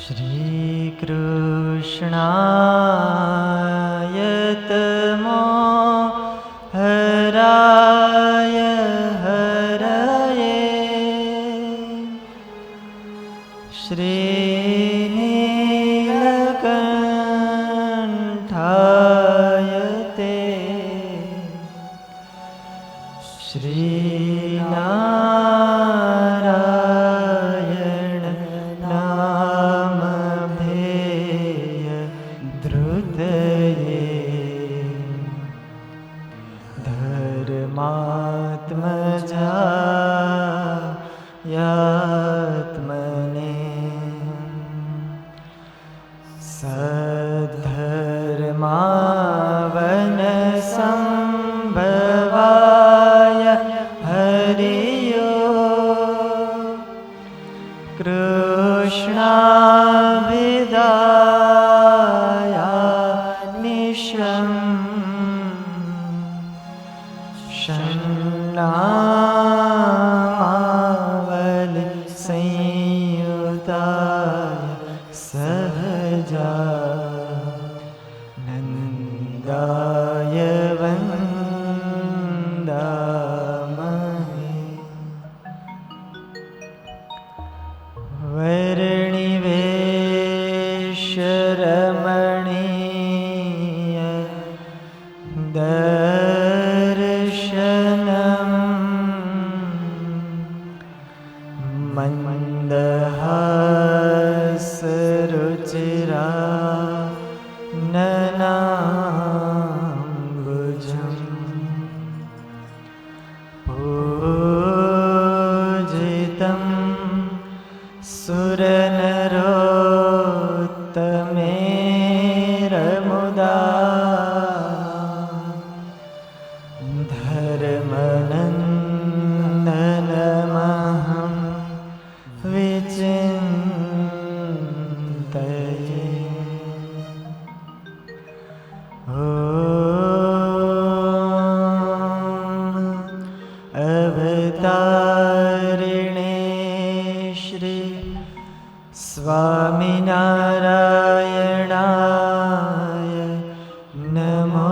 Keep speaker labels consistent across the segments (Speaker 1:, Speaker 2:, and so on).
Speaker 1: શ્રી કૃષ્ણાય તમો હરાય હરયે શ્રી નીલકંઠાય તે શ્રી નારાયણ નામધેય ધૃતયે ધર્માત્મજાયાત્મને સદ્ધર્માવનસંભવાય હરિયો કૃષ્ણાભિદાયા નિશમ ષण्णामावलि संयुताय सहजानन्दाय वन्दामहे वर्णिवेशरमणीय दर्शनम् मन्दहासरुचिरा ननाम्बुजम् पूजितं सुरनरोत्तमेरमुदा धर्मनन्दनमहं विचिन्तये अवतारिणे श्री स्वामिनारायणाय नमो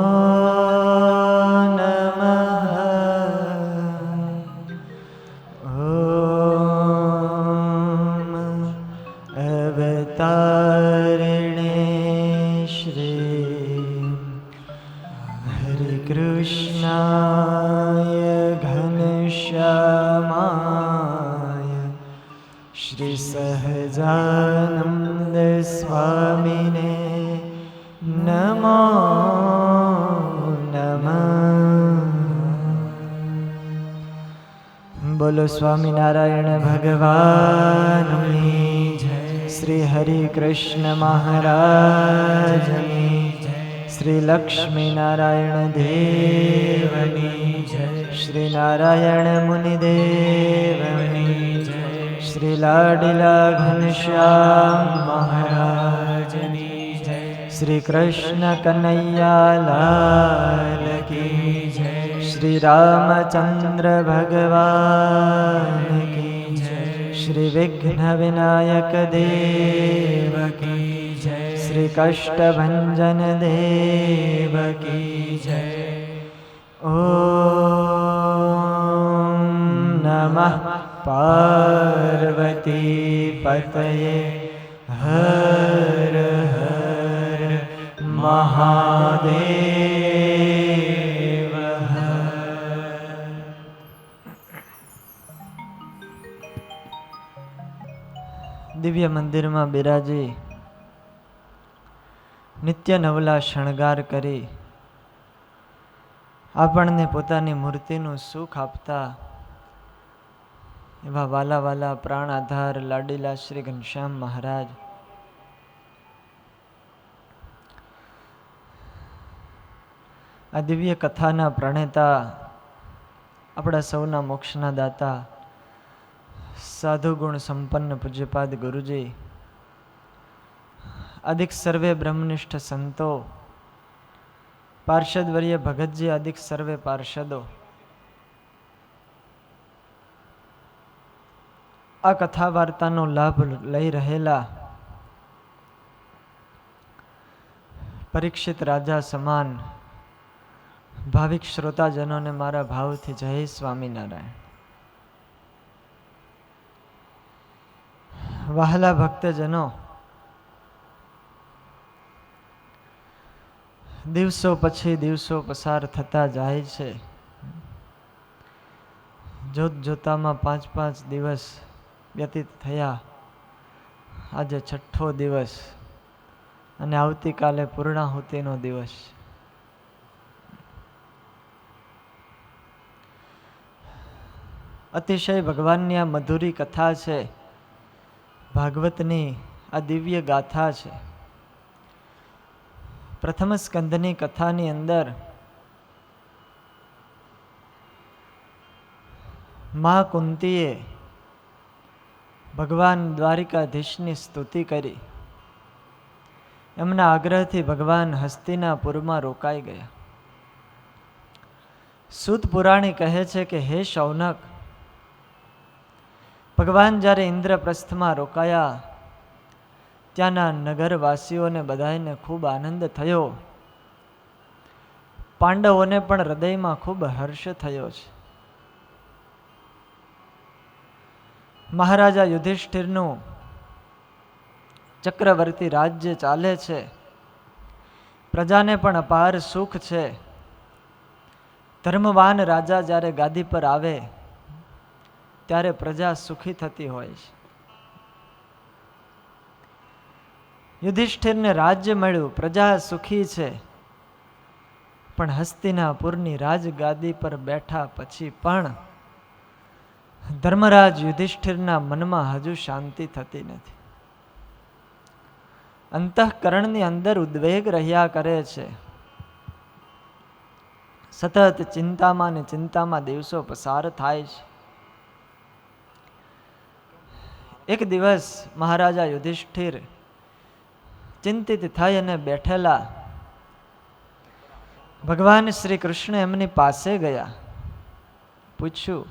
Speaker 1: नमः। ॐ अवतारिणे श्री हरे कृष्णाय घनश्यामाय श्री सहजानंद स्वामिने नमो नमः। बोलो स्वामीनारायण भगवाननी जय। श्री हरि कृष्ण महाराज की जय। श्री लक्ष्मी नारायण देवनी जय। श्री नारायण मुनि देवनी जय। श्री लाडिला घनश्याम महाराजनी जय। श्री कृष्ण कन्हैया लाल की जय। श्री रामचंद्र भगवान की जय। श्री विघ्न विनायक देव की जय। श्री कष्टभंजन देव की जय। ओम नमः पार्वती पतये हर हर महादेव हर। દિવ્ય મંદિરમાં બિરાજી નિત્ય નવલા શણગાર કરી આપણને પોતાની મૂર્તિનું સુખ આપતા એવા વાલા વાલા પ્રાણ આધાર લાડીલા શ્રી ઘનશ્યામ મહારાજ આ દિવ્ય કથાના પ્રણેતા આપણા સૌના મોક્ષના દાતા સાધુ ગુણ સંપન્ન પૂજ્યપાદ ગુરુજી, અધિક સર્વે બ્રહ્મનિષ્ઠ સંતો, પાર્ષદવર્ય ભગતજી, અધિક સર્વે પાર્ષદો, આ કથા વાર્તાનો લાભ લઈ રહેલા પરીક્ષિત રાજા સમાન ભાવિક શ્રોતાજનોને મારા ભાવથી જય સ્વામિનારાયણ. વહાલા ભક્તજનો, દિવસો પછી દિવસો પસાર થતા જાય છે. જોત જોતામાં 5 દિવસ વ્યતીત થયા. આજે 6થો દિવસ અને આવતીકાલે પૂર્ણાહુતિનો દિવસ. અતિશય ભગવાનની આ મધુરી કથા છે. ભાગવતની આ દિવ્ય ગાથા છે. પ્રથમ સ્કંદની કથાની અંદર મા કુંતીએ ભગવાન દ્વારિકાધીશની સ્તુતિ કરી. એમના આગ્રહથી ભગવાન હસ્તિનાપુરમાં રોકાઈ ગયા. સૂત પુરાણી કહે છે કે હે શૌનક, ભગવાન જ્યારે ઇન્દ્રપ્રસ્થમાં રોકાયા ત્યાંના નગરવાસીઓને બધાને ખૂબ આનંદ થયો. પાંડવોને પણ હૃદયમાં ખૂબ હર્ષ થયો છે. મહારાજા યુધિષ્ઠિરનું ચક્રવર્તી રાજ્ય ચાલે છે. પ્રજાને પણ અપાર સુખ છે. ધર્મવાન રાજા જ્યારે ગાદી પર આવે ત્યારે પ્રજા સુખી થતી હોય છે. યુધિષ્ઠિરને રાજ્ય મળ્યું, પ્રજા સુખી છે. પણ હસ્તિનાપુરની રાજગાદી પર બેઠા પછી પણ ધર્મરાજ યુધિષ્ઠિરના મનમાં હજુ શાંતિ થતી નથી. અંતઃકરણની અંદર ઉદ્વેગ રહ્યા કરે છે. સતત ચિંતામાં ને ચિંતામાં દિવસો પસાર થાય છે. એક દિવસ મહારાજા યુધિષ્ઠિર ચિંતિત થઈ અને બેઠેલા. ભગવાન શ્રી કૃષ્ણ એમની પાસે ગયા. પૂછ્યું.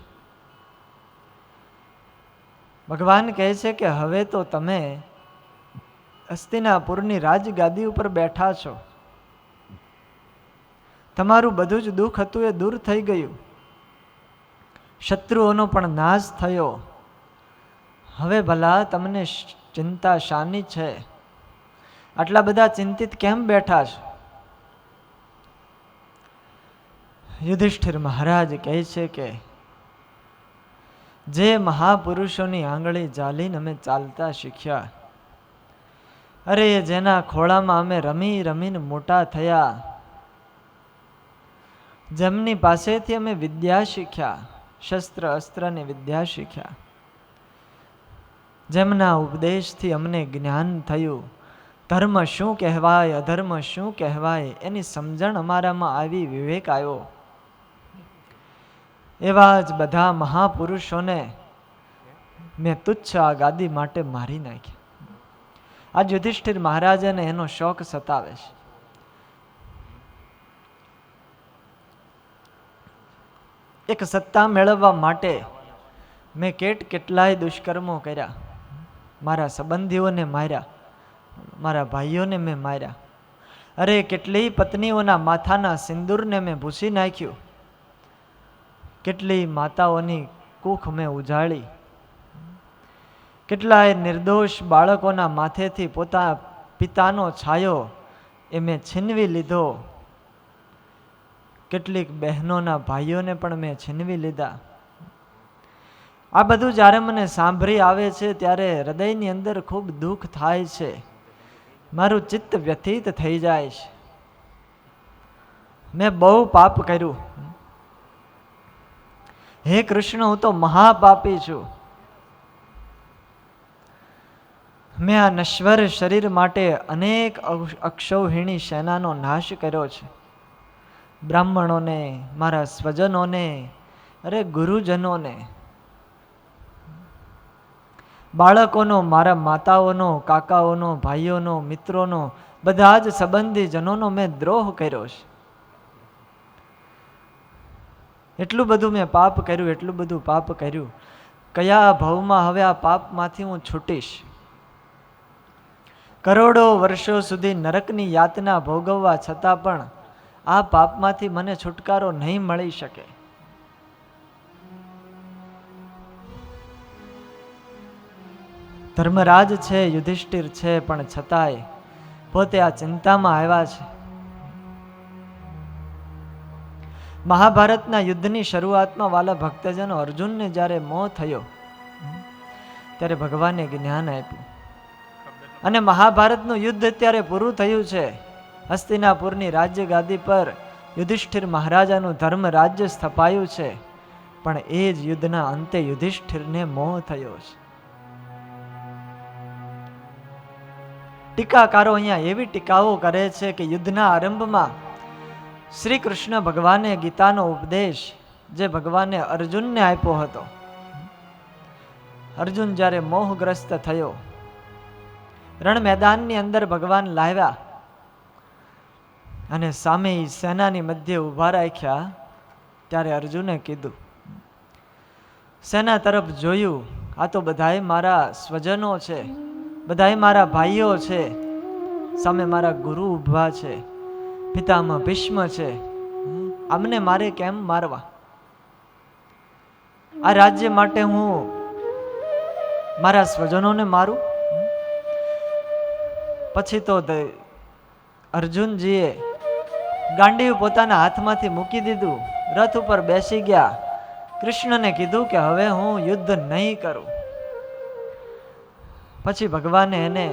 Speaker 1: ભગવાન કહે છે કે હવે તો તમે હસ્તિનાપુરની રાજગાદી ઉપર બેઠા છો. તમારું બધું જ દુઃખ હતું એ દૂર થઈ ગયું. શત્રુઓનો પણ નાશ થયો. હવે ભલા તમને ચિંતા શાની છે? આટલા બધા ચિંતિત કેમ બેઠા છો? યુધિષ્ઠિર મહારાજ કહે છે કે જે મહાપુરુષોની આંગળી ઝાલીને અમે ચાલતા શીખ્યા, અરે જેના ખોળામાં અમે રમી રમીને મોટા થયા, જેમની પાસેથી અમે વિદ્યા શીખ્યા, શસ્ત્ર અસ્ત્રની વિદ્યા શીખ્યા, જેમના ઉપદેશથી અમને જ્ઞાન થયું, ધર્મ શું કહેવાય અધર્મ શું કહેવાય એની સમજણ અમારામાં આવી, વિવેક આવ્યો, એવા જ બધા મહાપુરુષોને મેં તુચ્છ આ ગાદી માટે મારી નાખ્યા. આજ યુધિષ્ઠિર મહારાજને એનો શોક સતાવે છે. એક સત્તા મેળવવા માટે મેં કેટલાય દુષ્કર્મો કર્યા. મારા સંબંધીઓને માર્યા, મારા ભાઈઓને મેં માર્યા. અરે કેટલી પત્નીઓના માથાના સિંદૂરને મેં ભૂસી નાખ્યું. કેટલી માતાઓની કૂખ મેં ઉજાળી. કેટલાય નિર્દોષ બાળકોના માથેથી પિતાનો છાયો એ મેં છીનવી લીધો. કેટલીક બહેનોના ભાઈઓને પણ મેં છીનવી લીધા. આ બધું જ્યારે મને સાંભળી આવે છે ત્યારે હૃદયની અંદર ખૂબ દુઃખ થાય છે. મારું ચિત્ત વ્યથિત થઈ જાય છે. મેં બહુ પાપ કર્યું. હે કૃષ્ણ, હું તો મહાપાપી છું. મેં આ નશ્વર શરીર માટે અનેક અક્ષૌહિણી સેનાનો નાશ કર્યો છે. બ્રાહ્મણોને, મારા સ્વજનોને, અરે ગુરુજનોને, બાળકોનો, મારા માતાઓનો, કાકાઓનો, ભાઈઓનો, મિત્રોનો, બધા જ સંબંધીજનોનો મેં દ્રોહ કર્યો છે. એટલું બધું મેં પાપ કર્યું, એટલું બધું પાપ કર્યું. કયા ભાવમાં હવે આ પાપમાંથી હું છૂટીશ? કરોડો વર્ષો સુધી નરકની યાતના ભોગવવા છતાં પણ આ પાપમાંથી મને છુટકારો નહીં મળી શકે. ધર્મરાજ છે, યુધિષ્ઠિર છે, પણ છતાંય પોતે આ ચિંતામાં આવ્યા છે. મહાભારતના યુદ્ધની શરૂઆતમાં વાલા ભક્તજનો અર્જુનને જ્યારે મોહ થયો ત્યારે ભગવાને જ્ઞાન આપ્યું અને મહાભારતનું યુદ્ધ અત્યારે પૂરું થયું છે. હસ્તિનાપુરની રાજ્ય ગાદી પર યુધિષ્ઠિર મહારાજાનું ધર્મ રાજ્ય સ્થપાયું છે. પણ એ જ યુદ્ધના અંતે યુધિષ્ઠિરને મોહ થયો છે. ટીકાકારો અહીંયા એવી ટીકાઓ કરે છે કે યુદ્ધના આરંભમાં શ્રી કૃષ્ણ ભગવાને ગીતાનો ઉપદેશ જે ભગવાને અર્જુનને આપ્યો હતો, અર્જુન જ્યારે મોહગ્રસ્ત થયો, રણ મેદાનની અંદર ભગવાન લાવ્યા અને સામે સેનાની મધ્ય ઊભા રાખ્યા, ત્યારે અર્જુને કીધું, સેના તરફ જોયું, આ તો બધાય મારા સ્વજનો છે, બધાય મારા ભાઈઓ છે, સામે મારા ગુરુ ઊભા છે, પિતામહ ભીષ્મ છે, આમને મારે કેમ મારવા? આ રાજ્ય માટે હું મારા સ્વજનોને મારું? પછી તો અર્જુનજીએ ગાંડીવ પોતાના હાથમાંથી મૂકી દીધું, રથ ઉપર બેસી ગયા, કૃષ્ણને કીધું કે હવે હું યુદ્ધ નહીં કરું. પછી ભગવાને એને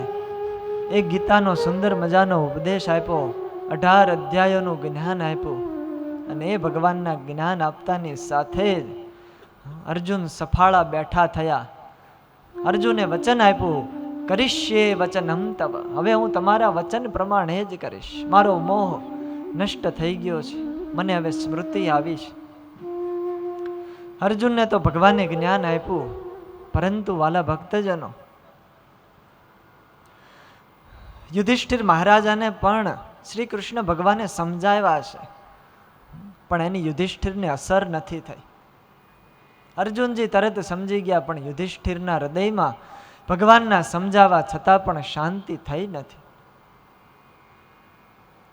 Speaker 1: એક ગીતાનો સુંદર મજાનો ઉપદેશ આપ્યો, 18 અધ્યાયોનું જ્ઞાન આપ્યું અને એ ભગવાનના જ્ઞાન આપતાની સાથે જ અર્જુન સફાળા બેઠા થયા. અર્જુને વચન આપ્યું, કરીશ્યે વચનમ તવ, હવે હું તમારા વચન પ્રમાણે જ કરીશ. મારો મોહ નષ્ટ થઈ ગયો છે, મને હવે સ્મૃતિ આવી છે. અર્જુનને તો ભગવાને જ્ઞાન આપ્યું, પરંતુ વાલા ભક્તજનો, યુધિષ્ઠિર મહારાજાને પણ શ્રી કૃષ્ણ ભગવાને સમજાવ્યા છે, પણ એની યુધિષ્ઠિરને અસર નથી થઈ. અર્જુનજી તરત સમજી ગયા, પણ યુધિષ્ઠિરના હૃદયમાં ભગવાનના સમજાવવા છતાં પણ શાંતિ થઈ નથી.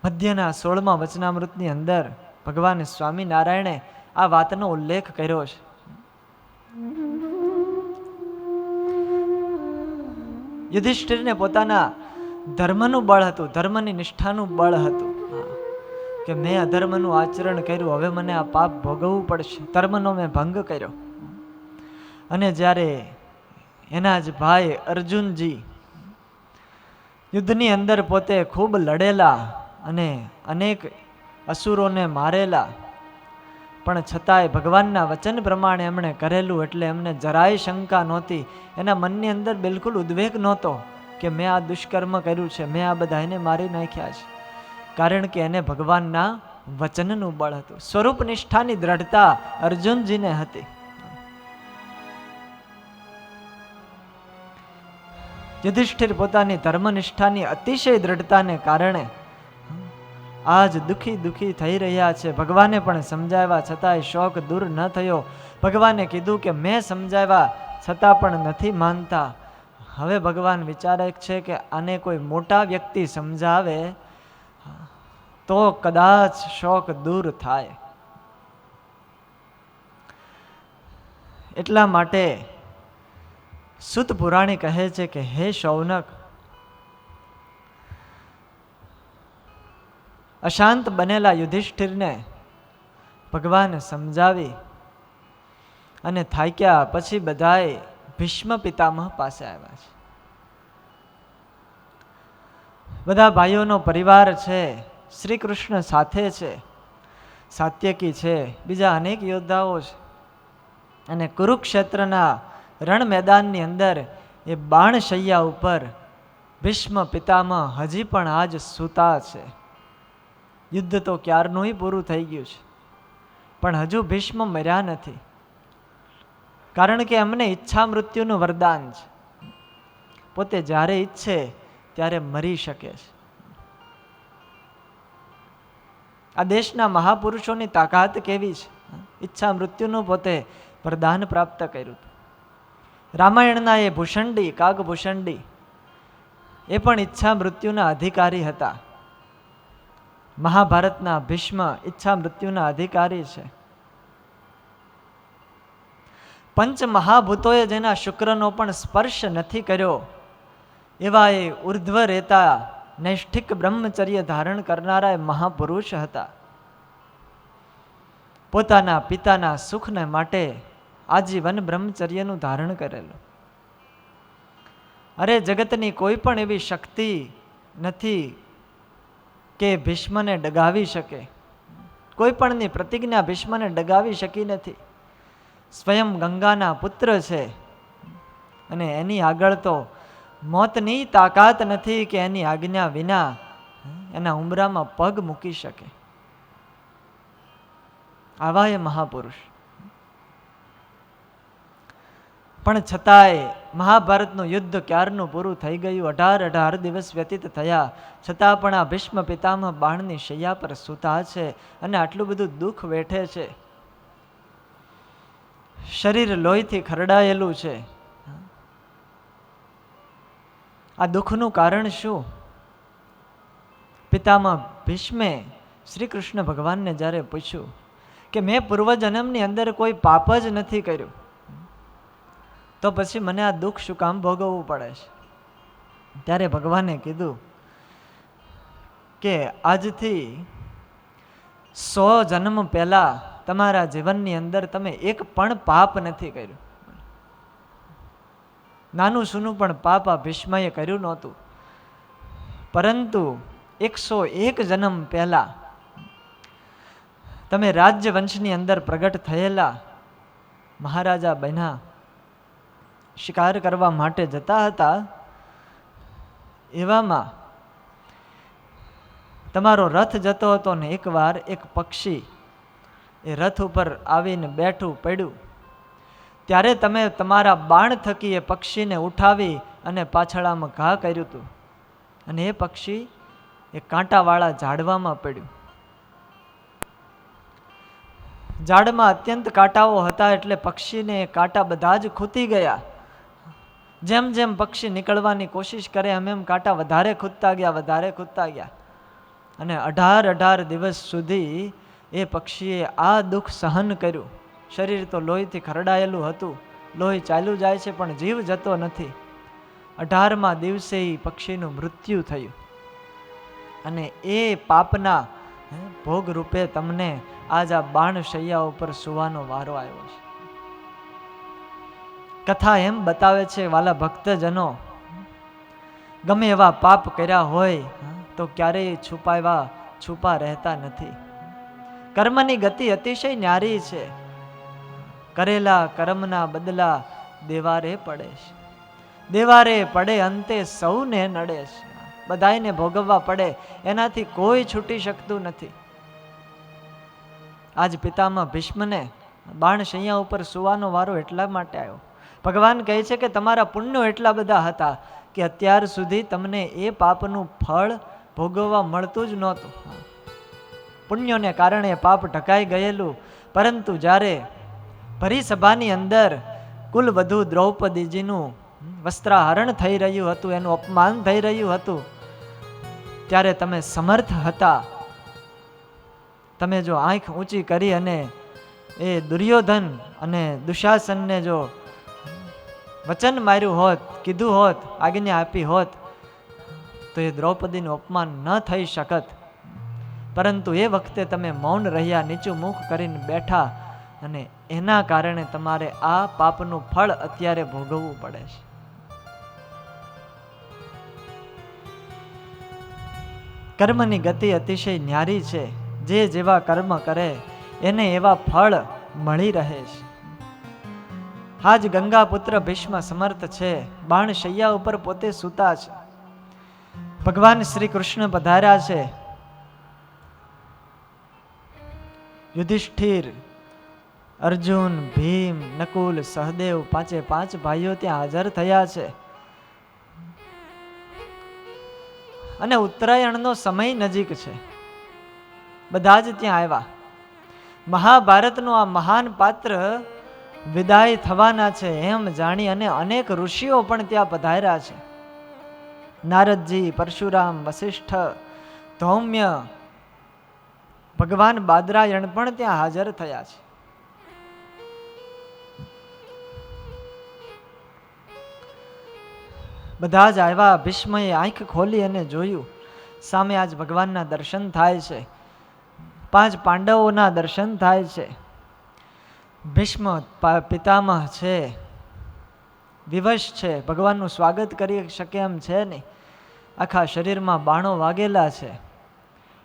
Speaker 1: મધ્યના 16મા વચનામૃતની અંદર ભગવાન સ્વામિનારાયણે આ વાતનો ઉલ્લેખ કર્યો છે. યુધિષ્ઠિરને પોતાના ધર્મનું બળ હતું, ધર્મની નિષ્ઠાનું બળ હતું કે મેં અધર્મનું આચરણ કર્યું, હવે મને આ પાપ ભોગવવું પડશે, ધર્મનો મેં ભંગ કર્યો. અને જ્યારે એના જ ભાઈ અર્જુનજી યુદ્ધની અંદર પોતે ખૂબ લડેલા અને અનેક અસુરોને મારેલા, પણ છતાંય ભગવાનના વચન પ્રમાણે એમણે કરેલું એટલે એમને જરાય શંકા નહોતી, એના મનની અંદર બિલકુલ ઉદ્વેગ નહોતો કે મેં આ દુષ્કર્મ કર્યું છે, મેં આ બધાને મારી નાખ્યા છે. કારણ કે એને ભગવાનના વચનનું બળ હતું, સ્વરૂપ નિષ્ઠાની દ્રઢતા અર્જુનજીને હતી. યુધિષ્ઠિર પોતાની ધર્મનિષ્ઠાની અતિશય દ્રઢતાને કારણે આજ દુખી થઈ રહ્યા છે. ભગવાને પણ સમજાવ્યા છતાંય શોક દૂર ન થયો. ભગવાને કીધું કે મેં સમજાવ્યા છતાં પણ નથી માનતા. હવે ભગવાન વિચારે છે કે આને કોઈ મોટા વ્યક્તિ સમજાવે તો કદાચ શોક દૂર થાય. એટલા માટે સુત પુરાણી કહે છે કે હે શૌનક, અશાંત બનેલા યુધિષ્ઠિરને ભગવાન સમજાવી અને થાક્યા પછી બધાએ ભીષ્મ પિતામહ પાસે આવ્યા છે. બધા ભાઈઓનો પરિવાર છે, શ્રી કૃષ્ણ સાથે છે, સાત્યકી છે, બીજા અનેક યોદ્ધાઓ છે. અને કુરુક્ષેત્રના રણ મેદાનની અંદર એ બાણશૈયા ઉપર ભીષ્મ પિતામહ હજી પણ આજ સૂતા છે. યુદ્ધ તો ક્યારનું પૂરું થઈ ગયું છે, પણ હજુ ભીષ્મ મર્યા નથી. કારણ કે એમને ઈચ્છા મૃત્યુનું વરદાન છે, પોતે જ્યારે ઈચ્છે ત્યારે મરી શકે છે. આ દેશના મહાપુરુષોની તાકાત કેવી છે, ઈચ્છા મૃત્યુનું પોતે વરદાન પ્રાપ્ત કર્યું. રામાયણના એ ભૂષંડી, કાગભૂષંડી એ પણ ઈચ્છા મૃત્યુના અધિકારી હતા. મહાભારતના ભીષ્મ ઈચ્છા મૃત્યુના અધિકારી છે. પંચ મહાભૂતોએ જેના શુક્રનો પણ સ્પર્શ નથી કર્યો એવા એ ઉર્ધ્વ રેતા નૈષ્ઠિક બ્રહ્મચર્ય ધારણ કરનારા મહાપુરુષ હતા. પોતાના પિતાના સુખને માટે આજીવન બ્રહ્મચર્યનું ધારણ કરેલું. અરે જગતની કોઈ પણ એવી શક્તિ નથી કે ભીષ્મને ડગાવી શકે. કોઈ પણની પ્રતિજ્ઞા ભીષ્મને ડગાવી શકી નથી. સ્વયં ગંગાના પુત્ર છે અને એની આગળ તો મોતની તાકાત નથી કે એની આજ્ઞા વિના એના ઉંબરામાં પગ મૂકી શકે. આવા એ મહાપુરુષ. પણ છતાંય મહાભારતનું યુદ્ધ ક્યારનું પૂરું થઈ ગયું. 18 દિવસ વ્યતીત થયા છતાં પણ આ ભીષ્મ પિતામહ બાણની શૈયા પર સૂતા છે અને આટલું બધું દુઃખ વેઠે છે. શરીર લોહીથી ખરડાયેલું છે. આ દુઃખનું કારણ શું? પિતામહ ભીષ્મે શ્રી કૃષ્ણ ભગવાનને જ્યારે પૂછ્યું કે મેં પૂર્વજન્મની અંદર કોઈ પાપ જ નથી કર્યું તો પછી મને આ દુઃખ શું કામ ભોગવવું પડે છે? ત્યારે ભગવાને કીધું કે આજથી 100 જન્મ પહેલા તમારા જીવનની અંદર તમે એક પણ પાપ નથી કર્યું. નાનું સૂનું પણ પાપ આ ભીષ્મએ કર્યું નહોતું. પરંતુ 101 જન્મ પહેલા તમે રાજ્ય વંશની અંદર પ્રગટ થયેલા મહારાજા બન્યા, શિકાર કરવા માટે જતા હતા. એવામાં તમારો રથ જતો હતો ને એકવાર એક પક્ષી એ રથ ઉપર આવીને બેઠું પડ્યું. ત્યારે તમે તમારા બાણ થકી એ પક્ષીને ઉઠાવી અને પાછળામાં ઘા કર્યું હતું અને એ પક્ષી એ કાંટાવાળા ઝાડવામાં પડ્યું. ઝાડમાં અત્યંત કાંટાઓ હતા એટલે પક્ષીને કાંટા બધા જ ખૂતી ગયા. જેમ જેમ પક્ષી નીકળવાની કોશિશ કરે એમ એમ કાંટા વધારે ખૂતતા ગયા અને 18 દિવસ સુધી એ પક્ષીએ આ દુઃખ સહન કર્યું. શરીર તો લોહીથી ખરડાયેલું હતું, લોહી ચાલ્યું જાય છે પણ જીવ જતો નથી. 18મા દિવસે એ પક્ષીનું મૃત્યુ થયું અને એ પાપના ભોગ રૂપે તમને આજ આ બાણ શૈયા ઉપર સુવાનો વારો આવ્યો છે. કથા એમ બતાવે છે વાલા ભક્તજનો, ગમે એવા પાપ કર્યા હોય તો ક્યારેય છુપા રહેતા નથી. કર્મની ગતિ અતિશય ન્યારી છે. કરેલા કર્મના બદલા દેવારે પડે છે. દેવારે પડે અંતે સૌને નડે છે. બધાયને ભોગવવા પડે, એનાથી કોઈ છૂટી શકતું નથી. આજ પિતામહ ભીષ્મને બાણશૈયા ઉપર સુવાનો વારો એટલા માટે આવ્યો. ભગવાન કહે છે કે તમારા પુણ્યો એટલા બધા હતા કે અત્યાર સુધી તમને એ પાપનું ફળ ભોગવવા મળતું જ નહોતું. પુણ્યોને કારણે પાપ ઢકાઈ ગયેલું. પરંતુ જ્યારે ભરી સભાની અંદર કુલવધુ દ્રૌપદીજીનું વસ્ત્રાહરણ થઈ રહ્યું હતું, એનું અપમાન થઈ રહ્યું હતું, ત્યારે તમે સમર્થ હતા. તમે જો આંખ ઊંચી કરી અને એ દુર્યોધન અને દુશાસનને જો વચન માર્યું હોત, કીધું હોત, આજ્ઞા આપી હોત તો એ દ્રૌપદીનું અપમાન ન થઈ શકત. પરંતુ એ વખતે તમે મૌન રહ્યા, નીચું મુખ કરીને બેઠા અને એના કારણે તમારે આ પાપનું ફળ અત્યારે ભોગવવું પડે છે. કર્મની ગતિ અતિશય ન્યારી છે. જે જેવા કર્મ કરે એને એવા ફળ મળી રહે છે. આજ ગંગા પુત્ર ભીષ્મ સમર્થ છે. બાણ શૈયા ઉપર પોતે સૂતા છે. ભગવાન શ્રી કૃષ્ણ પધાર્યા છે. યુધિષ્ઠિર, અર્જુન, ભીમ, નકુલ, સહદેવ, પાંચે પાંચ ભાઈઓ ત્યાં હાજર થયા છે. અને ઉત્તરાયણનો સમય નજીક છે. બધા જ ત્યાં આવ્યા. મહાભારતનો આ મહાન પાત્ર વિદાય થવાના છે એમ જાણી અને અનેક ઋષિઓ પણ ત્યાં પધાર્યા છે. નારદજી, પરશુરામ, વશિષ્ઠ, ધૌમ્ય, ભગવાન બાદરાયણ પણ ત્યાં હાજર થયા છે. બધા જ આવ્યા. ભીષ્મએ આંખ ખોલી અને જોયું, સામે આજ ભગવાનના દર્શન થાય છે. 5 પાંડવોના દર્શન થાય છે. ભીષ્મ પિતામહ છે, વિવશ છે, ભગવાનનું સ્વાગત કરી શકે એમ છે નહીં. આખા શરીરમાં બાણો વાગેલા છે.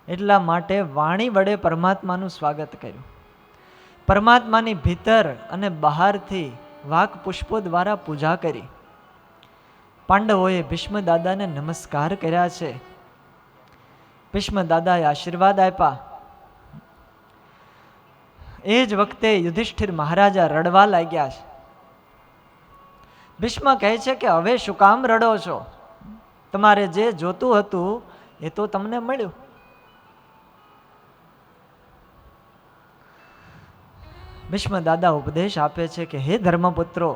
Speaker 1: એટલા માટે વાણી વડે પરમાત્માનું સ્વાગત કર્યું. પરમાત્માની ભીતર અને બહારથી વાક પુષ્પો દ્વારા પૂજા કરી. પાંડવોએ ભીષ્મ દાદાને નમસ્કાર કર્યા છે. ભીષ્મ દાદાએ આશીર્વાદ આપ્યા. એ જ વખતે યુધિષ્ઠિર મહારાજા રડવા લાગ્યા છે. ભીષ્મ કહે છે કે હવે શું કામ રડો છો? તમારે જે જોતું હતું એ તો તમને મળ્યું. ભીષ્મ દાદા ઉપદેશ આપે છે કે હે ધર્મપુત્રો,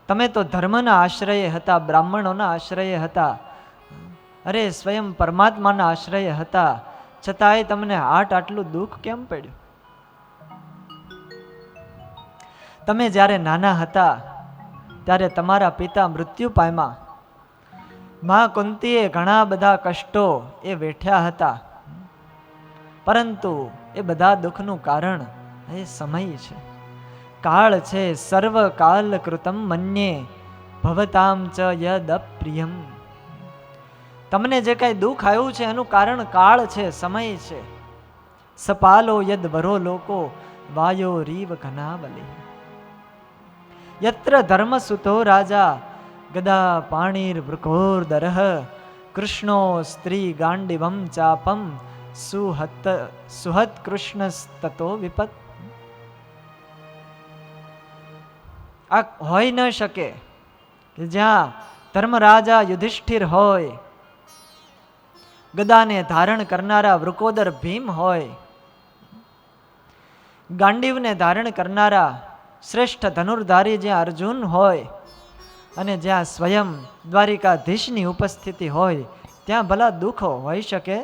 Speaker 1: તમે તો ધર્મના આશ્રયે હતા, બ્રાહ્મણોના આશ્રયે હતા, અરે સ્વયં પરમાત્માના આશ્રયે હતા, છતાંય તમને આટલું દુઃખ કેમ પડ્યું? તમે જ્યારે નાના હતા ત્યારે તમારા પિતા મૃત્યુ પામ્યા. મા કુંતીએ ઘણા બધા કષ્ટો એ વેઠ્યા હતા, પરંતુ એ બધા દુઃખનું કારણ એ સમય છે, કાળ છે. સર્વ કાલ કૃતમ મન્યે ભવતામ ચ યદ અપ્રિયમ. તમને જે કઈ દુઃખ આવ્યું છે એનું કારણ કાળ છે, સમય છે. સપાલો યદ વરો લોકો વાયો રીવ ઘનાવલી. યત્ર ધર્મ સુતો રાજા ગદા પાણીર વૃકોર્દરઃ કૃષ્ણો સ્ત્રી ગાંડીવમ ચાપમ સુહત કૃષ્ણસ્તતો વિપત. આ હોઈ ન શકે કે જ્યાં ધર્મરાજા યુધિષ્ઠિર હોય, ગદાને ધારણ કરનારા વૃકોદર ભીમ હોય, ગાંડીવને ધારણ કરનારા શ્રેષ્ઠ ધનુર્ધારી જ્યાં અર્જુન હોય, અને જ્યાં સ્વયં દ્વારિકાધીશની ઉપસ્થિતિ હોય, ત્યાં ભલા દુઃખો હોઈ શકે?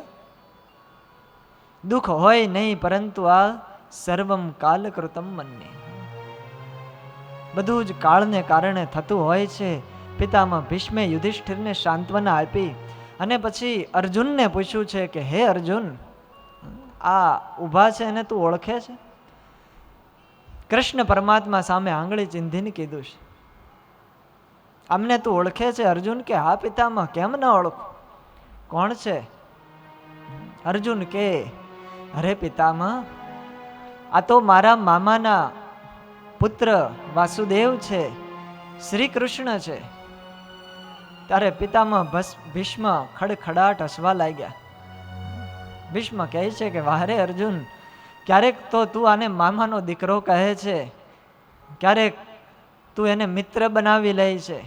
Speaker 1: દુઃખ હોય નહીં, પરંતુ આ સર્વમ કાલકૃતમ મન્યે, બધું જ કાળને કારણે થતું હોય છે. પિતામાં ભીષ્મે યુધિષ્ઠિરને સાંત્વના આપી અને પછી અર્જુનને પૂછ્યું છે કે હે અર્જુન, આ ઊભા છે એને તું ઓળખે છે? કૃષ્ણ પરમાત્મા સામે આંગળી ચીંધીને કીધું છે, અમને તું ઓળખે છે? અર્જુન કે હા પિતામાં, કેમ ન ઓળખું? કોણ છે? અર્જુન કે અરે પિતામાં, આ તો મારા મામાના પુત્ર વાસુદેવ છે, શ્રી કૃષ્ણ છે. ત્યારે પિતામાં ભીષ્મ ખડખડાટ હસવા લાગ્યા. ભીષ્મ કહે છે કે વારે અર્જુન, ક્યારેક તો તું આને મામાનો દીકરો કહે છે, ક્યારેક તું એને મિત્ર બનાવી લે છે,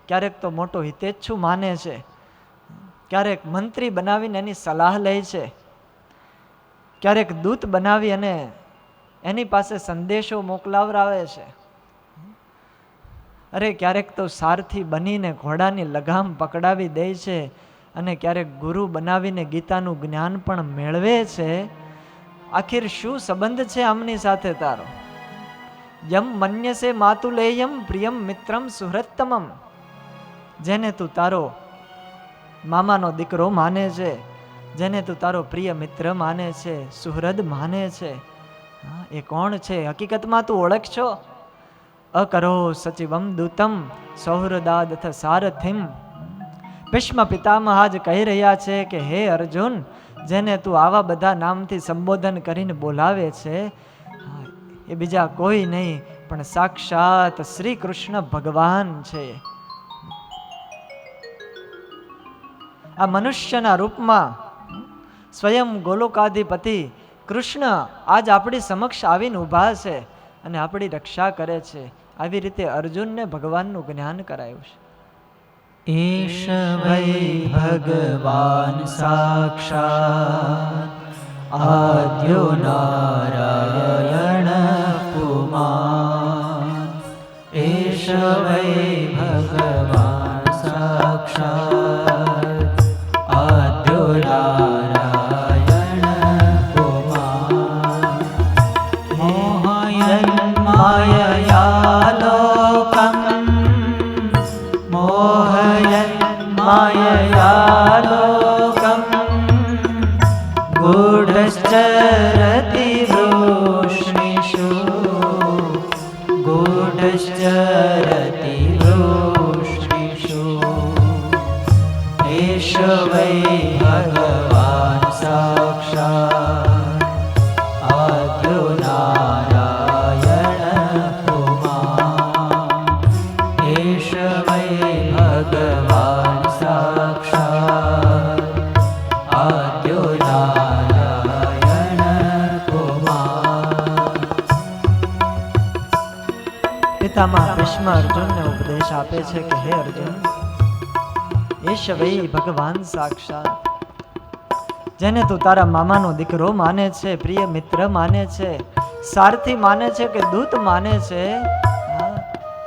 Speaker 1: ક્યારેક તો મોટો હિતેચ્છુ માને છે, ક્યારેક મંત્રી બનાવીને એની સલાહ લે છે, ક્યારેક દૂત બનાવી અને એની પાસે સંદેશો મોકલાવરાવે છે, અરે ક્યારેક તો સારથી બનીને ઘોડાની લગામ પકડાવી દે છે, અને ક્યારેક ગુરુ બનાવીને ગીતાનું જ્ઞાન પણ મેળવે છે. આખિર શું સંબંધ છે આમની સાથે તારો? યમ મન્યસે માતુલેયમ પ્રિયમ મિત્રમ સુહૃત્તમમ. જેને તું તારો મામાનો દીકરો માને છે, જેને તું તારો પ્રિય મિત્ર માને છે, સુહૃદ માને છે, એ કોણ છે? હકીકતમાં તું ઓળખશો? અકરો સચિવમ દૂતમ સૌહૃદાદથ સારથિમ. ભીષ્મ પિતામહ જ કહી રહ્યા છે કે હે અર્જુન, જેને તું આવા બધા નામથી સંબોધન કરીને બોલાવે છે, એ બીજા કોઈ નહીં પણ સાક્ષાત શ્રી કૃષ્ણ ભગવાન છે. આ મનુષ્યના રૂપમાં સ્વયં ગોલોકાધિપતિ કૃષ્ણ આજ આપણી સમક્ષ આવીને ઊભા છે અને આપણી રક્ષા કરે છે. આવી રીતે અર્જુનને ભગવાનનું જ્ઞાન કરાયું છે.
Speaker 2: એષ વૈ ભગવાન સાક્ષાત આદ્યો નારાયણ પુમાન. એષ વૈ ભગવાન સાક્ષાત ગૂઢશ્ચરતિ વૃષ્ણિષુ ગૂઢશ્ચરતિ વૃષ્ણિષુ એષ વૈ ભગવાન સાક્ષાત આદ્યો નારાયણ પુમાન એષ વૈ ભગવાન સાક્ષાત આદ્યો નારાયણ પુમાન.
Speaker 1: પિતામહ ભીષ્મ અર્જુનને ઉપદેશ આપે છે કે હે અર્જુન, એશ વૈ ભગવાન સાક્ષાત, જેને તું તારા મામાનો દીકરો માને છે, પ્રિય મિત્ર માને છે, સારથી માને છે કે દૂત માને છે,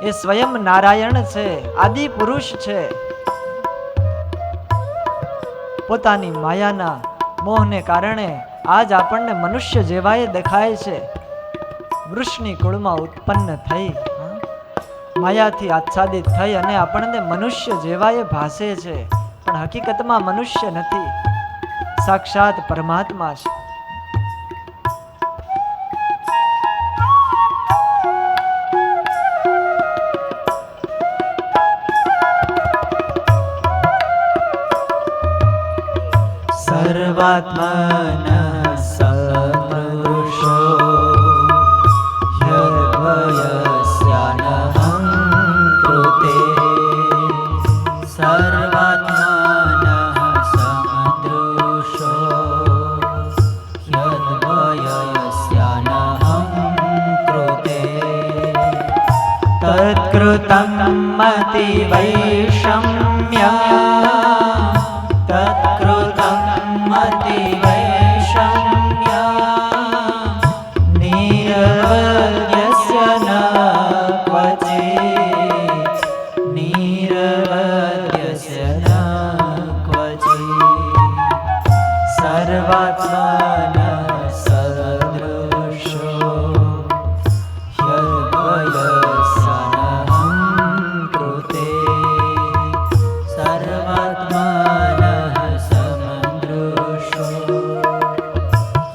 Speaker 1: એ સ્વયં નારાયણ છે, આદિ પુરુષ છે. પોતાની માયાના મોહને કારણે આજ આપણને મનુષ્ય જેવાય દેખાય છે. વૃષની કુળમાં ઉત્પન્ન થઈ, માયાથી આચ્છાદિત થઈ અને આપણને મનુષ્ય જેવાય ભાસે છે, પણ હકીકતમાં મનુષ્ય નથી, સાક્ષાત પરમાત્મા છે.
Speaker 2: સર્વાત્મન સદૃશો યદ્વયસ્યાનહં કૃતે સર્વાત્મન સમદૃશો યદ્વયસ્યાનહં કૃતે તત્કૃतं મતિ વૈષમ્યા તત્કૃतं મતિ વૈષમ્યા નિરવદ્યસ્ય ન ક્વચિત નિરવદ્યસ્ય ન ક્વચિત સર્વાત્મન સદૃશો યદ્વયસ્યાનહં કૃતે સર્વાત્મન સમદૃશો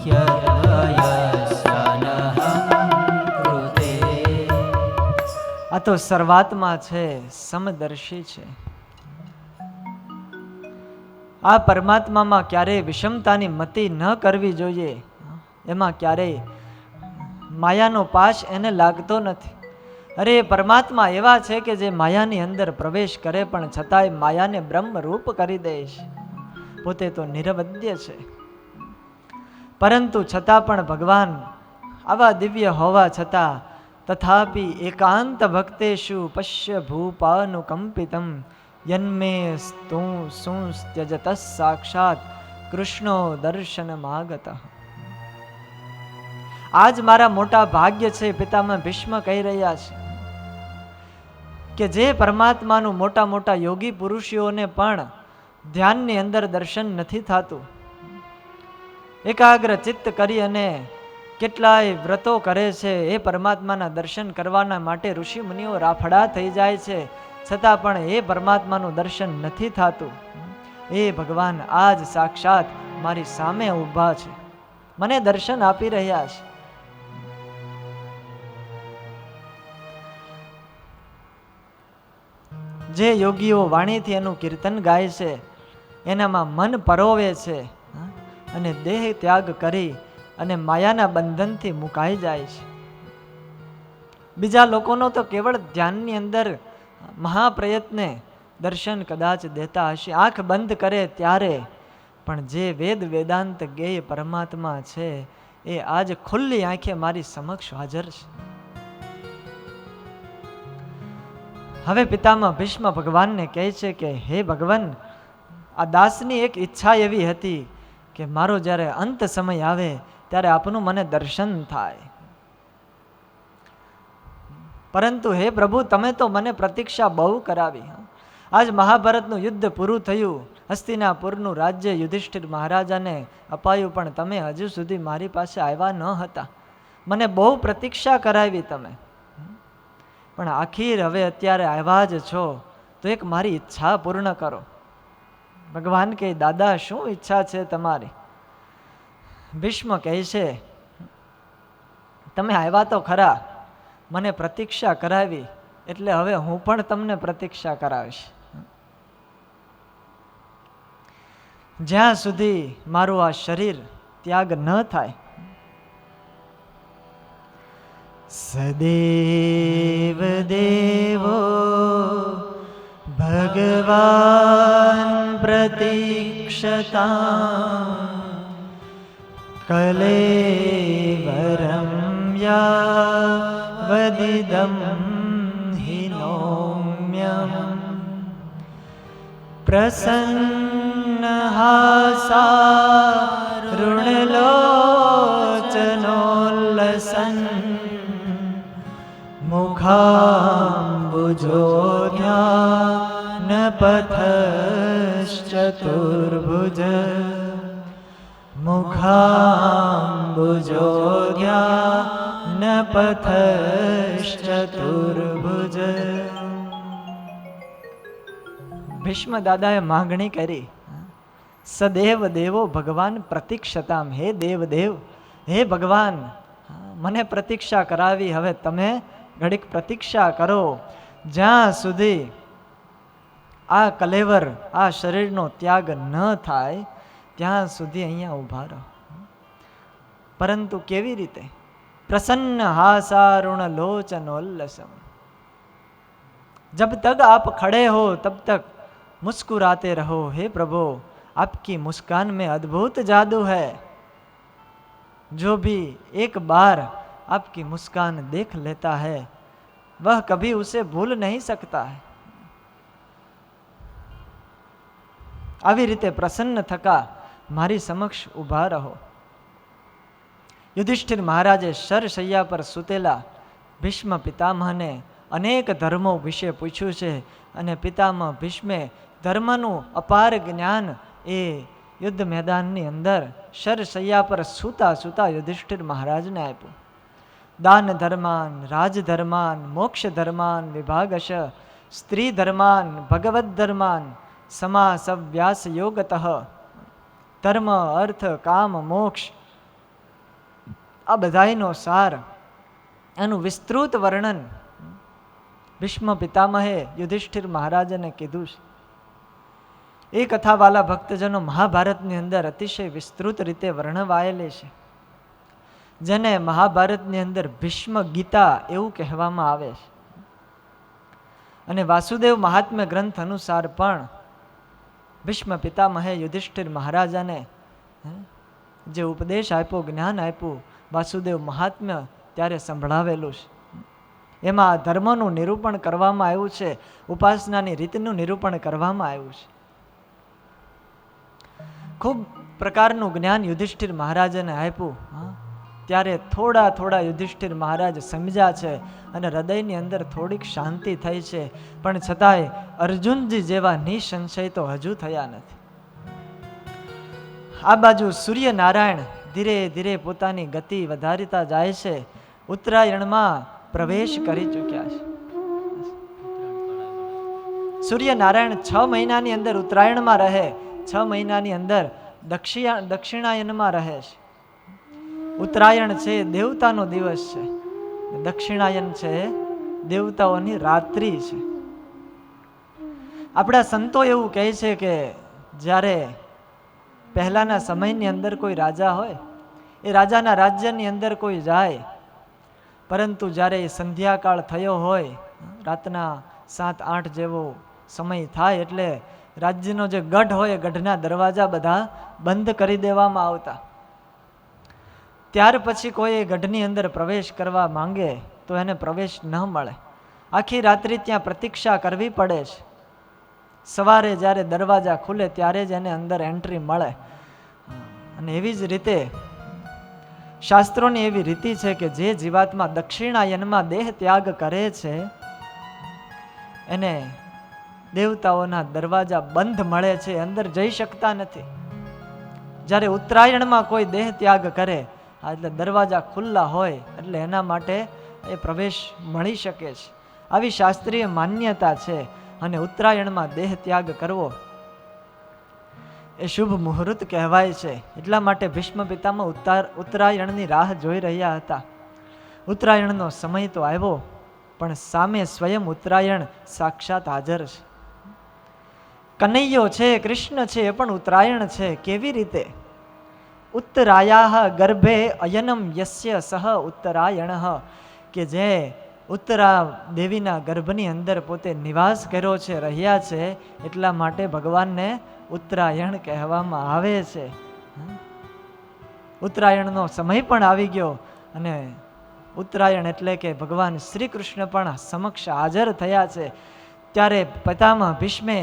Speaker 2: યદ્વયસ્યાનહં કૃતે.
Speaker 1: આ તો સર્વાત્મા છે, સમદર્શી છે. આ પરમાત્મામાં ક્યારેય વિષમતાની મતિ ન કરવી જોઈએ. એમાં ક્યારેય માયાનો પાશ એને લાગતો નથી. અરે પરમાત્મા એવા છે કે જે માયાની અંદર પ્રવેશ કરે પણ છતાંય માયાને બ્રહ્મરૂપ કરી દે છે. પોતે તો નિરવદ્ય છે, પરંતુ છતાં પણ ભગવાન આવા દિવ્ય હોવા છતાં તથાપિ એકાંત ભક્તેષુ પશ્ય ભૂપાનુકંપિતમ યન્મે સ્તું સંસ્ત્યજત સાક્ષાત કૃષ્ણો દર્શનમાગતઃ. આજ મારા મોટા ભાગ્ય છે, પિતામહ ભીષ્મ કહી રહ્યા છે કે જે પરમાત્માનું મોટા મોટા યોગી પુરુષોને પણ ધ્યાનની અંદર દર્શન નથી થતું. એકાગ્ર ચિત્ત કરી અને કેટલાય વ્રતો કરે છે, એ પરમાત્માના દર્શન કરવાના માટે ઋષિ મુનિઓ રાફડા થઈ જાય છે, છતાં પણ એ પરમાત્માનું દર્શન નથી થતું. એ ભગવાન આજ સાક્ષાત મારી સામે ઊભા છે, મને દર્શન આપી રહ્યા છે. જે યોગીઓ વાણીથી એનું કીર્તન ગાય છે, એનામાં મન પરોવે છે અને દેહ ત્યાગ કરી અને માયાના બંધનથી મુકાઈ જાય છે. બીજા લોકોનો તો કેવળ ધ્યાનની અંદર મહાપ્રયત્ને દર્શન કદાચ દેતા હશે, આંખ બંધ કરે ત્યારે, પણ જે વેદ વેદાંત ગેય પરમાત્મા છે એ આજ ખુલ્લી આંખે મારી સમક્ષ હાજર છે. હવે પિતામહ ભીષ્મ ભગવાનને કહે છે કે હે ભગવાન, આ દાસની એક ઈચ્છા એવી હતી કે મારો જ્યારે અંત સમય આવે ત્યારે આપનું મને દર્શન થાય, પરંતુ હે પ્રભુ તમે તો મને પ્રતીક્ષા બહુ કરાવી. આજ મહાભારતનું યુદ્ધ પૂરું થયું, હસ્તિનાપુરનું રાજ્ય યુધિષ્ઠિર મહારાજાને અપાયું, પણ તમે હજુ સુધી મારી પાસે આવ્યા ન હતા. મને બહુ પ્રતીક્ષા કરાવી તમે, પણ આખીર હવે અત્યારે આવ્યા જ છો તો એક મારી ઈચ્છા પૂર્ણ કરો. ભગવાન કહે દાદા શું ઈચ્છા છે તમારી? ભીષ્મ કહે છે, તમે આવ્યા તો ખરા, મને પ્રતીક્ષા કરાવી, એટલે હવે હું પણ તમને પ્રતીક્ષા કરાવીશ. જ્યાં સુધી મારું આ શરીર ત્યાગ ન થાય. સદેવ દેવો ભગવાન પ્રતીક્ષતા કલેવરમ યાવદિદં હિનોમ્યમ પ્રસન્નહાસારુણલોચનોલ્લસન મુખામ્બુજોધ્યાનપથશ્ચતુર્ભુજ મુખામ્બુજોધ્યાનપથશ્ચતુર્ભુજ. ભીષ્મ દાદાએ માંગણી કરી, સદેવ દેવો ભગવાન પ્રતીક્ષતામ. હે દેવદેવ, હે ભગવાન, મને પ્રતીક્ષા કરાવી, હવે તમે ઘડીક પ્રતીક્ષા કરો. જ્યાં સુધી આ કલેવર, આ શરીરનો ત્યાગ ન થાય ત્યાં સુધી અહીંયા ઊભા રહો. પરંતુ કેવી રીતે? પ્રસન્ન હાસારુણ લોચનોલ્લસમ. जब तक आप खड़े हो तब तक मुस्कुराते रहो. हे प्रभु, आपकी मुस्कान में अद्भुत जादू है. जो भी एक बार आपकी मुस्कान देख लेता है वह कभी उसे भूल नहीं सकता है. આવી રીતે પ્રસન્ન થકા મારી સમક્ષ ઊભા રહો. યુધિષ્ઠિર મહારાજે શરશૈયા પર સૂતેલા ભીષ્મ પિતામહને અનેક ધર્મો વિશે પૂછ્યું છે, અને પિતામહ ભીષ્મે ધર્મનું અપાર જ્ઞાન એ યુદ્ધ મેદાનની અંદર શરશૈયા પર સૂતા સૂતા યુધિષ્ઠિર મહારાજને આપ્યું. દાન ધર્માન, રાજ ધર્માન, મોક્ષ ધર્માન, વિભાગશ, સ્ત્રી ધર્માન, ભગવદ ધર્માન, સમાસ વ્યાસ યોગતઃ, ધર્મ, અર્થ, કામ, મોક્ષ, આ બધાયનો સાર, એનું વિસ્તૃત વર્ણન ભીષ્મ પિતામહે યુધિષ્ઠિર મહારાજને કીધું છે. એ કથાવાલા ભક્તજનો મહાભારતની અંદર અતિશય વિસ્તૃત રીતે વર્ણવાયેલી છે, જેને મહાભારતની અંદર ભીષ્મ ગીતા એવું કહેવામાં આવે છે. અને વાસુદેવ મહાત્મ્ય ગ્રંથ અનુસાર પણ ભીષ્મ પિતામહે યુધિષ્ઠિર મહારાજાને જે ઉપદેશ આપ્યો, જ્ઞાન આપ્યું, વાસુદેવ મહાત્મ્ય ત્યારે સંભળાવેલું છે. એમાં ધર્મનું નિરૂપણ કરવામાં આવ્યું છે, ઉપાસનાની રીતનું નિરૂપણ કરવામાં આવ્યું છે. ખૂબ પ્રકારનું જ્ઞાન યુધિષ્ઠિર મહારાજને આપ્યું. ત્યારે થોડા થોડા યુધિષ્ઠિર મહારાજ સમજ્યા છે અને હૃદયની અંદર થોડીક શાંતિ થઈ છે, પણ છતાંય અર્જુનજી જેવા નિસંશય તો હજુ થયા નથી. આ બાજુ સૂર્યનારાયણ ધીરે ધીરે પોતાની ગતિ વધારતા જાય છે. ઉત્તરાયણમાં પ્રવેશ કરી ચૂક્યા છે. સૂર્યનારાયણ 6 મહિનાની અંદર ઉત્તરાયણમાં રહે, 6 મહિનાની અંદર દક્ષિણાયનમાં રહે છે. ઉત્તરાયણ છે દેવતાનો દિવસ છે, દક્ષિણાયન છે દેવતાઓની રાત્રિ છે. આપણા સંતો એવું કહે છે કે જ્યારે પહેલાના સમયની અંદર કોઈ રાજા હોય, એ રાજાના રાજ્યની અંદર કોઈ જાય, પરંતુ જ્યારે એ સંધ્યાકાળ થયો હોય, રાતના 7-8 જેવો સમય થાય, એટલે રાજ્યનો જે ગઢ હોય એ ગઢના દરવાજા બધા બંધ કરી દેવામાં આવતા. ત્યાર પછી કોઈ એ ગઢની અંદર પ્રવેશ કરવા માંગે તો એને પ્રવેશ ન મળે. આખી રાત્રિ ત્યાં પ્રતીક્ષા કરવી પડે છે. સવારે જ્યારે દરવાજા ખુલે ત્યારે જ એને અંદર એન્ટ્રી મળે. અને એવી જ રીતે શાસ્ત્રોની એવી રીતિ છે કે જે જીવાત્મા દક્ષિણાયનમાં દેહ ત્યાગ કરે છે એને દેવતાઓના દરવાજા બંધ મળે છે, અંદર જઈ શકતા નથી. જ્યારે ઉત્તરાયણમાં કોઈ દેહ ત્યાગ કરે એટલે દરવાજા ખુલ્લા હોય, એટલે એના માટે એ પ્રવેશ મળી શકે છે. આવી શાસ્ત્રીય માન્યતા છે. અને ઉત્તરાયણમાં દેહ ત્યાગ કરવો એ શુભ મુહૂર્ત કહેવાય છે. એટલા માટે ભીષ્મ પિતામહ ઉત્તરાયણની રાહ જોઈ રહ્યા હતા. ઉત્તરાયણનો સમય તો આવ્યો, પણ સામે સ્વયં ઉત્તરાયણ સાક્ષાત હાજર છે. કનૈયો છે, કૃષ્ણ છે, એ પણ ઉત્તરાયણ છે. કેવી રીતે? ઉત્તરાયા ગર્ભે અયનમ યસ્ય સહ ઉત્તરાયણ, કે જે ઉત્તરા દેવીના ગર્ભની અંદર પોતે નિવાસ કર્યો છે, રહ્યા છે, એટલા માટે ભગવાનને ઉત્તરાયણ કહેવામાં આવે છે. ઉત્તરાયણનો સમય પણ આવી ગયો અને ઉત્તરાયણ એટલે કે ભગવાન શ્રી કૃષ્ણ પણ સમક્ષ હાજર થયા છે. ત્યારે પિતામહ ભીષ્મે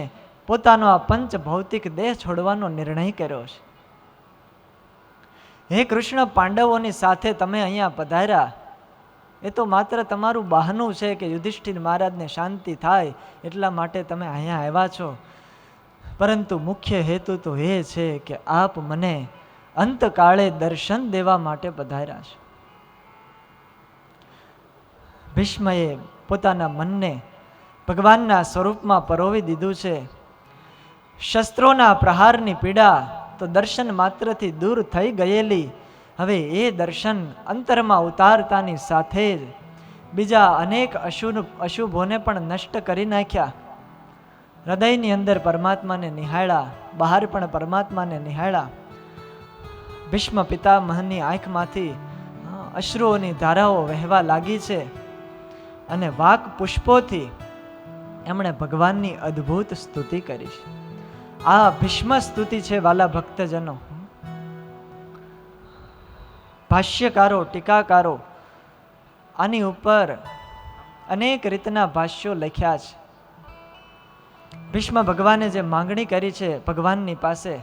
Speaker 1: પોતાનો આ પંચ ભૌતિક દેહ છોડવાનો નિર્ણય કર્યો છે. હે કૃષ્ણ, પાંડવોની સાથે તમે અહીંયા પધાર્યા એ તો માત્ર તમારું બહાનું છે કે યુધિષ્ઠિર મહારાજને શાંતિ થાય એટલા માટે તમે અહીંયા આવ્યા છો, પરંતુ મુખ્ય હેતુ તો એ છે કે આપ મને અંતકાળે દર્શન દેવા માટે પધાર્યા છે. ભીષ્મએ પોતાના મનને ભગવાનના સ્વરૂપમાં પરોવી દીધું છે. શસ્ત્રોના પ્રહારની પીડા તો દર્શન માત્રથી દૂર થઈ ગયેલી, હવે એ દર્શન અંતરમાં ઉતારતાની સાથે જ બીજા અનેક અશુભોને પણ નષ્ટ કરી નાખ્યા. હૃદયની અંદર પરમાત્માને નિહાળ્યા, બહાર પણ પરમાત્માને નિહાળ્યા. ભીષ્મ પિતામહની આંખમાંથી અશ્રુઓની ધારાઓ વહેવા લાગી છે અને વાક પુષ્પોથી એમણે ભગવાનની અદ્ભુત સ્તુતિ કરી છે. આ ભીષ્મ સ્તુતિ છે વાલા ભક્તજનો. ભાષ્યકારો, ટીકાકારો આની ઉપર અનેક રીતના ભાષ્યો લખ્યા છે. ભીષ્મ ભગવાને જે માંગણી કરી છે ભગવાનની પાસે,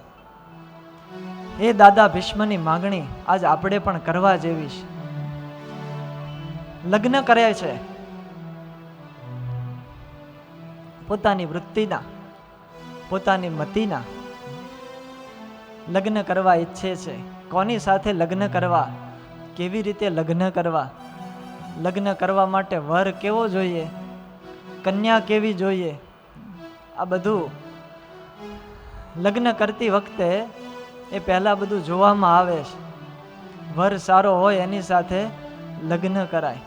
Speaker 1: એ દાદા ભીષ્મની માંગણી આજ આપણે પણ કરવા જેવી છે. લગ્ન કરે છે, પોતાની વૃત્તિના, પોતાની મતિના લગ્ન કરવા ઈચ્છે છે. કોની સાથે લગ્ન કરવા, કેવી રીતે લગ્ન કરવા, લગ્ન કરવા માટે વર કેવો જોઈએ, કન્યા કેવી જોઈએ, આ બધું લગ્ન કરતી વખતે એ પહેલા બધું જોવામાં આવે છે. વર સારો હોય એની સાથે લગ્ન કરાય.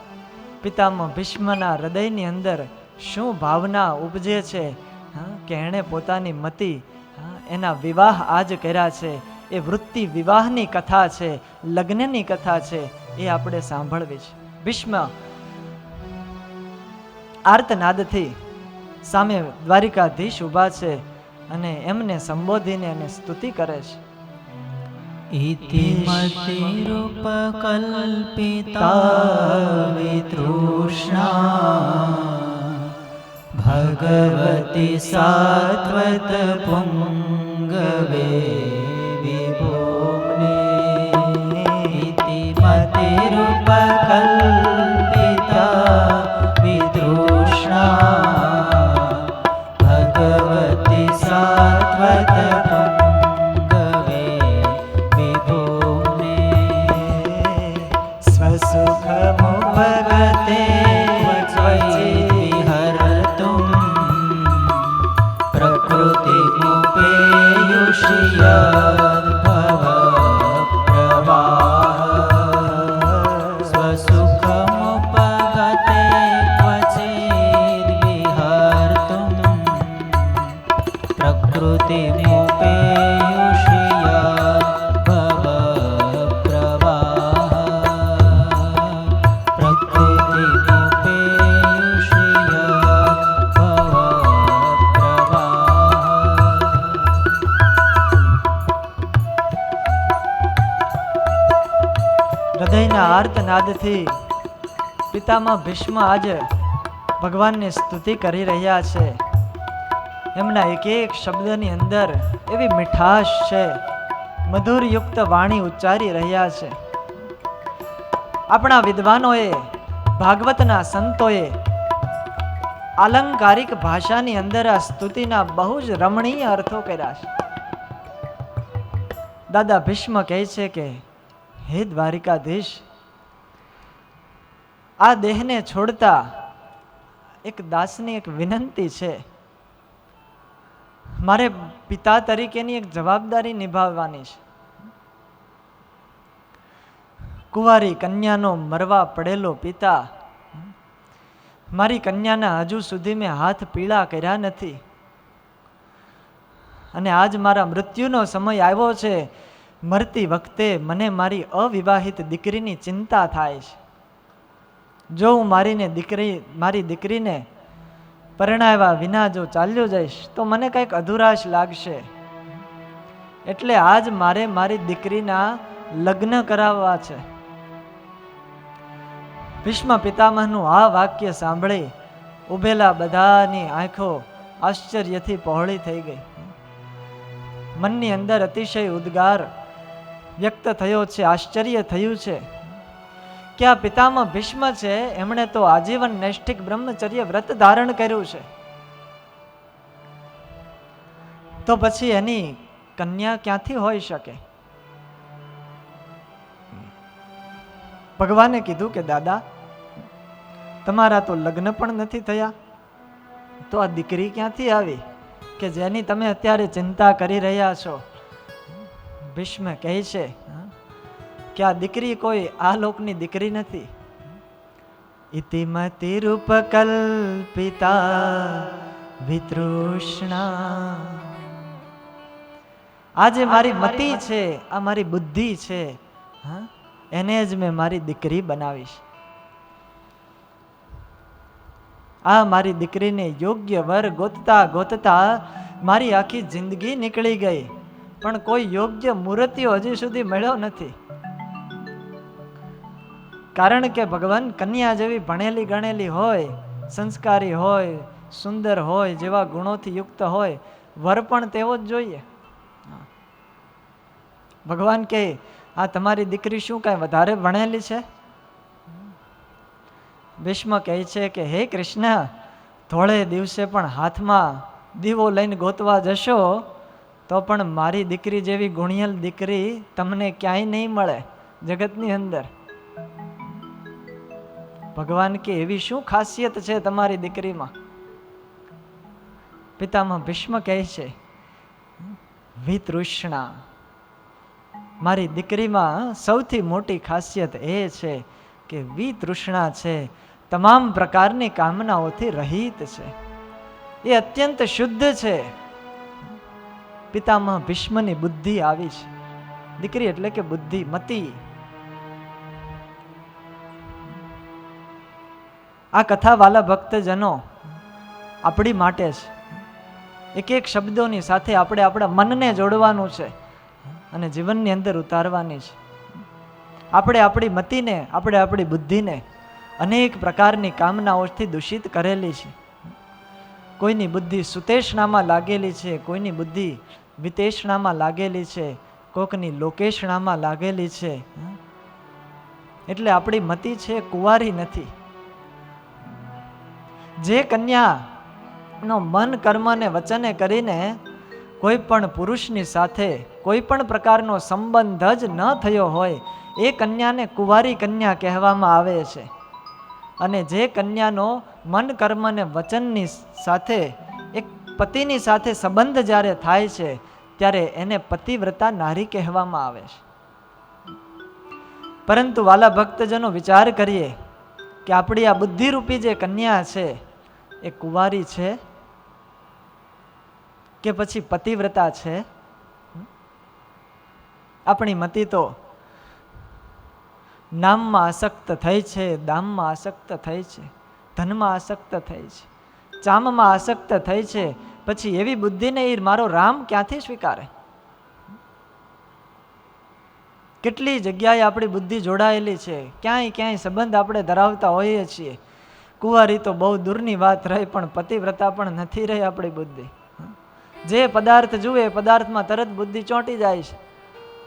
Speaker 1: પિતામહ ભીષ્મના હૃદયની અંદર શું ભાવના ઉપજે છે કે એણે પોતાની મતિ એના વિવાહ આજ કર્યા છે. એ વૃત્તિ વિવાહની કથા છે, લગ્નની કથા છે, એ આપણે સાંભળવી છે. ભીષ્મ આર્તનાદથી સામે દ્વારિકાધીશ ઊભા છે અને એમને સંબોધીને એને સ્તુતિ કરે છે.
Speaker 2: इति मतिरूपकल्पिता वितृष्णा भगवती सात्वत पुंगवे विभुम्ने. इति मतिरूपकल्पिता वितृष्णा भगवती सात्वत
Speaker 1: स्वसुखमुपगते
Speaker 2: विहर्तुं प्रकृतिमुपेयुष्यद्भव प्रवाह. स्वसुखमुपगते क्वचिद्विहर्तुं प्रकृतिमुपेयुष्यद्भव
Speaker 1: હૃદયના આર્તનાદથી પિતામહ ભીષ્મ આજે ભગવાનની સ્તુતિ કરી રહ્યા છે. એમના એક એક શબ્દની અંદર એવી મીઠાશ છે, મધુરયુક્ત વાણી ઉચ્ચારી રહ્યા છે. આપણા વિદ્વાનોએ, ભાગવતના સંતોએ આલંકારિક ભાષાની અંદર આ સ્તુતિના બહુ જ રમણીય અર્થો કર્યા છે. દાદા ભીષ્મ કહે છે કે હે દ્વારિકાધીશ, આ દેહને છોડતા એક દાસની એક વિનંતી છે. મારે પિતા તરીકેની એક જવાબદારી નિભાવવાની છે. કુંવારી કન્યાનો મરવા પડેલો પિતા, મારી કન્યાના હજુ સુધી મેં હાથ પીળા કર્યા નથી, અને આજ મારા મૃત્યુનો સમય આવ્યો છે. મરતી વખતે મને મારી અવિવાહિત દીકરીની ચિંતા થાય છે. જો હું મારી દીકરીને પરણાવ્યા વિના જો ચાલ્યો જઈશ તો મને કંઈક અધુરાશ લાગશે. એટલે આજ મારે મારી દીકરીના લગ્ન કરાવવા છે. ભીષ્મ પિતામહનું આ વાક્ય સાંભળી ઉભેલા બધાની આંખો આશ્ચર્યથી પહોળી થઈ ગઈ. મનની અંદર અતિશય ઉદ્ગાર વ્યક્ત થયો છે. આશ્ચર્ય થયું છે કે આ પિતામહ ભીષ્મ છે, એમણે તો આજીવન નૈષ્ઠિક બ્રહ્મચર્ય વ્રત ધારણ કર્યું છે, તો પછી એની કન્યા ક્યાંથી હોઈ શકે? ભગવાને કીધું કે દાદા, તમારા તો લગ્ન પણ નથી થયા, તો આ દીકરી ક્યાંથી આવી કે જેની તમે અત્યારે ચિંતા કરી રહ્યા છો? ભીષ્મ કહે છે કે આ દીકરી કોઈ આ લોકની દીકરી નથી. ઇતિમતિ રૂપકલ્પિતા વિતૃષ્ણા. આ જે મારી મતિ છે, આ મારી બુદ્ધિ છે, એને જ મેં મારી દીકરી બનાવીશ. આ મારી દીકરીને યોગ્ય વર ગોતતા ગોતતા મારી આખી જિંદગી નીકળી ગઈ, પણ કોઈ યોગ્ય મૂર્તિઓ હજી સુધી મળ્યો નથી. કારણ કે ભગવાન કન્યા જેવી ભણેલી ગણેલી હોય, સંસ્કારી હોય, સુંદર હોય, જેવા ગુણોથી યુક્ત હોય, વર પણ તેવો જ જોઈએ. ભગવાન કહે આ તમારી દીકરી શું કાંઈ વધારે ભણેલી છે? ભીષ્મ કહે છે કે હે કૃષ્ણ, થોડે દિવસે પણ હાથમાં દીવો લઈને ગોતવા જશો તો પણ મારી દીકરી જેવી ગુણિયલ દીકરી તમને ક્યાંય નહીં મળે જગતની અંદર. ભગવાન કે એવી શું ખાસિયત છે તમારી દીકરીમાં? પિતામહ ભીષ્મ કહે છે વિતૃષ્ણા. મારી દીકરીમાં સૌથી મોટી ખાસિયત એ છે કે વિતૃષ્ણા છે, તમામ પ્રકારની કામનાઓથી રહિત છે, એ અત્યંત શુદ્ધ છે. પિતામહ ભીષ્મની બુદ્ધિ આવી છે. દીકરી એટલે કે બુદ્ધિ, મતિ. આ કથા વાલા ભક્તજનો આપણી માટે છે. એક એક શબ્દોની સાથે આપણે આપણા મનને જોડવાનું છે અને જીવનની અંદર ઉતારવાની છે. આપણે આપણી મતિને, આપણે આપણી બુદ્ધિને અનેક પ્રકારની કામનાઓથી દૂષિત કરેલી છે. કોઈની બુદ્ધિ સુતેષણામાં લાગેલી છે, કોઈની બુદ્ધિ વિતેષણામાં લાગેલી છે, કોકની લોકેષણામાં લાગેલી છે. એટલે આપણી મતિ છે કુંવારી નથી. જે કન્યાનો મન કર્મ અને વચને કરીને કોઈ પણ પુરુષની સાથે કોઈ પણ પ્રકારનો સંબંધ જ ન થયો હોય, એ કન્યાને કુંવારી કન્યા કહેવામાં આવે છે. અને જે કન્યાનો મન કર્મ અને વચનની સાથે એક પતિની સાથે સંબંધ જ્યારે થાય છે ત્યારે એને પતિવ્રતા નારી કહેવામાં આવે છે. પરંતુ વાલા ભક્તજનો વિચાર કરીએ કે આપણી આ બુદ્ધિરૂપી જે કન્યા છે એ કુંવારી છે કે પછી પતિવ્રતા છે? આપણી મતિ તો નામમાં આસક્ત થઈ છે, દામમાં આસક્ત થઈ છે, ધનમાં આસક્ત થઈ છે, ચામમાં આસક્ત થઈ છે. પછી એવી બુદ્ધિને એ મારો રામ ક્યાંથી સ્વીકારે? કેટલી જગ્યાએ આપણી બુદ્ધિ જોડાયેલી છે, ક્યાંય ક્યાંય સંબંધ આપણે ધરાવતા હોઈએ છીએ. કુંવારી તો બહુ દૂરની વાત રહી, પણ પતિવ્રતા પણ નથી રહી આપણી બુદ્ધિ. જે પદાર્થ જુએ એ પદાર્થમાં તરત બુદ્ધિ ચોંટી જાય છે.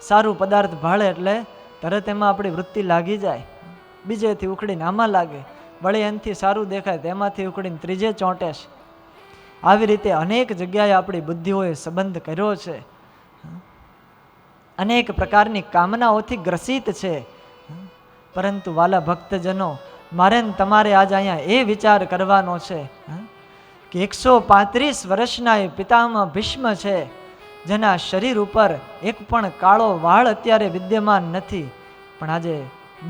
Speaker 1: સારું પદાર્થ ભાળે એટલે તરત એમાં આપણી વૃત્તિ લાગી જાય, બીજેથી ઉખડીને આમાં લાગે, વળી એનાથી સારું દેખાય તેમાંથી ઉખડીને ત્રીજે ચોંટે છે. આવી રીતે અનેક જગ્યાએ આપણી બુદ્ધિઓએ સંબંધ કર્યો છે, અનેક પ્રકારની કામનાઓથી ગ્રસિત છે. પરંતુ વાલા ભક્તજનો, મારે તમારે આજ અહીંયા એ વિચાર કરવાનો છે કે 135 વર્ષના એ પિતામહ ભીષ્મ છે, જેના શરીર ઉપર એક પણ કાળો વાળ અત્યારે વિદ્યમાન નથી, પણ આજે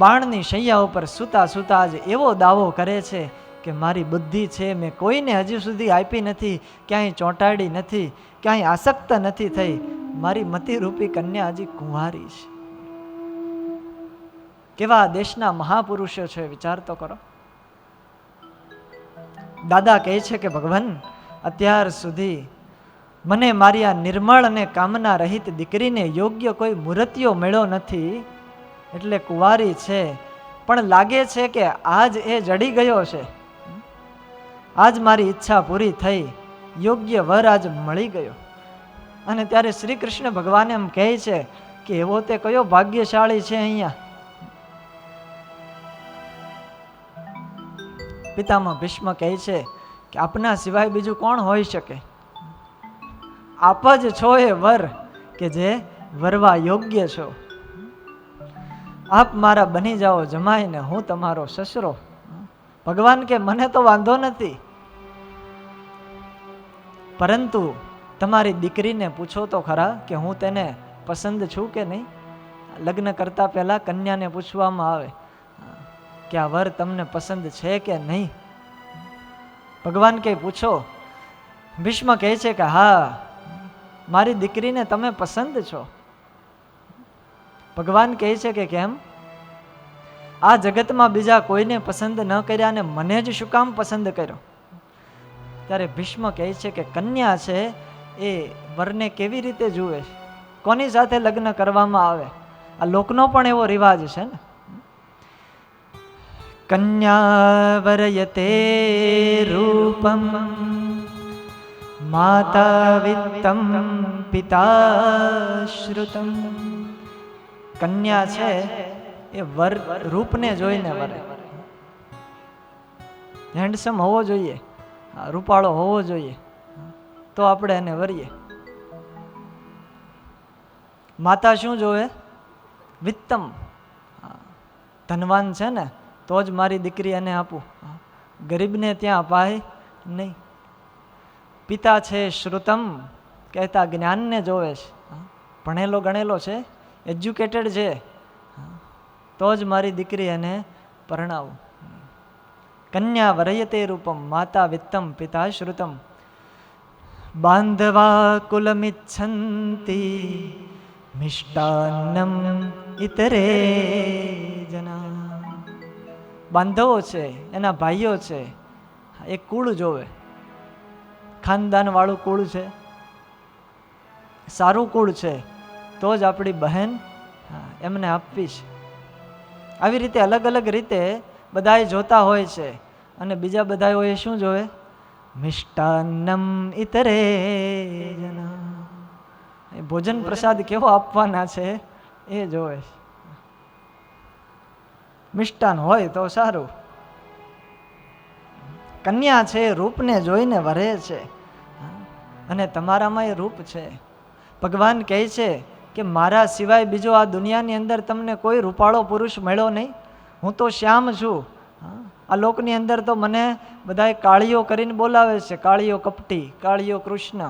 Speaker 1: બાણની શૈયા ઉપર સૂતા સૂતા આજે એવો દાવો કરે છે કે મારી બુદ્ધિ છે, મેં કોઈને હજી સુધી આપી નથી, ક્યાંય ચોંટાડી નથી, ક્યાંય આસક્ત નથી થઈ, મારી મતિરૂપી કન્યા હજી કુંવારી છે. કેવા દેશના મહાપુરુષો છે, વિચાર તો કરો. દાદા કહે છે કે ભગવાન, અત્યાર સુધી મને મારી આ નિર્મળ અને કામના રહિત દીકરીને યોગ્ય કોઈ મૂર્તિઓ મળ્યો નથી, એટલે કુંવારી છે. પણ લાગે છે કે આજ એ જડી ગયો છે, આજ મારી ઈચ્છા પૂરી થઈ, યોગ્ય વર આજ મળી ગયો. અને ત્યારે શ્રી કૃષ્ણ ભગવાન એમ કહે છે કે એવો તે કયો ભાગ્યશાળી છે અહીંયા. પિતામહ ભીષ્મ કહે છે કે આપના સિવાય બીજું કોણ હોઈ શકે? આપ જ છો એ વર કે જે વરવા યોગ્ય છો. આપ મારા બની જાઓ જમાઈને, હું તમારો સસરો. ભગવાન કે મને તો વાંધો નથી, પરંતુ તમારી દીકરીને પૂછો તો ખરા કે હું તેને પસંદ છું કે નહીં. લગ્ન કરતા પહેલા કન્યાને પૂછવામાં આવે કે આ વર તમને પસંદ છે કે નહીં. ભગવાન કે પૂછો. ભીષ્મ કહે છે કે હા, મારી દીકરીને તમે પસંદ છો. ભગવાન કહે છે કે કેમ? આ જગતમાં બીજા કોઈને પસંદ ન કર્યા ને મને જ શું કામ પસંદ કર્યો? ત્યારે ભીષ્મ કહે છે કે કન્યા છે એ વરને કેવી રીતે જુએ છે, કોની સાથે લગ્ન કરવામાં આવે? આ લોકનો પણ એવો રિવાજ છે ને. કન્યા વરયતે રૂપમ માતા વિત્તમ પિતા શ્રુતમ. કન્યા છે એ વર રૂપને જોઈને વરે. હેન્ડસમ હોવો જોઈએ, રૂપાળો હોવો જોઈએ, તો આપણે એને વરીએ. માતા શું જોવે? વિત્તમ, ધનવાન છે ને તો જ મારી દીકરી એને આપું, ગરીબને ત્યાં અપાય નહીં. પિતા છે શ્રુતમ, કહેતા જ્ઞાનને જોવે છે, ભણેલો ગણેલો છે, એજ્યુકેટેડ છે, તો જ મારી દીકરી એને પરણાવું. કન્યા વરયતે રૂપમ માતા વિત્તમ પિતા શ્રુતમ. બાંધવા કુલમિચ્છન્તિ મિષ્ટાન્નમ ઇતરે જના. બાંધવો છે, એના ભાઈઓ છે, એ કુળ જોવે. ખાનદાન વાળું કુળ છે, સારું કુળ છે, તો જ આપણી બહેન એમને આપવી છે. આવી રીતે અલગ અલગ રીતે બધાએ જોતા હોય છે. અને બીજા બધા એ શું જોવે? મિષ્ટાન્નમ ઇતરે જના. ભોજન પ્રસાદ કેવો આપવાના છે એ જોવે. મિષ્ટાન હોય તો સારું. કન્યા છે રૂપને જોઈને વરે છે, અને તમારામાં એ રૂપ છે. ભગવાન કહે છે કે મારા સિવાય બીજો આ દુનિયાની અંદર તમને કોઈ રૂપાળો પુરુષ મળ્યો નહીં. હું તો શ્યામ છું. આ લોકની અંદર તો મને બધાએ કાળીઓ કરીને બોલાવે છે, કાળીઓ કપટી, કાળીઓ કૃષ્ણ.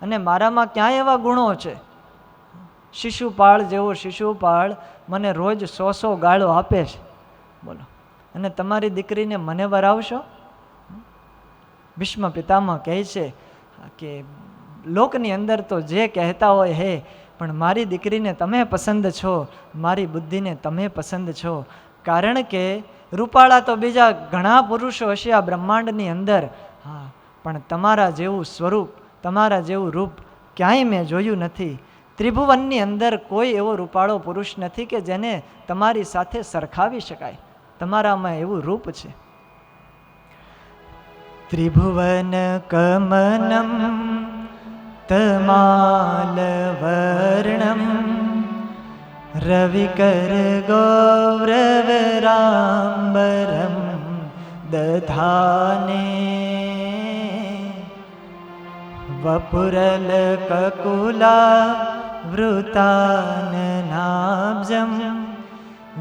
Speaker 1: અને મારામાં ક્યાંય એવા ગુણો છે? શિશુપાળ જેવો શિશુપાળ મને રોજ 100 ગાળો આપે છે, બોલો. અને તમારી દીકરીને મને વરાવશો? ભીષ્મ પિતામહ કહે છે કે લોકની અંદર તો જે કહેતા હોય હે, પણ મારી દીકરીને તમે પસંદ છો, મારી બુદ્ધિને તમે પસંદ છો. કારણ કે રૂપાળા તો બીજા ઘણા પુરુષો હશે આ બ્રહ્માંડની અંદર, હા, પણ તમારા જેવું સ્વરૂપ, તમારા જેવું રૂપ ક્યાંય મેં જોયું નથી. ત્રિભુવનની અંદર કોઈ એવો રૂપાળો પુરુષ નથી કે જેને તમારી સાથે સરખાવી શકાય. તમારામાં એવું રૂપ છે. ત્રિભુવન કમનમ તમાલવર્ણમ રવિકર ગૌરવરાંબરમ દધાને વપુરલ કકુલા વૃતાનનાબ્જમ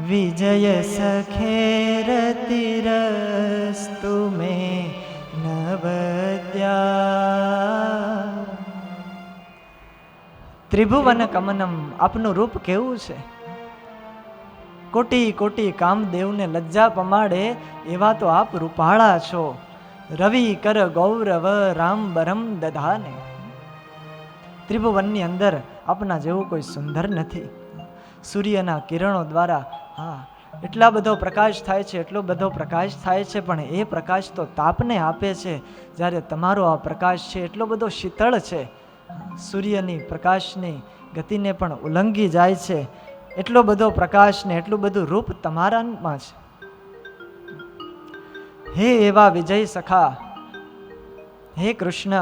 Speaker 1: વિજય સખેરતિરસ્તુ મે નવદ્યા. ત્રિભુવન કમનમ, આપનું રૂપ કેવું છે. કોટી કોટી કામદેવને લજ્જા પમાડે એવા તો આપ રૂપાળા છો. રવિ કર ગૌરવ રામ બરમ દધાને. ત્રિભુવનની અંદર આપના જેવું કોઈ સુંદર નથી. સૂર્યના કિરણો દ્વારા એટલા બધો પ્રકાશ થાય છે, એટલો બધો પ્રકાશ થાય છે, પણ એ પ્રકાશ તો તાપને આપે છે. જ્યારે તમારો આ પ્રકાશ છે એટલો બધો શીતળ છે, સૂર્યની પ્રકાશની ગતિને પણ ઉલ્લંઘી જાય છે. એટલો બધો પ્રકાશ ને એટલું બધું રૂપ તમારામાં છે. હે એવા વિજય સખા, હે કૃષ્ણ,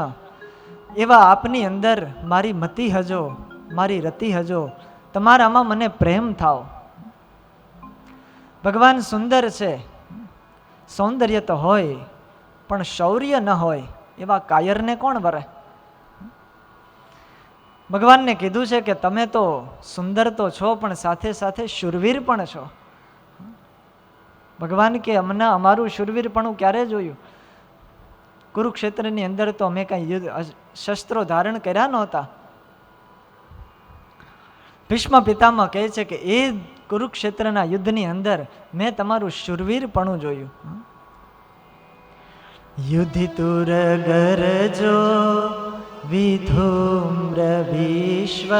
Speaker 1: એવા આપની અંદર મારી મતિ હજો, મારી રતિ હજો, તમારામાં મને પ્રેમ થાવ. ભગવાન સુંદર છે, સૌંદર્ય તો હોય પણ શૌર્ય ન હોય એવા કાયરને કોણ વરે. ભગવાનને કીધું છે કે તમે તો સુંદર તો છો પણ સાથે સાથે શૂરવીર પણ છો. ભગવાન કે અમને અમારું શૂરવીરપણું ક્યારે જોયું? કુરુક્ષેત્રની અંદર તો અમે કઈ શસ્ત્રો ધારણ કર્યા નહોતા. ભીષ્મ પિતામહ કહે છે કે એ કુરુક્ષેત્રના યુદ્ધની અંદર મેં તમારું શૂરવીરપણું જોયું. યુધિતુર ગરજો વિધૂમ્ર વિશ્વ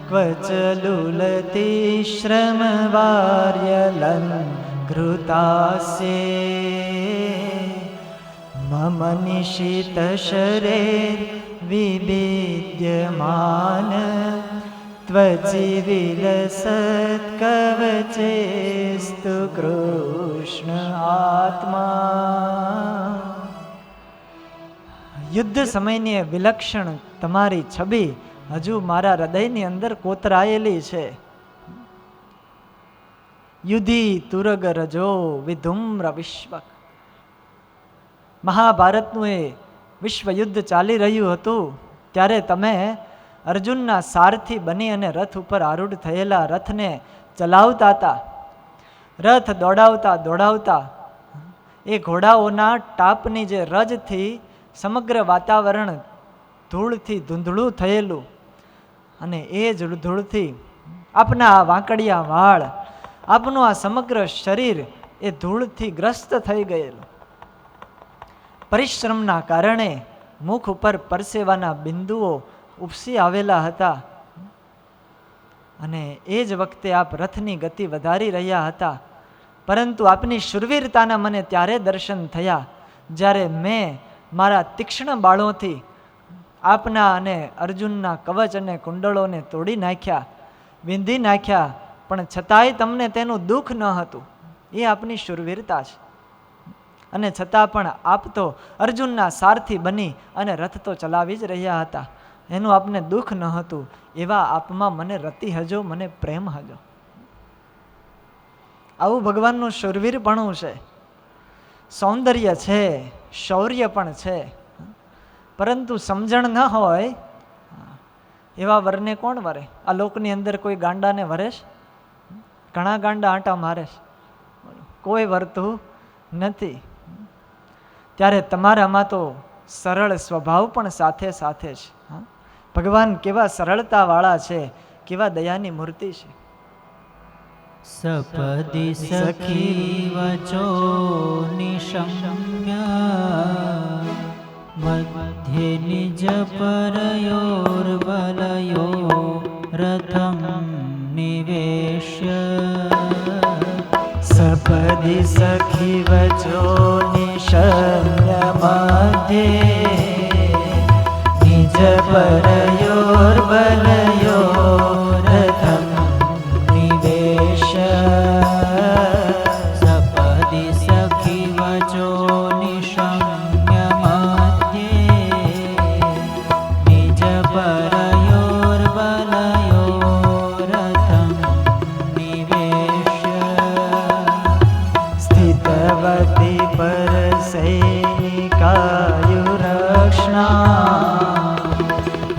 Speaker 1: ક્વચલુલતી શ્રમ વાર્યલન ઘૃતાસ્યે મમ નિશિત શરેર વિવિદ્યમાન ત્વચી વિલસત કવચેસ્તુ કૃષ્ણ આત્મા. યુદ્ધ સમયની વિલક્ષણ તમારી છબી હજુ મારા હૃદયની અંદર કોતરાયેલી છે. યુધિ તુરગ રજો વિધુમ્ર વિશ્વ. મહાભારતનું એ વિશ્વ યુદ્ધ ચાલી રહ્યું હતું ત્યારે તમે અર્જુનના સારથી બની અને રથ ઉપર આરૂઢ થયેલા રથને ચલાવતા હતા. રથ દોડાવતા દોડાવતા એ ઘોડાઓના ટાપની જે રજથી સમગ્ર વાતાવરણ ધૂળથી ધૂંધળું થયેલું, અને એ જ ધૂળથી આપના આ વાંકડિયા વાળ, આપનું આ સમગ્ર શરીર એ ધૂળથી ગ્રસ્ત થઈ ગયેલું. પરિશ્રમના કારણે મુખ ઉપર પરસેવાના બિંદુઓ ઉપસી આવેલા હતા. અને એ જ વખતે આપ રથની ગતિ વધારી રહ્યા હતા. પરંતુ આપની શૂરવીરતાના મને ત્યારે દર્શન થયા જ્યારે મેં મારા તીક્ષ્ણ બાળોથી આપના અને અર્જુનના કવચ અને કુંડળોને તોડી નાખ્યા, વિંધી નાખ્યા, પણ છતાંય તમને તેનું દુઃખ ન હતું. એ આપની શૂરવીરતા છે. અને છતાં પણ આપ તો અર્જુનના સારથી બની અને રથ તો ચલાવી જ રહ્યા હતા, એનું આપને દુઃખ ન હતું. એવા આપમાં મને રતિ હજો, મને પ્રેમ હજો. આવું ભગવાનનું શૂરવીરપણું છે. સૌંદર્ય છે, શૌર્ય પણ છે, પરંતુ સમજણ ન હોય એવા વરને કોણ વરે? આ લોકની અંદર કોઈ ગાંડાને વરેશ? ઘણા ગાંડા આંટા મારેશ, કોઈ વરતું નથી. ત્યારે તમારામાં તો સરળ સ્વભાવ પણ સાથે સાથે છે. ભગવાન કેવા સરળતાવાળા છે, કેવા દયાની મૂર્તિ છે.
Speaker 2: સપદી સખી વચો નિશમ્ય મધ્યે નિજ પરયોર્બલયો રથમ નિવેશ્ય.
Speaker 1: સપદી સખી વચો નિશમ્ય મધ્યે નિજ પરયોર્બલયો રથમ નિવેશ્ય.
Speaker 2: સપદી સખી વચો નિશમ્ય મધ્યે નિજ પરયોર્બલયો રથમ નિવેશ્ય.
Speaker 1: સ્થિતવતી પરસૈનિકાયુરક્ષણા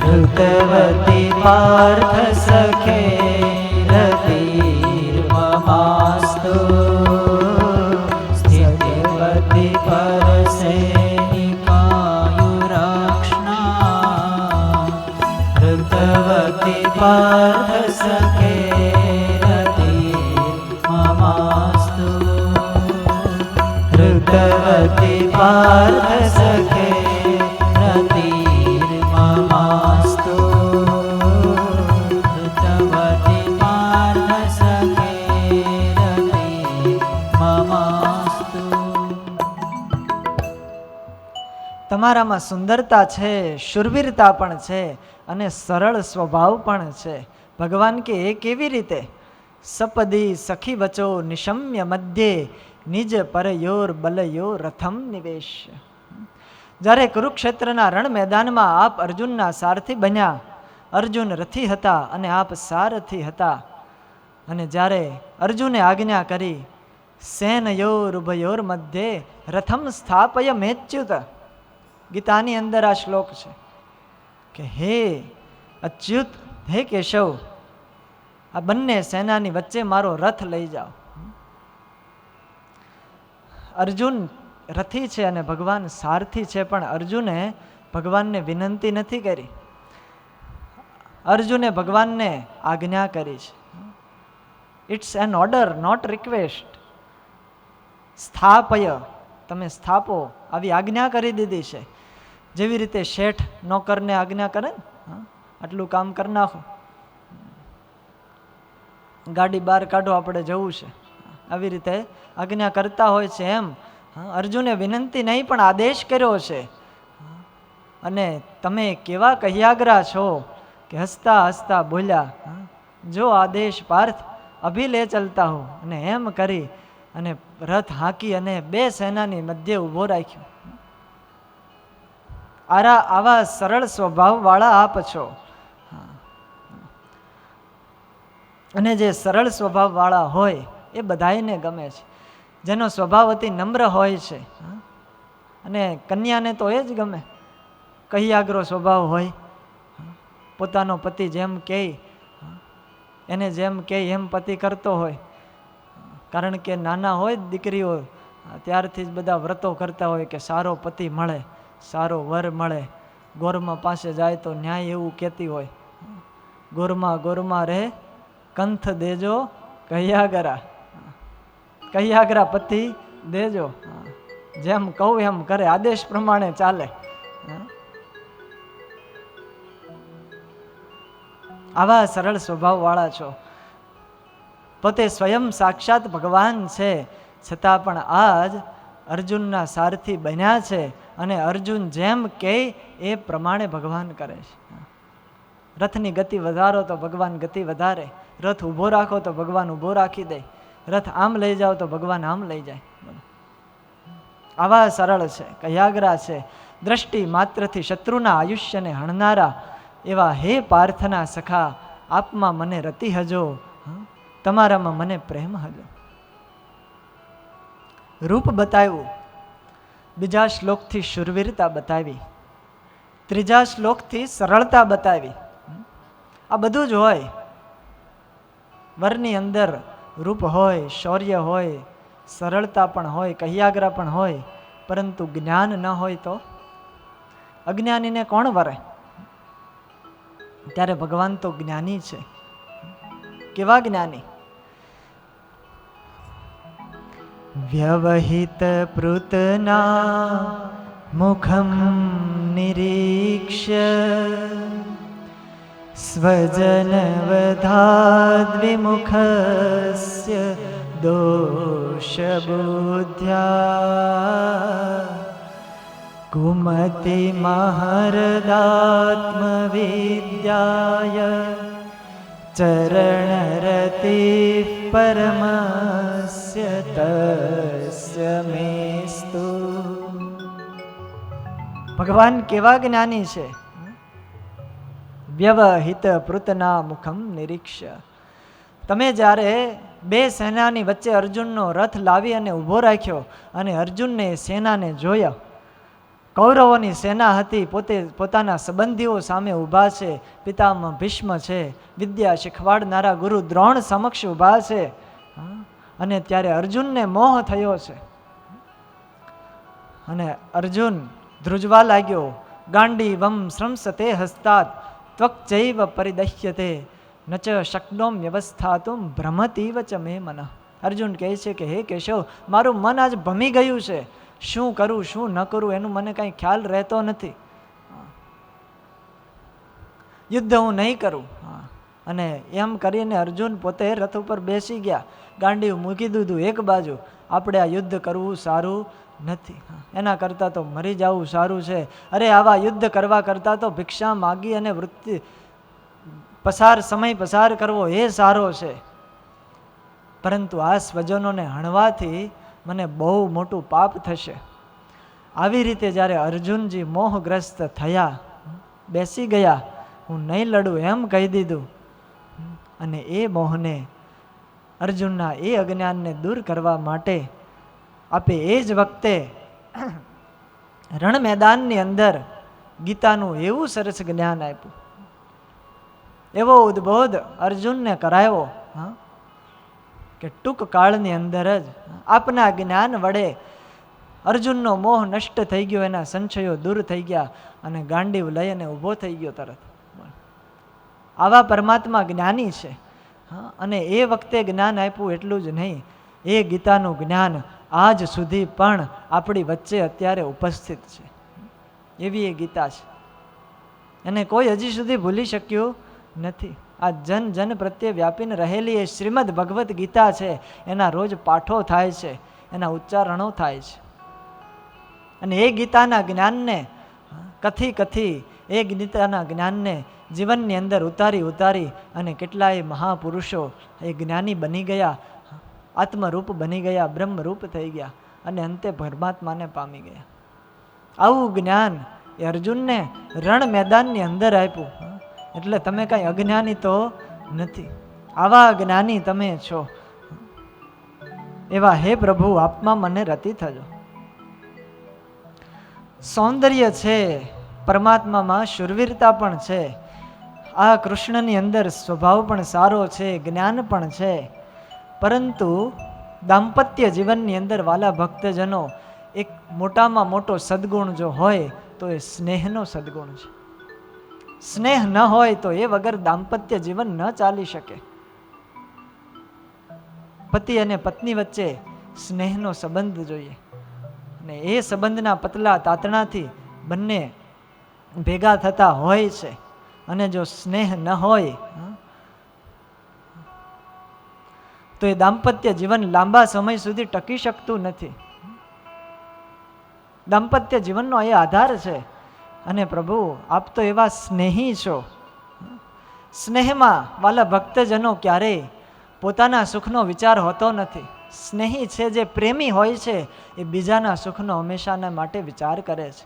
Speaker 1: હૃતવતી
Speaker 2: પાર્થ સખે રતિર્મમાસ્તુ ઋતવતી પાર્થ સખે રતિર્મમાસ્તુ.
Speaker 1: તમારામાં સુંદરતા છે, શૂરવીરતા પણ છે અને સરળ સ્વભાવ પણ છે. ભગવાન કે એ કેવી રીતે? સપદી સખી વચો નિશમ્ય મધ્યે નિજ પરયોર બલયો રથમ નિવેશ. જ્યારે કુરુક્ષેત્રના રણ મેદાનમાં આપ અર્જુનના સારથી બન્યા, અર્જુન રથી હતા અને આપ સારથી હતા, અને જ્યારે અર્જુને આજ્ઞા કરી સેનયોર ઉભયોર મધ્યે રથમ સ્થાપય મેચ્યુત. ગીતાની અંદર આ શ્લોક છે કે હે અચ્યુત, હે કેશવ, આ બંને સેનાની વચ્ચે મારો રથ લઈ જાઓ. અર્જુન રથી છે અને ભગવાન સારથી છે, પણ અર્જુને ભગવાનને વિનંતી નથી કરી, અર્જુને ભગવાનને આજ્ઞા કરી છે. It's an order, not request. સ્થાપય, તમે સ્થાપો, આવી આજ્ઞા કરી દીધી છે. જેવી રીતે શેઠ નોકરને આજ્ઞા કરે, આટલું કામ કરી નાખો, ગાડી બહાર કાઢો, આપણે જવું છે, આવી રીતે આજ્ઞા કરતા હોય છે. એમ અર્જુને વિનંતી નહીં પણ આદેશ કર્યો છે. અને તમે કેવા કહ્યાગ્રા છો કે હસતા હસતા બોલ્યા, જો આદેશ પાર્થ અભી લે ચલતા હો. અને એમ કરી અને રથ હાંકી અને બે સેનાની મધ્ય ઊભો રાખ્યો. આવા સરળ સ્વભાવવાળા આપ છો. અને જે સરળ સ્વભાવવાળા હોય એ બધાને ગમે છે. જેનો સ્વભાવ અતિ નમ્ર હોય છે, અને કન્યાને તો એ જ ગમે. કહ્યાગ્રો સ્વભાવ હોય, પોતાનો પતિ જેમ કહે એને જેમ કહે એમ પતિ કરતો હોય. કારણ કે નાના હોય દીકરીઓ ત્યારથી જ બધા વ્રતો કરતા હોય કે સારો પતિ મળે, સારો વર મળે. ગોરમા પાસે જાય તો ન્યાય એવું કહેતી હોય, ગોરમા ગોરમા રે કંથ દેજો કહ્યાગરા, કહ્યાગરા પતિ દેજો. જેમ કહું એમ કરે, આદેશ પ્રમાણે ચાલે. આવા સરળ સ્વભાવવાળા છો. પોતે સ્વયં સાક્ષાત ભગવાન છે, છતાં પણ આજ અર્જુનના સારથી બન્યા છે. અને અર્જુન જેમ કહે એ પ્રમાણે ભગવાન કરે છે. રથની ગતિ વધારો તો ભગવાન ગતિ વધારે, રથ ઊભો રાખો તો ભગવાન ઊભો રાખી દે, રથ આમ લઈ જાઓ તો ભગવાન આમ લઈ જાય. આવા સરળ છે, કહ્યાગ્રા છે, દ્રષ્ટિ માત્રથી શત્રુના આયુષ્યને હણનારા એવા હે પાર્થના સખા, આપમાં મને રતિ હજો, તમારામાં મને પ્રેમ હજો. રૂપ બતાવ્યું, બીજા શ્લોકથી શૂરવીરતા બતાવી, ત્રીજા શ્લોકથી સરળતા બતાવી. આ બધું જ હોય, વરની અંદર રૂપ હોય, શૌર્ય હોય, સરળતા પણ હોય, કહ્યાગ્રા પણ હોય, પરંતુ જ્ઞાન ન હોય તો અજ્ઞાનીને કોણ વરે? ત્યારે ભગવાન તો જ્ઞાની છે. કેવા જ્ઞાની? વ્યવહિત પૃતના મુખમ નિરીક્ષ્ય સ્વજનવધાદ્વિમુખસ્ય દોષબુદ્ધ્યા કુમતિ મહરદાત્મવિદ્યાય ચરણરતિ પરમસ્ય તસ્ય મેસ્તુ. ભગવાન કેવા જ્ઞાની છે? વ્યવહિત પૃતના મુખમ નિરીક્ષ્ય. તમે જ્યારે બે સેનાની વચ્ચે અર્જુનનો રથ લાવી અને ઊભો રાખ્યો અને અર્જુનને સેનાને જોયા, કૌરવોની સેના હતી, પોતાના સંબંધીઓ સામે ઊભા છે, પિતામહ ભીષ્મ છે, વિદ્યા શીખવાડનારા ગુરુ દ્રોણ સમક્ષ ઊભા છે, અને ત્યારે અર્જુનને મોહ થયો છે. અને અર્જુન ધ્રુજવા લાગ્યો. ગાંડીવમ શ્રંસતે હસ્તાત ત્વક્ચૈવ પરિદહ્યતે ન ચ શક્નોમ વ્યવસ્થાતુમ ભ્રમતીવ ચ મે મનઃ. અર્જુન કહે છે કે હે કેશવ, મારું મન આજ ભમી ગયું છે, શું કરું શું ન કરું એનું મને કાંઈ ખ્યાલ રહેતો નથી. યુદ્ધ હું નહીં કરું. અને એમ કરીને અર્જુન પોતે રથ ઉપર બેસી ગયા, ગાંડી મૂકી દીધું એક બાજુ. આપણે આ યુદ્ધ કરવું સારું નથી, એના કરતાં તો મરી જવું સારું છે. અરે આવા યુદ્ધ કરવા કરતાં તો ભિક્ષા માગી અને વૃત્તિ સમય પસાર કરવો એ સારો છે. પરંતુ આ સ્વજનોને હણવાથી મને બહુ મોટું પાપ થશે. આવી રીતે જ્યારે અર્જુનજી મોહગ્રસ્ત થયા, બેસી ગયા, હું નહીં લડું એમ કહી દીધું. અને એ મોહને, અર્જુનના એ અજ્ઞાનને દૂર કરવા માટે આપે એ જ વખતે રણ મેદાનની અંદર ગીતાનું એવું સરસ જ્ઞાન આપ્યું, એવો ઉદ્બોધ અર્જુનને કરાયો કે ટૂંક કાળની અંદર જ આપના જ્ઞાન વડે અર્જુનનો મોહ નષ્ટ થઈ ગયો, એના સંશયો દૂર થઈ ગયા અને ગાંડીવ લઈ અને ઊભો થઈ ગયો તરત. આવા પરમાત્મા જ્ઞાની છે. અને એ વખતે જ્ઞાન આપ્યું એટલું જ નહીં, એ ગીતાનું જ્ઞાન આજ સુધી પણ આપણી વચ્ચે અત્યારે ઉપસ્થિત છે. એવી એ ગીતા છે, એને કોઈ હજી સુધી ભૂલી શક્યું નથી. આ જન જન પ્રત્યે વ્યાપીને રહેલી એ શ્રીમદ ભગવદ્ ગીતા છે. એના રોજ પાઠો થાય છે, એના ઉચ્ચારણો થાય છે. અને એ ગીતાના જ્ઞાનને કથી એ ગીતાના જ્ઞાનને જીવનની અંદર ઉતારી અને કેટલાય મહાપુરુષો એ જ્ઞાની બની ગયા, આત્મરૂપ બની ગયા, બ્રહ્મરૂપ થઈ ગયા અને અંતે પરમાત્માને પામી ગયા. આવું જ્ઞાન એ અર્જુનને રણ મેદાનની અંદર આપ્યું. એટલે તમે કાંઈ અજ્ઞાની તો નથી, આવા જ્ઞાની તમે છો. એવા હે પ્રભુ આપમાં મને રતિ થજો. સૌંદર્ય છે પરમાત્મામાં, શુરવીરતા પણ છે. આ કૃષ્ણની અંદર સ્વભાવ પણ સારો છે, જ્ઞાન પણ છે. પરંતુ દાંપત્ય જીવનની અંદર વાલા ભક્તજનો, એક મોટામાં મોટો સદગુણ જો હોય તો એ સ્નેહનો સદગુણ છે. સ્નેહ ન હોય તો એ વગર દાંપત્ય જીવન ન ચાલી શકે. પતિ અને પત્ની વચ્ચે સ્નેહનો સંબંધ જોઈએ, અને એ સંબંધના પતલા તાતણાથી બંને ભેગા થતા હોય છે. અને જો સ્નેહ ન હોય તો એ દાંપત્ય જીવન લાંબા સમય સુધી ટકી શકતું નથી. દાંપત્ય જીવનનો એ આધાર છે. અને પ્રભુ આપ તો એવા સ્નેહી છો. સ્નેહમાં વાલા ભક્તજનો ક્યારેય પોતાના સુખનો વિચાર હોતો નથી. સ્નેહી છે, જે પ્રેમી હોય છે, એ બીજાના સુખનો હંમેશાના માટે વિચાર કરે છે.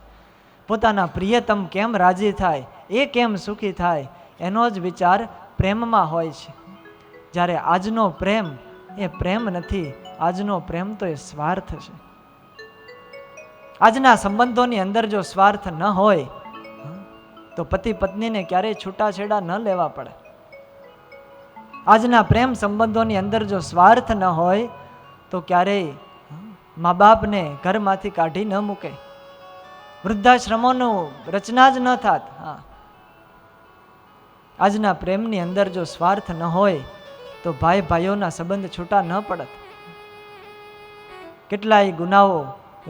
Speaker 1: પોતાના પ્રિયતમ કેમ રાજી થાય, એ કેમ સુખી થાય, એનો જ વિચાર પ્રેમમાં હોય છે. જ્યારે આજનો પ્રેમ એ પ્રેમ નથી, આજનો પ્રેમ તો એ સ્વાર્થ છે. આજના સંબંધોની અંદર જો સ્વાર્થ ન હોય તો પતિ પત્નીને ક્યારેય છૂટાછેડા ન લેવા પડે. આજના પ્રેમ સંબંધોની અંદર જો સ્વાર્થ ન હોય તો ક્યારેય મા બાપને ઘરમાંથી કાઢી ન મૂકે, વૃદ્ધાશ્રમોનું રચના જ ન થાત. આજના પ્રેમની અંદર જો સ્વાર્થ ન હોય તો ભાઈ ભાઈઓના સંબંધ છૂટા ન પડત. કેટલાય ગુનાઓ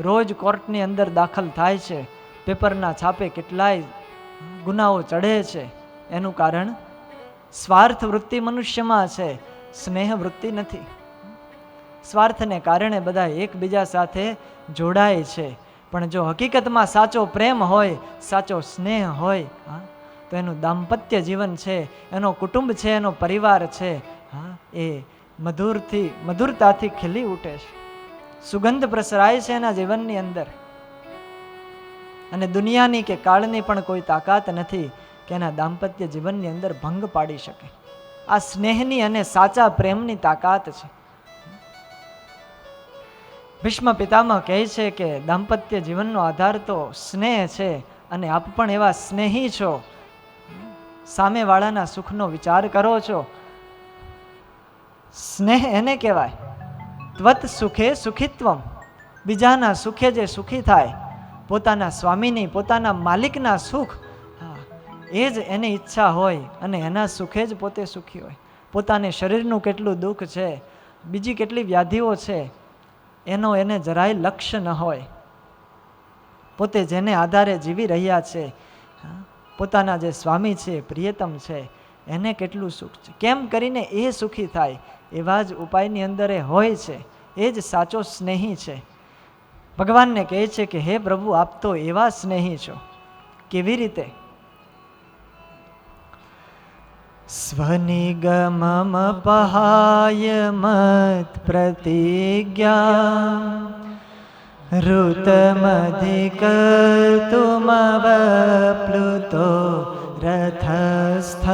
Speaker 1: રોજ કોર્ટની અંદર દાખલ થાય છે, પેપરના છાપે કેટલાય ગુનાઓ ચડે છે. એનું કારણ સ્વાર્થ વૃત્તિ મનુષ્યમાં છે, સ્નેહ વૃત્તિ નથી. સ્વાર્થને કારણે બધા એકબીજા સાથે જોડાય છે. પણ જો હકીકતમાં સાચો પ્રેમ હોય, સાચો સ્નેહ હોય, તો એનું દાંપત્ય જીવન છે, એનો કુટુંબ છે, એનો પરિવાર છે, એ મધુરતાથી ખીલી ઉઠે છે. સુગંધ પ્રસરાય છે એના જીવનની અંદર. અને દુનિયાની કે કાળની પણ કોઈ તાકાત નથી કે એના દાંપત્ય જીવનની અંદર ભંગ પાડી શકે. આ સ્નેહની અને સાચા પ્રેમની તાકાત છે. ભીષ્મ પિતામહ કહે છે કે દાંપત્ય જીવનનો આધાર તો સ્નેહ છે, અને આપ પણ એવા સ્નેહી છો. સામેવાળાના સુખનો વિચાર કરો છો. સ્નેહ એને કહેવાય. ત્વત સુખે સુખિત્વમ. બીજાના સુખે જે સુખી થાય, પોતાના સ્વામીની, પોતાના માલિકના સુખ, એ જ એની ઈચ્છા હોય અને એના સુખે જ પોતે સુખી હોય. પોતાને શરીરનું કેટલું દુઃખ છે, બીજી કેટલી વ્યાધિઓ છે, એનો એને જરાય લક્ષ્ય ન હોય. પોતે જેને આધારે જીવી રહ્યા છે, પોતાના જે સ્વામી છે, પ્રિયતમ છે, એને કેટલું સુખ છે, કેમ કરીને એ સુખી થાય, એવા જ ઉપાયની અંદર એ હોય છે. એ જ સાચો સ્નેહી છે. ભગવાનને કહે છે કે હે પ્રભુ, આપ તો એવા સ્નેહી છો. કેવી રીતે? સ્વનિગમમ પહાય મત પ્રતિજ્ઞા ઋતમધિકર્તુમવપ્લુતો રથસ્થ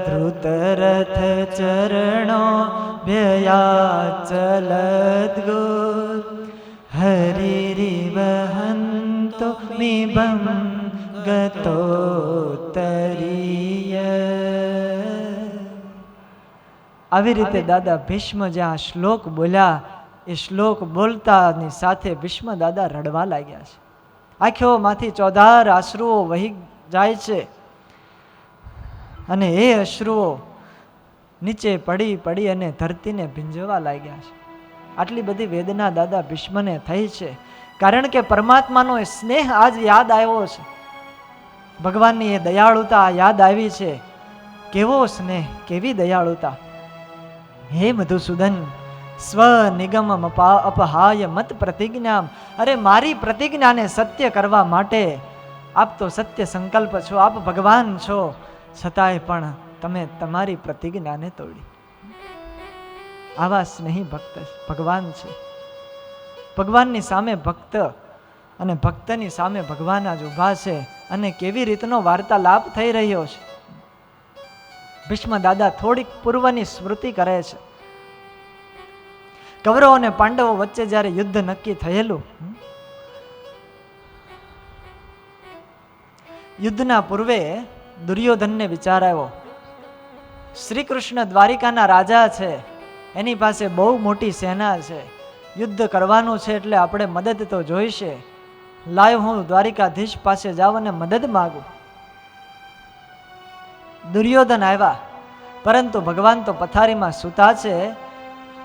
Speaker 1: ધૃતરથ ચરણો વ્યયાચલદ્ગો હરિરિવહંતો મિભં ગતોત્તરીય. આવી રીતે દાદા ભીષ્મ જ્યાં શ્લોક બોલ્યા, એ શ્લોક બોલતાની સાથે ભીષ્મ દાદા રડવા લાગ્યા છે. આંખોમાંથી ચોધાર અશ્રુઓ વહી જાય છે અને એ અશ્રુઓ નીચે પડી પડી અને ધરતીને ભીંજવા લાગ્યા છે. આટલી બધી વેદના દાદા ભીષ્મને થઈ છે, કારણ કે પરમાત્માનો એ સ્નેહ આજ યાદ આવ્યો છે. ભગવાનની એ દયાળુતા યાદ આવી છે. કેવો સ્નેહ, કેવી દયાળુતા. હે મધુસૂદન, સ્વનિગમ અપહાય મત પ્રતિજ્ઞા. અરે મારી પ્રતિજ્ઞાને સત્ય કરવા માટે આપ તો સત્ય સંકલ્પ છો, આપ ભગવાન છો, છતાંય પણ તમે તમારી પ્રતિજ્ઞાને તોડી. આવા સ્નેહી ભક્ત ભગવાન છે. ભગવાનની સામે ભક્ત અને ભક્તની સામે ભગવાન જ ઊભા છે, અને કેવી રીતનો વાર્તાલાપ થઈ રહ્યો છે. ભીષ્મ દાદા થોડીક પૂર્વની સ્મૃતિ કરે છે. કૌરવો અને પાંડવો વચ્ચે જ્યારે યુદ્ધ નક્કી થયેલું, યુદ્ધના પૂર્વે દુર્યોધનને વિચાર આવ્યો, શ્રી કૃષ્ણ દ્વારિકાના રાજા છે, એની પાસે બહુ મોટી સેના છે, યુદ્ધ કરવાનું છે એટલે આપણે મદદ તો જોઈશે. લાવ હું દ્વારિકાધીશ પાસે જાઉં અને મદદ માગું. દુર્યોધન આવ્યા, પરંતુ ભગવાન તો પથારીમાં સૂતા છે.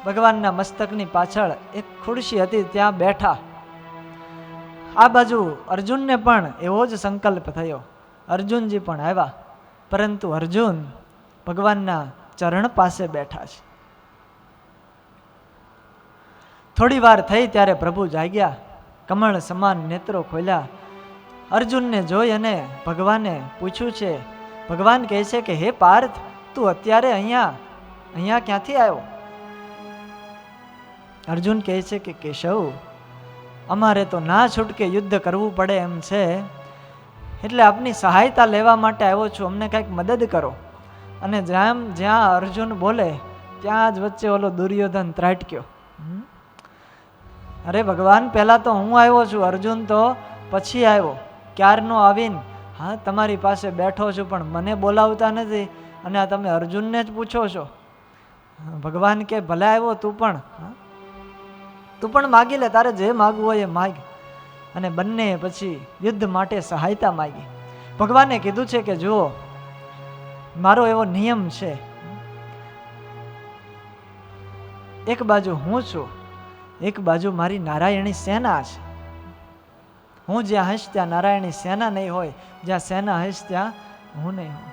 Speaker 1: ભગવાનના મસ્તકની પાછળ એક ખુરશી હતી, ત્યાં બેઠા. આ બાજુ અર્જુનને પણ એવો જ સંકલ્પ થયો. અર્જુનજી પણ આવ્યા, પરંતુ અર્જુન ભગવાનના ચરણ પાસે બેઠા છે. થોડી વાર થઈ ત્યારે પ્રભુ જાગ્યા, કમળ સમાન નેત્રો ખોલ્યા. અર્જુનને જોઈ અને ભગવાને પૂછ્યું છે. ભગવાન કહે છે કે હે પાર્થ, તું અત્યારે અહીંયા ક્યાંથી આવ્યો? અર્જુન કહે છે કે કેશવ, અમારે તો ના છૂટકે યુદ્ધ કરવું પડે એમ છે, એટલે આપની સહાયતા લેવા માટે આવ્યો છું, અમને કંઈક મદદ કરો. અને જ્યાં અર્જુન બોલે ત્યાં જ વચ્ચે ઓલો દુર્યોધન ત્રાટક્યો. અરે ભગવાન, પહેલા તો હું આવ્યો છું, અર્જુન તો પછી આવ્યો. ક્યારનો આવીને હા તમારી પાસે બેઠો છું, પણ મને બોલાવતા નથી, અને આ તમે અર્જુનને જ પૂછો છો. ભગવાન કે ભલે આવ્યો, તું પણ માગી લે, તારે જે માગવું હોય એ માગ. અને બંને પછી યુદ્ધ માટે સહાયતા માગી. ભગવાને કીધું છે કે જુઓ, મારો એવો નિયમ છે, એક બાજુ હું છું, એક બાજુ મારી નારાયણી સેના છે. હું જ્યાં હશ ત્યાં નારાયણી સેના નહીં હોય, જ્યાં સેના હશ ત્યાં હું નહીં હોય.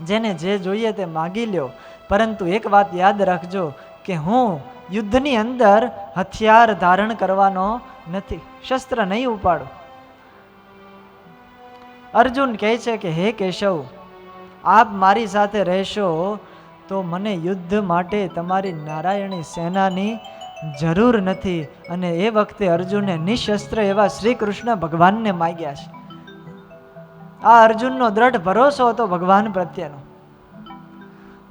Speaker 1: જેને જે જોઈએ તે માગી લ્યો, પરંતુ એક વાત યાદ રાખજો કે હું યુદ્ધની અંદર હથિયાર ધારણ કરવાનો નથી, શસ્ત્ર નહીં ઉપાડું. અર્જુન કહે છે કે હે કેશવ, આપ મારી સાથે રહેશો તો મને યુદ્ધ માટે તમારી નારાયણી સેનાની જરૂર નથી. અને એ વખતે અર્જુને નિશસ્ત્ર એવા શ્રી કૃષ્ણ ભગવાનને માગ્યા છે. આ અર્જુનનો દ્રઢ ભરોસો હતો ભગવાન પ્રત્યેનો.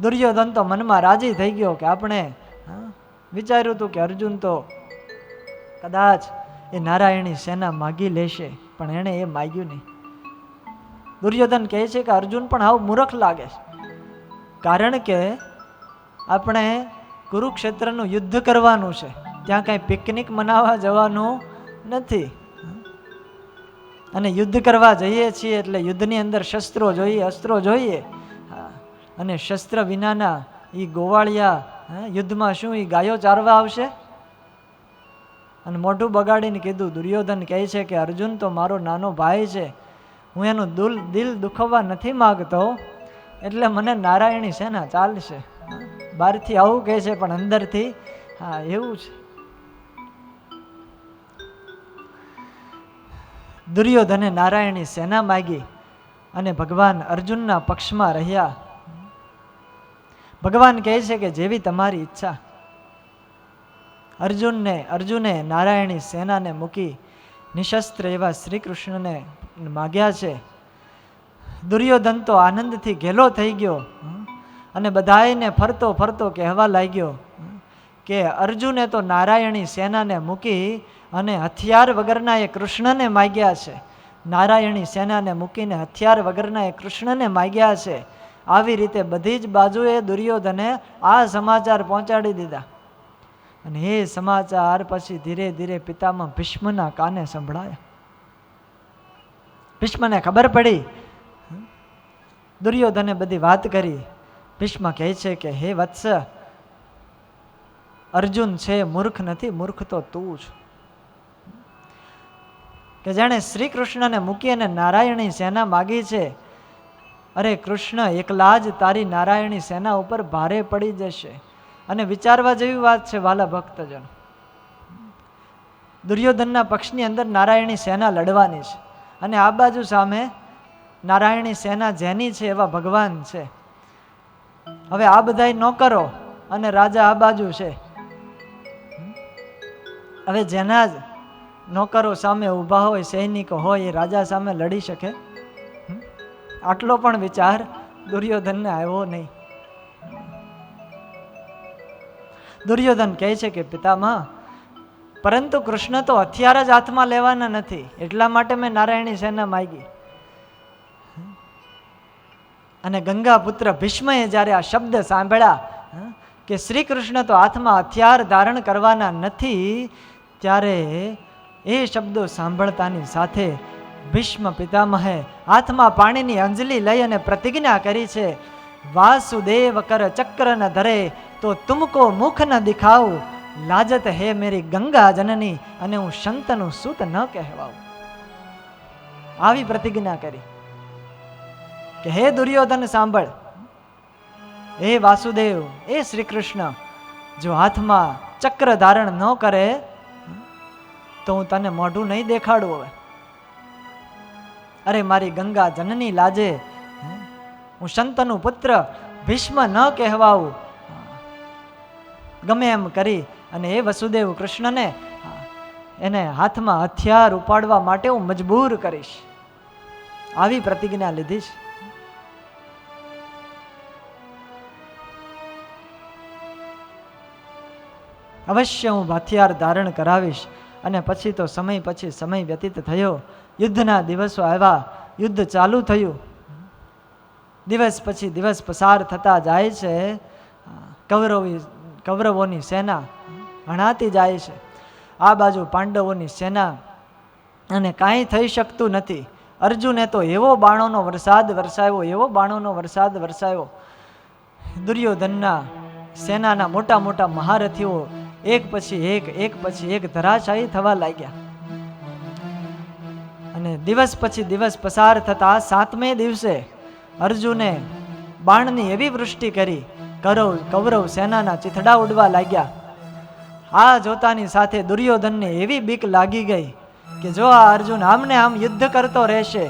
Speaker 1: દુર્યોધન તો મનમાં રાજી થઈ ગયો કે આપણે વિચાર્યું હતું કે અર્જુન તો કદાચ એ નારાયણી સેના માગી લેશે, પણ એણે એ માગ્યું નહીં. દુર્યોધન કહે છે કે અર્જુન પણ આવું મૂર્ખ લાગે છે, કારણ કે આપણે કુરુક્ષેત્રનું યુદ્ધ કરવાનું છે, ત્યાં કાંઈ પિકનિક મનાવવા જવાનું નથી. અને યુદ્ધ કરવા જઈએ છીએ એટલે યુદ્ધની અંદર શસ્ત્રો જોઈએ, અસ્ત્રો જોઈએ. અને શસ્ત્ર વિનાના એ ગોવાળિયા યુદ્ધમાં શું એ ગાયો ચારવા આવશે? અને મોઢું બગાડીને કીધું. દુર્યોધન કહે છે કે અર્જુન તો મારો નાનો ભાઈ છે, હું એનું દિલ દુખવવા નથી માગતો, એટલે મને નારાયણી સેના ચાલશે. બહારથી આવું કહે છે પણ અંદરથી હા એવું છે. દુર્યોધને નારાયણી સેના માગી અને ભગવાન અર્જુનના પક્ષમાં રહ્યા. ભગવાન કહે છે કે જેવી તમારી ઈચ્છા. અર્જુને નારાયણી સેનાને મૂકી નિશસ્ત્ર એવા શ્રી કૃષ્ણને માગ્યા છે. દુર્યોધન તો આનંદથી ઘેલો થઈ ગયો અને બધાને ફરતો ફરતો કહેવા લાગ્યો કે અર્જુને તો નારાયણી સેનાને મૂકી અને હથિયાર વગરના એ કૃષ્ણને માગ્યા છે. નારાયણી સેનાને મૂકીને હથિયાર વગરના એ કૃષ્ણને માગ્યા છે. આવી રીતે બધી જ બાજુએ દુર્યોધને આ સમાચાર પહોંચાડી દીધા. અને એ સમાચાર પછી ધીરે ધીરે પિતામહ ભીષ્મના કાને સંભળાયા. ભીષ્મને ખબર પડી. દુર્યોધને બધી વાત કરી. ભીષ્મ કહે છે કે હે વત્સ, અર્જુન છે મૂર્ખ નથી, મૂર્ખ તો તું જ. કે જાણે શ્રી કૃષ્ણને મૂકી અને નારાયણી સેના માગી છે. અરે કૃષ્ણ એકલા જ તારી નારાયણી સેના ઉપર ભારે પડી જશે. અને વિચારવા જેવી વાત છે વાલા ભક્તજન. દુર્યોધનના પક્ષની અંદર નારાયણી સેના લડવાની છે અને આ બાજુ સામે નારાયણી સેના જેની છે એવા ભગવાન છે. હવે આ બધાય નોકરો અને રાજા આ બાજુ છે. હવે જેના જ નોકરો સામે ઊભા હોય, સૈનિકો હોય, એ રાજા સામે લડી શકે? આટલો પણ વિચાર દુર્યોધનને આવ્યો નહીં. દુર્યોધન કહે છે કે પિતામહ, પરંતુ કૃષ્ણ તો હથિયાર જ હાથમાં લેવાના નથી, એટલા માટે મેં નારાયણી સેના માગી. અને ગંગા પુત્ર ભીષ્મએ જ્યારે આ શબ્દ સાંભળ્યા કે શ્રી કૃષ્ણ તો હાથમાં હથિયાર ધારણ કરવાના નથી, ત્યારે એ શબ્દો સાંભળતાની સાથે ભીષ્મ પિતામહે હાથમાં પાણીની અંજલિ લઈ અને પ્રતિજ્ઞા કરી છે, વાસુદેવ કર ચક્ર ન ધરે તો તુમકો મુખ ન દિખાવું, લાજત હે મેરી ગંગા જનની, અને હું સંતનું સૂત ન કહેવાઉં. આવી પ્રતિજ્ઞા કરી કે હે દુર્યોધન સાંભળ, હે વાસુદેવ, એ શ્રી કૃષ્ણ જો હાથમાં ચક્ર ધારણ ન કરે તો હું તને મોઢું નહીં દેખાડું. હવે અરે મારી ગંગા જનની લાજે હું સંતનું પુત્ર ભીષ્મ ન કહેવાવું. ગમે એમ કરી અને એ વસુદેવ કૃષ્ણને એને હાથમાં હથિયાર ઉપાડવા માટે હું મજબૂર કરીશ. આવી પ્રતિજ્ઞા લીધી છે. અવશ્ય હું હથિયાર ધારણ કરાવીશ. અને પછી તો સમય વ્યતીત થયો. યુદ્ધના દિવસો આવ્યા, યુદ્ધ ચાલુ થયું. દિવસ પછી દિવસ પસાર થતા જાય છે. કૌરવોની સેના હણાતી જાય છે. આ બાજુ પાંડવોની સેના, અને કાંઈ થઈ શકતું નથી. અર્જુને તો એવો બાણોનો વરસાદ વરસાવ્યો. દુર્યોધનના સેનાના મોટા મોટા મહારથીઓ એક પછી એક ધરાશાયી થવા લાગ્યા. અને દિવસ પછી દિવસ પસાર થતા 7મે દિવસે અર્જુને બાણની એવી વૃષ્ટિ કરી, કૌરવ સેનાના ચીથડા ઉડવા લાગ્યા. આ જોતાની સાથે દુર્યોધનને એવી બીક લાગી ગઈ કે જો આ અર્જુન આમને આમ યુદ્ધ કરતો રહેશે,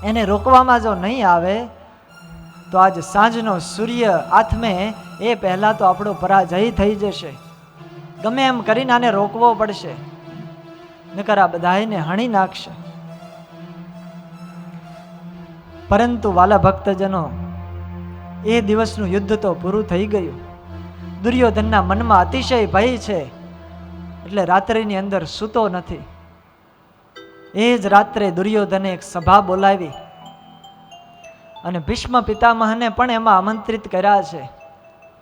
Speaker 1: એને રોકવામાં જો નહીં આવે તો આજ સાંજનો સૂર્ય આથમે એ પહેલા તો આપણો પરાજય થઈ જશે. ગમે એમ કરીને આને રોકવો પડશે, નકર આ બધાને હણી નાખશે. પરંતુ વાલા ભક્તજનો, એ દિવસનું યુદ્ધ તો પૂરું થઈ ગયું. દુર્યોધનના મનમાં અતિશય ભય છે, એટલે રાત્રિની અંદર સૂતો નથી. એ જ રાત્રે દુર્યોધને એક સભા બોલાવી અને ભીષ્મ પિતામહને પણ એમાં આમંત્રિત કર્યા છે,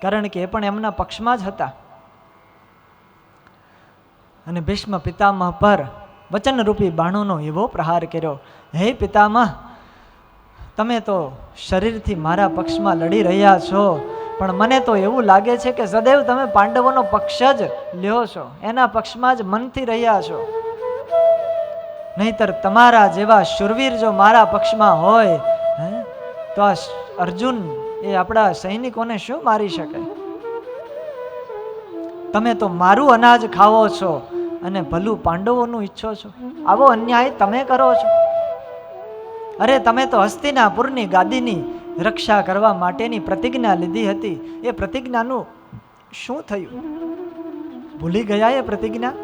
Speaker 1: કારણ કે એ પણ એમના પક્ષમાં જ હતા. અને ભીષ્મ પિતામહ પર વચનરૂપી બાણોનો એવો પ્રહાર કર્યો, હે પિતામહ, તમે તો શરીરથી મારા પક્ષમાં લડી રહ્યા છો, પણ મને તો એવું લાગે છે કે સદૈવ તમે પાંડવોનો પક્ષ જ લ્યો છો, એના પક્ષમાં જ મનથી રહ્યા છો. નહીતર તમારા જેવા શુરવીર જો મારા પક્ષમાં હોય તો આ અર્જુન એ આપણા સૈનિકોને શું મારી શકે? તમે તો મારું અનાજ ખાવો છો અને ભલું પાંડવોનું ઈચ્છો છો. આવો અન્યાય તમે કરો છો. અરે તમે તો હસ્તિનાપુરની ગાદીની રક્ષા કરવા માટેની પ્રતિજ્ઞા લીધી હતી. એ પ્રતિજ્ઞાનું શું થયું? ભૂલી ગયા એ પ્રતિજ્ઞા?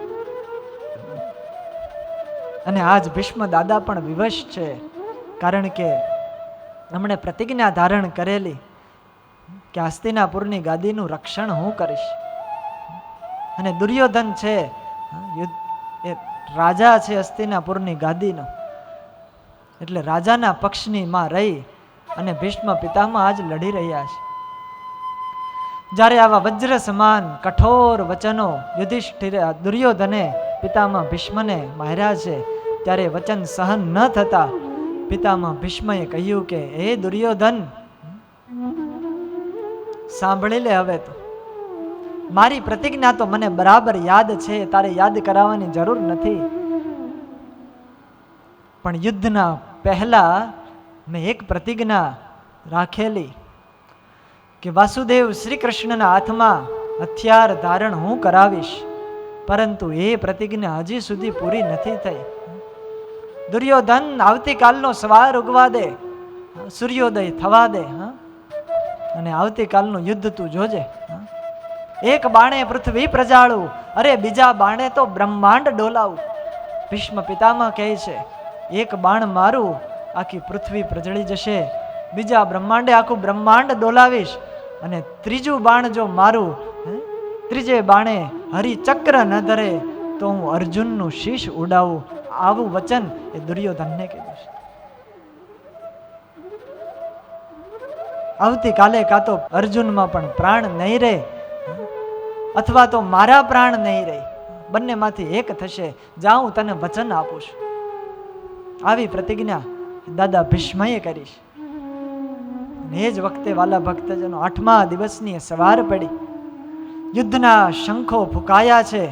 Speaker 1: અને આજ ભીષ્મ દાદા પણ વિવશ છે, કારણ કે એમણે પ્રતિજ્ઞા ધારણ કરેલી કે હસ્તિનાપુરની ગાદીનું રક્ષણ હું કરીશ. અને દુર્યોધન છે એ રાજા છે હસ્તિનાપુરની ગાદીનો, એટલે રાજાના પક્ષની માં રહી અને ભીષ્મ પિતામહ આજ લડી રહ્યા છે. જ્યારે આવા વજ્ર સમાન કઠોર વચનો દુર્યોધને પિતામહ ભીષ્મને માર્યા છે, ત્યારે વચન સહન ન થતા પિતામહ ભીષ્મએ કહ્યું કે હે દુર્યોધન, સાંભળી લે, હવે તો મારી પ્રતિજ્ઞા તો મને બરાબર યાદ છે, તારે યાદ કરાવવાની જરૂર નથી. પણ યુદ્ધના પહેલા મેં એક પ્રતિજ્ઞા રાખેલી કે વાસુદેવ શ્રી કૃષ્ણના હાથમાં હથિયાર ધારણ હું કરાવીશ, પરંતુ એ પ્રતિજ્ઞા હજી સુધી પૂરી નથી થઈ. દુર્યોધન, આવતીકાલનો સવાર ઉગવા દે, સૂર્યોદય થવા દે, અને આવતીકાલનું યુદ્ધ તું જોજે. એક બાણે પૃથ્વી પ્રજાળું, અરે બીજા બાણે તો બ્રહ્માંડ ડોલાવું. ભીષ્મ પિતામહ કહે છે, એક બાણ મારું આખી પૃથ્વી પ્રજળી જશે, બીજા બ્રહ્માંડે આખું બ્રહ્માંડ ડોલાવીશ, અને ત્રીજું બાણ જો મારું, ત્રીજે બાણે હરિચક્ર ન ધરે તો હું અર્જુનનું શીશ ઉડાવું. આવું વચન એ દુર્યોધનને કીધું છે. આવતીકાલે કાં તો અર્જુનમાં પણ પ્રાણ નહીં રહે, અથવા તો મારા પ્રાણ નહીં રહે, બંનેમાંથી એક થશે. જા, હું તને વચન આપું છું. આવી પ્રતિજ્ઞા દાદા ભીષ્મએ કરી છે. એ જ વખતે વાલા ભક્તજનો 8મા દિવસની સવાર પડી, યુદ્ધના શંખો ફૂંકાયા છે.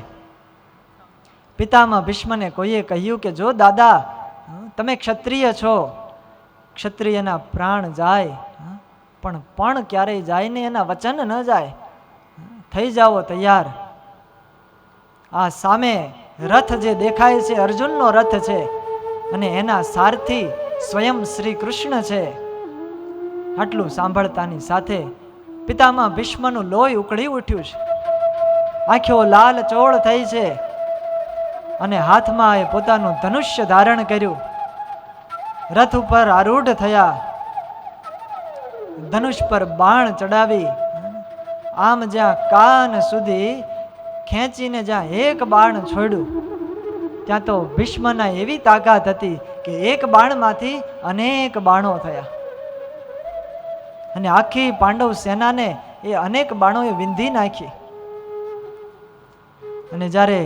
Speaker 1: પિતામહ ભીષ્મને કોઈએ કહ્યું કે જો દાદા, તમે ક્ષત્રિય છો, ક્ષત્રિયના પ્રાણ જાય પણ ક્યારેય જાય ને એના વચન ન જાય. થઈ જાઓ તૈયાર. આ સામે રથ જે દેખાય છે અર્જુનનો રથ છે, અને એના સારથી સ્વયં શ્રી કૃષ્ણ છે. આટલું સાંભળતાની સાથે પિતામહ ભીષ્મનું લોહી ઉકળી ઉઠ્યું છે, આંખો લાલ ચોળ થઈ છે, અને હાથમાં એ પોતાનું ધનુષ્ય ધારણ કર્યું, રથ ઉપર આરૂઢ થયા, ધનુષ પર બાણ ચડાવી, આમ જ્યાં કાન સુધી ખેંચીને જ્યાં એક બાણ છોડ્યું, ત્યાં તો ભીષ્મના એવી તાકાત હતી કે એક બાણમાંથી અનેક બાણો થયા, અને આખી પાંડવ સેનાને એ અનેક બાણોએ વિંધી નાખી. અને જ્યારે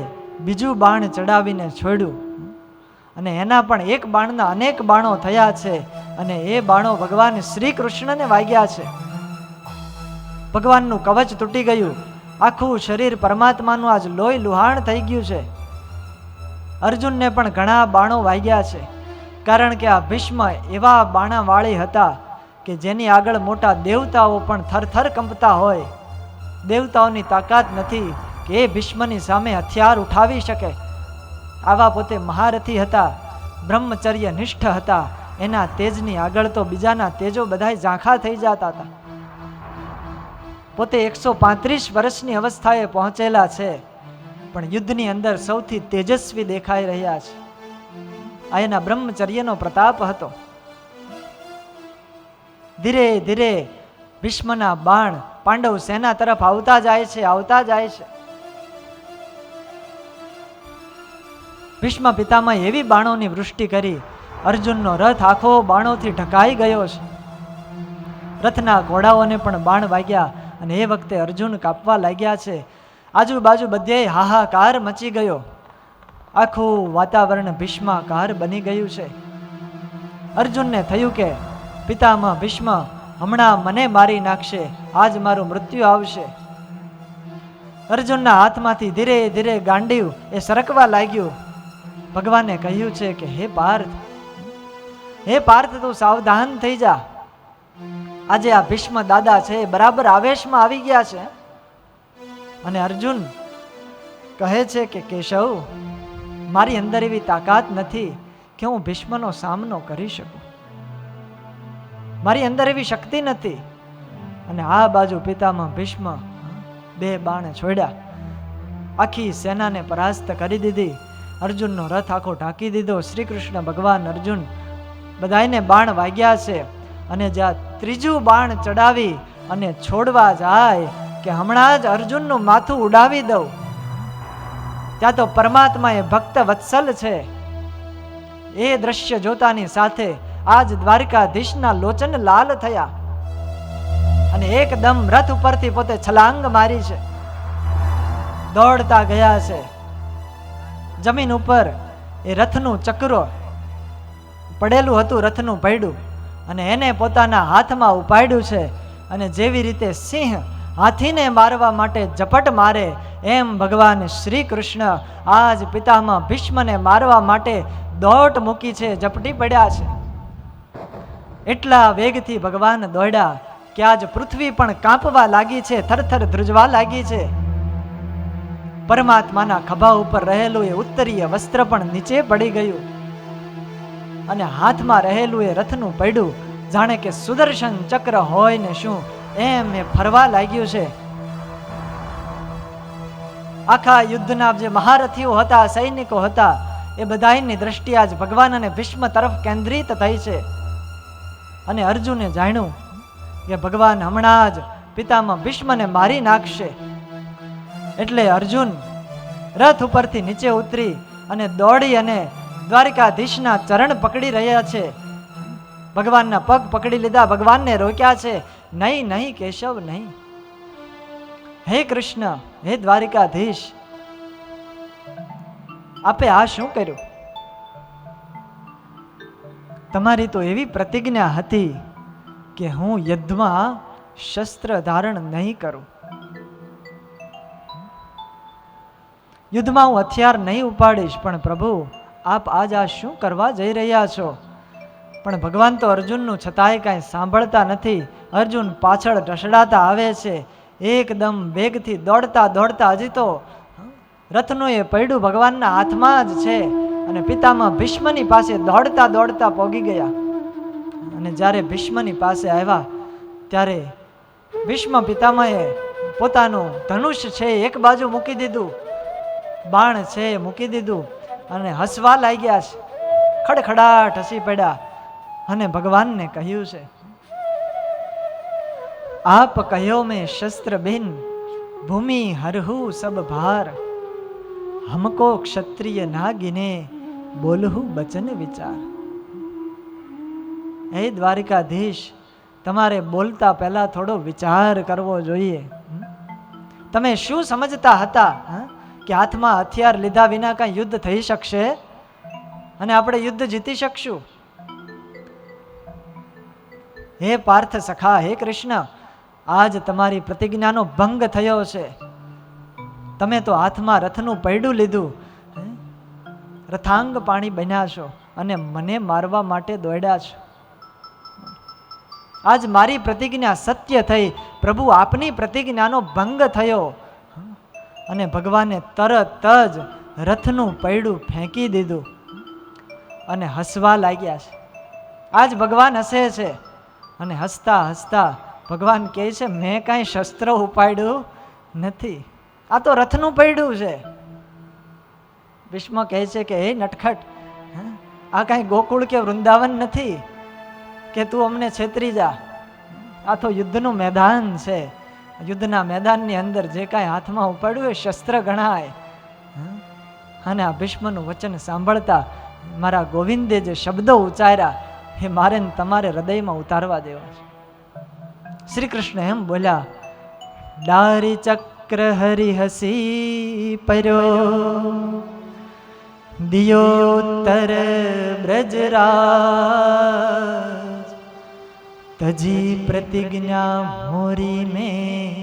Speaker 1: બીજું બાણ ચડાવીને છોડ્યું, અને એના પણ એક બાણના અનેક બાણો થયા છે, અને એ બાણો ભગવાન શ્રી કૃષ્ણને વાગ્યા છે. ભગવાનનું કવચ તૂટી ગયું, આખું શરીર પરમાત્માનું આજ લોહી લુહાણ થઈ ગયું છે. અર્જુનને પણ ઘણા બાણો વાગ્યા છે, કારણ કે આ ભીષ્મ એવા બાણાવાળી હતા કે જેની આગળ મોટા દેવતાઓ પણ થરથર કંપતા હોય. દેવતાઓની તાકાત નથી કે એ ભીષ્મની સામે હથિયાર ઉઠાવી શકે. આવા પોતે મહારથી હતા, બ્રહ્મચર્ય નિષ્ઠ હતા, એના તેજની આગળ તો બીજાના તેજો બધાય ઝાંખા થઈ જતા હતા. પોતે 135 વર્ષની અવસ્થાએ પહોંચેલા છે, પણ યુદ્ધની અંદર સૌથી તેજસ્વી દેખાઈ રહ્યા છે. આ એના બ્રહ્મચર્યનો પ્રતાપ હતો. ધીરે ધીરે ભીષ્મના બાણ પાંડવ સેના તરફ આવતા જાય છે, આવતા જાય છે. ભીષ્મ પિતામહ એવી બાણોની વૃષ્ટિ કરી, અર્જુનનો રથ આખો બાણોથી ઢકાઈ ગયો છે. રથના ઘોડાઓને પણ બાણ વાગ્યા, અને એ વખતે અર્જુન કાપવા લાગ્યા છે. આજુબાજુ બધે હાહાકાર મચી ગયો, આખું વાતાવરણ ભીષ્માકાર બની ગયું છે. અર્જુનને થયું કે પિતામહ ભીષ્મ હમણાં મને મારી નાખશે, આજ મારું મૃત્યુ આવશે. અર્જુનના હાથમાંથી ધીરે ધીરે ગાંડીવ એ સરકવા લાગ્યું. ભગવાને કહ્યું છે કે હે પાર્થ તું સાવધાન થઈ જા. આજે આ ભીષ્મ દાદા છે બરાબર આવેશમાં આવી ગયા છે. અને અર્જુન કહે છે કે કેશવ, મારી અંદર એવી તાકાત નથી કે હું ભીષ્મનો સામનો કરી શકું. મારી અંદર એવી શક્તિ નથી. અને આ બાજુ પિતામાં ભીષ્મ 2 બાણ છોડ્યા, આખી સેનાને પરાસ્ત કરી દીધી. અર્જુનનો રથ આખો ઢાંકી દીધો. શ્રી કૃષ્ણ ભગવાન અર્જુન બધાને બાણ વાગ્યા છે. અને જ્યાં ત્રીજું બાણ ચડાવી અને છોડવા જાય કે હમણાં જ અર્જુનનું માથું ઉડાવી દઉં, ત્યાં તો પરમાત્મા એ ભક્ત વત્સલ છે. એ દ્રશ્ય જોતાની સાથે આજ દ્વારકાધીશના લોચન લાલ થયા અને એકદમ રથ ઉપરથી પોતે છલાંગ મારી છે. દોડતા ગયા છે. જમીન ઉપર એ રથનું ચક્રો પડેલું હતું, રથનું પૈડું, અને એને પોતાના હાથમાં ઉપાડ્યું છે. અને જેવી રીતે સિંહ હાથીને મારવા માટે ઝપટ મારે એમ ભગવાન શ્રી કૃષ્ણ આજ પિતામાં ભીષ્મને મારવા માટે દોટ મૂકી છે, ઝપટી પડ્યા છે. એટલા વેગથી ભગવાન દોડ્યા કે આજ પૃથ્વી પણ કાંપવા લાગી છે, થરથર ધ્રુજવા લાગી છે. પરમાત્માના ખભા ઉપર રહેલું એ ઉત્તરીય વસ્ત્ર પણ નીચે પડી ગયું અને હાથમાં રહેલું એ રથનું પૈડું જાણે કે સુદર્શન ચક્ર હોય ને શું એમ એ ફરવા લાગ્યું છે. આખા યુદ્ધના જે મહારથીઓ હતા, સૈનિકો હતા, એ બધાની દ્રષ્ટિ આજ ભગવાન અને ભીષ્મ તરફ કેન્દ્રિત થઈ છે. અને અર્જુને જાણ્યું કે ભગવાન હમણાં જ પિતામાં ભીષ્મને મારી નાખશે. એટલે અર્જુન રથ ઉપરથી નીચે ઉતરી અને દોડી અને દ્વારકાધીશના ચરણ પકડી રહ્યા છે. ભગવાનના પગ પકડી લીધા, ભગવાનને રોક્યા છે. નહીં નહીં કેશવ નહીં. હે કૃષ્ણ, હે દ્વારકાધીશ, આપે આ શું કર્યું? તમારી તો એવી પ્રતિજ્ઞા હતી કે હું યુદ્ધમાં શસ્ત્ર ધારણ નહીં કરું, યુદ્ધમાં હું હથિયાર નહીં ઉપાડીશ. પણ પ્રભુ, આપ આજ આ શું કરવા જઈ રહ્યા છો? પણ ભગવાન તો અર્જુનનું છતાંય કાંઈ સાંભળતા નથી. અર્જુન પાછળ ઢસડાતા આવે છે. એકદમ વેગથી દોડતા દોડતા હજી તો રથનું એ પૈડું ભગવાનના હાથમાં જ છે અને પિતામાં ભીષ્મની પાસે દોડતા દોડતા પહોંચી ગયા. અને જ્યારે ભીષ્મની પાસે આવ્યા ત્યારે ભીષ્મ પિતામહે પોતાનું ધનુષ છે એક બાજુ મૂકી દીધું, બાણ છે મૂકી દીધું અને હસવા લાગ્યા છે. ખડખડાટ હસી પડ્યા અને ભગવાનને કહ્યું છે, આપ કહ્યો મેં શસ્ત્ર બિન ભૂમિ હરહુ સબ ભાર, હમકો ક્ષત્રિય ના ગિને બોલહુ બચન વિચાર. હે દ્વારિકાધીશ, તમારે બોલતા પહેલા થોડો વિચાર કરવો જોઈએ. તમે શું સમજતા હતા કે હાથમાં હથિયાર લીધા વિના કાંઈ યુદ્ધ થઈ શકશે અને આપણે યુદ્ધ જીતી શકશું? હે પાર્થ સખા, હે કૃષ્ણ, આજ તમારી પ્રતિજ્ઞાનો ભંગ થયો છે. તમે તો હાથમાં રથનું પૈડું લીધું, રથાંગ પાણી બન્યા છો અને મને મારવા માટે દોડ્યા છો. આજ મારી પ્રતિજ્ઞા સત્ય થઈ, પ્રભુ આપની પ્રતિજ્ઞાનો ભંગ થયો. અને ભગવાને તરત જ રથનું પૈડું ફેંકી દીધું અને હસવા લાગ્યા છે. આજ ભગવાન હસે છે અને હસતા હસતા ભગવાન કહે છે, મેં કાંઈ શસ્ત્ર ઉપાડ્યું નથી, આ તો રથનું પૈડું છે. ભીષ્મ કહે છે કે હે નટખટ, આ કાંઈ ગોકુળ કે વૃંદાવન નથી કે તું અમને છેતરી જા. આ તો યુદ્ધનું મેદાન છે. યુદ્ધના મેદાનની અંદર જે કાંઈ હાથમાં ઉપાડ્યું એ શસ્ત્ર ગણાય. અને આ ભીષ્મનું વચન સાંભળતા મારા ગોવિંદે જે શબ્દો ઉચ્ચાર્યા એ મારે તમારે હૃદયમાં ઉતારવા દેવા છે. શ્રી કૃષ્ણ એમ બોલ્યા, ડારી ચક્ર હરિ હસી પર્યો, દિયોતર બ્રજરાજ, તજી પ્રતિજ્ઞા મોરી મેં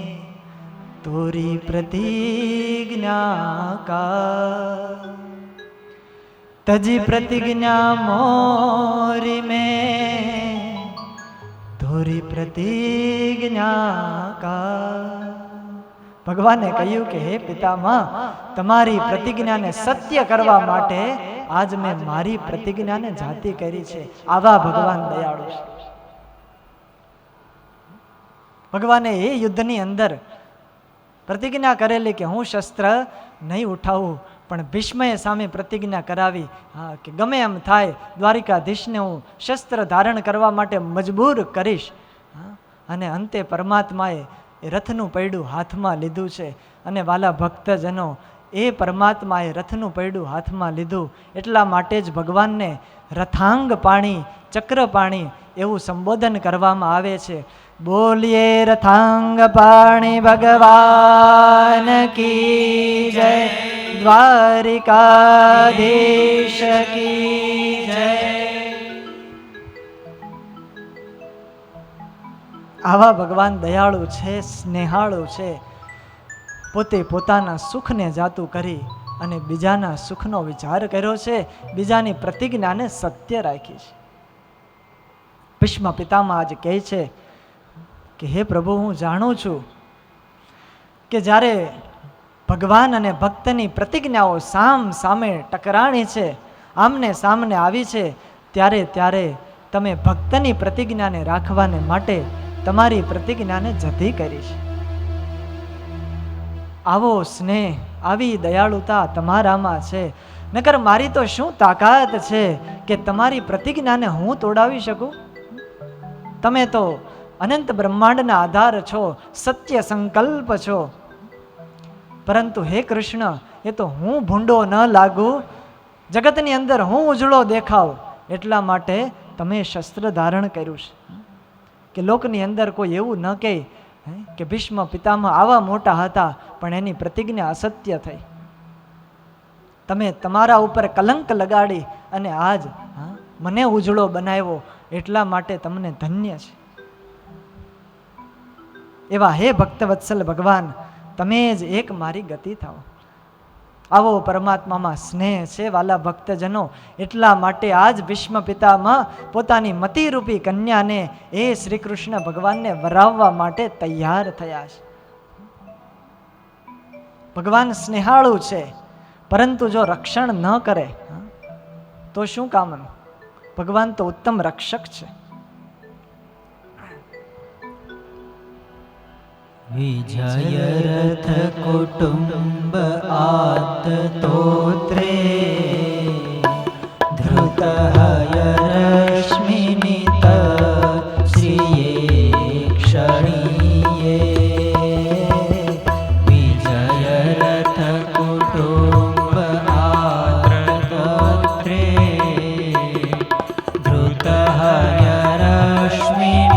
Speaker 1: તોરી પ્રતિજ્ઞા કા, તજી પ્રતિજ્ઞા મોરી મેં તોરી પ્રતિજ્ઞા કા. ભગવાને કહ્યું કે હે પિતામહ, તમારી પ્રતિજ્ઞાને સત્ય કરવા માટે આજ મેં મારી પ્રતિજ્ઞાને જાતિ કરી છે. આવા ભગવાન દયાળુ છે. ભગવાને એ યુદ્ધની અંદર પ્રતિજ્ઞા કરેલી કે હું શસ્ત્ર નહીં ઉઠાવું, પણ ભીષ્મએ સામે પ્રતિજ્ઞા કરાવી કે ગમે એમ થાય દ્વારિકાધીશને હું શસ્ત્ર ધારણ કરવા માટે મજબૂર કરીશ. અને અંતે પરમાત્માએ એ રથનું પૈડું હાથમાં લીધું છે. અને વાલા ભક્તજનો, એ પરમાત્માએ રથનું પૈડું હાથમાં લીધું એટલા માટે જ ભગવાનને રથાંગ પાણી, ચક્ર પાણી એવું સંબોધન કરવામાં આવે છે. બોલીએ રથાંગ પાણી ભગવાન કી જય, દ્વારિકાધીશ કી જય. આવા ભગવાન દયાળુ છે, સ્નેહાળુ છે. પોતે પોતાના સુખને જાતું કરી અને બીજાના સુખનો વિચાર કર્યો છે, બીજાની પ્રતિજ્ઞાને સત્ય રાખી છે. ભીષ્મ પિતામહ આજ કહે છે કે હે પ્રભુ, હું જાણું છું કે જ્યારે ભગવાન અને ભક્તની પ્રતિજ્ઞાઓ સામ સામે ટકરાણી છે, આમને સામને આવી છે, ત્યારે તમે ભક્તની પ્રતિજ્ઞાને રાખવાને માટે તમારી પ્રતિજ્ઞાને જતી કરી છે. આવો સ્નેહ, આવી દયાળુતા તમારામાં છે. નકર મારી તો શું તાકાત છે કે તમારી પ્રતિજ્ઞાને હું તોડાવી શકું? તમે તો અનંત બ્રહ્માંડના આધાર છો, સત્ય સંકલ્પ છો. પરંતુ હે કૃષ્ણ, એ તો હું ભૂંડો ન લાગુ, જગતની અંદર હું ઉજળો દેખાવ એટલા માટે તમે શસ્ત્ર ધારણ કર્યું છે. કે લોકની અંદર કોઈ એવું ન કહે કે ભીષ્મ પિતામહ આવા મોટા હતા પણ એની પ્રતિજ્ઞા અસત્ય થઈ. તમે તમારા ઉપર કલંક લગાડી અને આજ મને ઉજળો બનાવ્યો એટલા માટે તમને ધન્ય છે. એવા હે ભક્તવત્સલ ભગવાન, તમે જ એક મારી ગતિ થાઓ. આવો પરમાત્મામાં સ્નેહ છે વાલા ભક્તજનો. એટલા માટે આજ ભીષ્મ પિતામહ પોતાની મતિરૂપી કન્યાને એ શ્રી કૃષ્ણ ભગવાનને વરાવવા માટે તૈયાર થયા છે. ભગવાન સ્નેહાળુ છે, પરંતુ જો રક્ષણ ન કરે તો શું કામનું? ભગવાન તો ઉત્તમ રક્ષક છે.
Speaker 2: વિજય રથ કુટુંબ આતતોત્રે ધૃત રશ્મિનિત શ્રીયે ક્ષણીયે. વિજય રથ કુટુંબ આતતોત્રે ધૃત રશ્મિનિત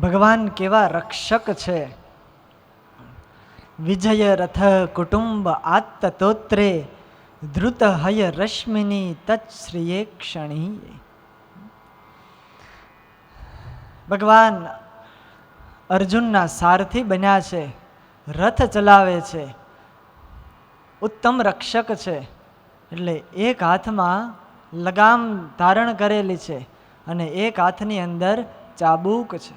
Speaker 1: ભગવાન કેવા રક્ષક છે. વિજય રથ કુટુંબ આત્તતોત્રે ધૃત હય રશ્મિની તત્શ્રીયે ક્ષણી. ભગવાન અર્જુનના સારથી બન્યા છે, રથ ચલાવે છે, ઉત્તમ રક્ષક છે. એટલે એક હાથમાં લગામ ધારણ કરેલી છે અને એક હાથની અંદર ચાબુક છે.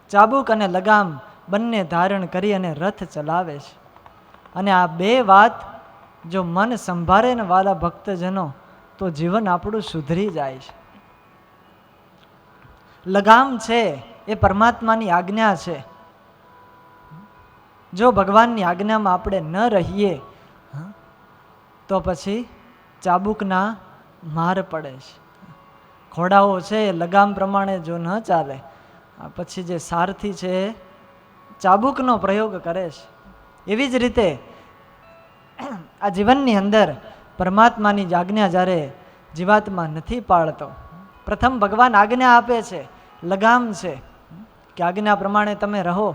Speaker 1: ચાબુક અને લગામ બંને ધારણ કરી અને રથ ચલાવે છે. અને આ બે વાત જો મન સંભાળે ને વાલા ભક્તજનો, તો જીવન આપણું સુધરી જાય છે. લગામ છે એ પરમાત્માની આજ્ઞા છે. જો ભગવાનની આજ્ઞામાં આપણે ન રહીએ તો પછી ચાબુકના માર પડે છે. ઘોડાઓ છે એ લગામ પ્રમાણે જો ન ચાલે, પછી જે સારથી છે એ ચાબુકનો પ્રયોગ કરે છે. એવી જ રીતે આ જીવનની અંદર પરમાત્માની જ આજ્ઞા જ્યારે જીવાત્મા નથી પાળતો, પ્રથમ ભગવાન આજ્ઞા આપે છે, લગામ છે કે આજ્ઞા પ્રમાણે તમે રહો,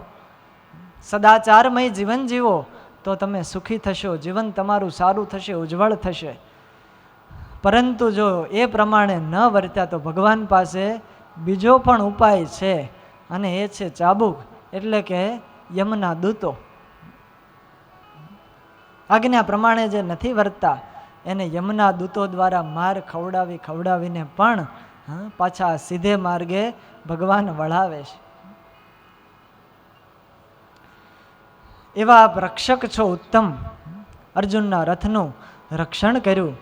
Speaker 1: સદાચારમય જીવન જીવો તો તમે સુખી થશો, જીવન તમારું સારું થશે, ઉજ્જવળ થશે. પરંતુ જો એ પ્રમાણે ન વર્ત્યા તો ભગવાન પાસે બીજો પણ ઉપાય છે, અને એ છે ચાબુક, એટલે કે યમના દૂતો. આજ્ઞા પ્રમાણે જે નથી વર્તતા એને યમના દૂતો દ્વારા માર ખવડાવીને પણ પાછા સીધે માર્ગે ભગવાન વળાવે છે. એવા આપ રક્ષક છો ઉત્તમ. અર્જુનના રથનું રક્ષણ કર્યું,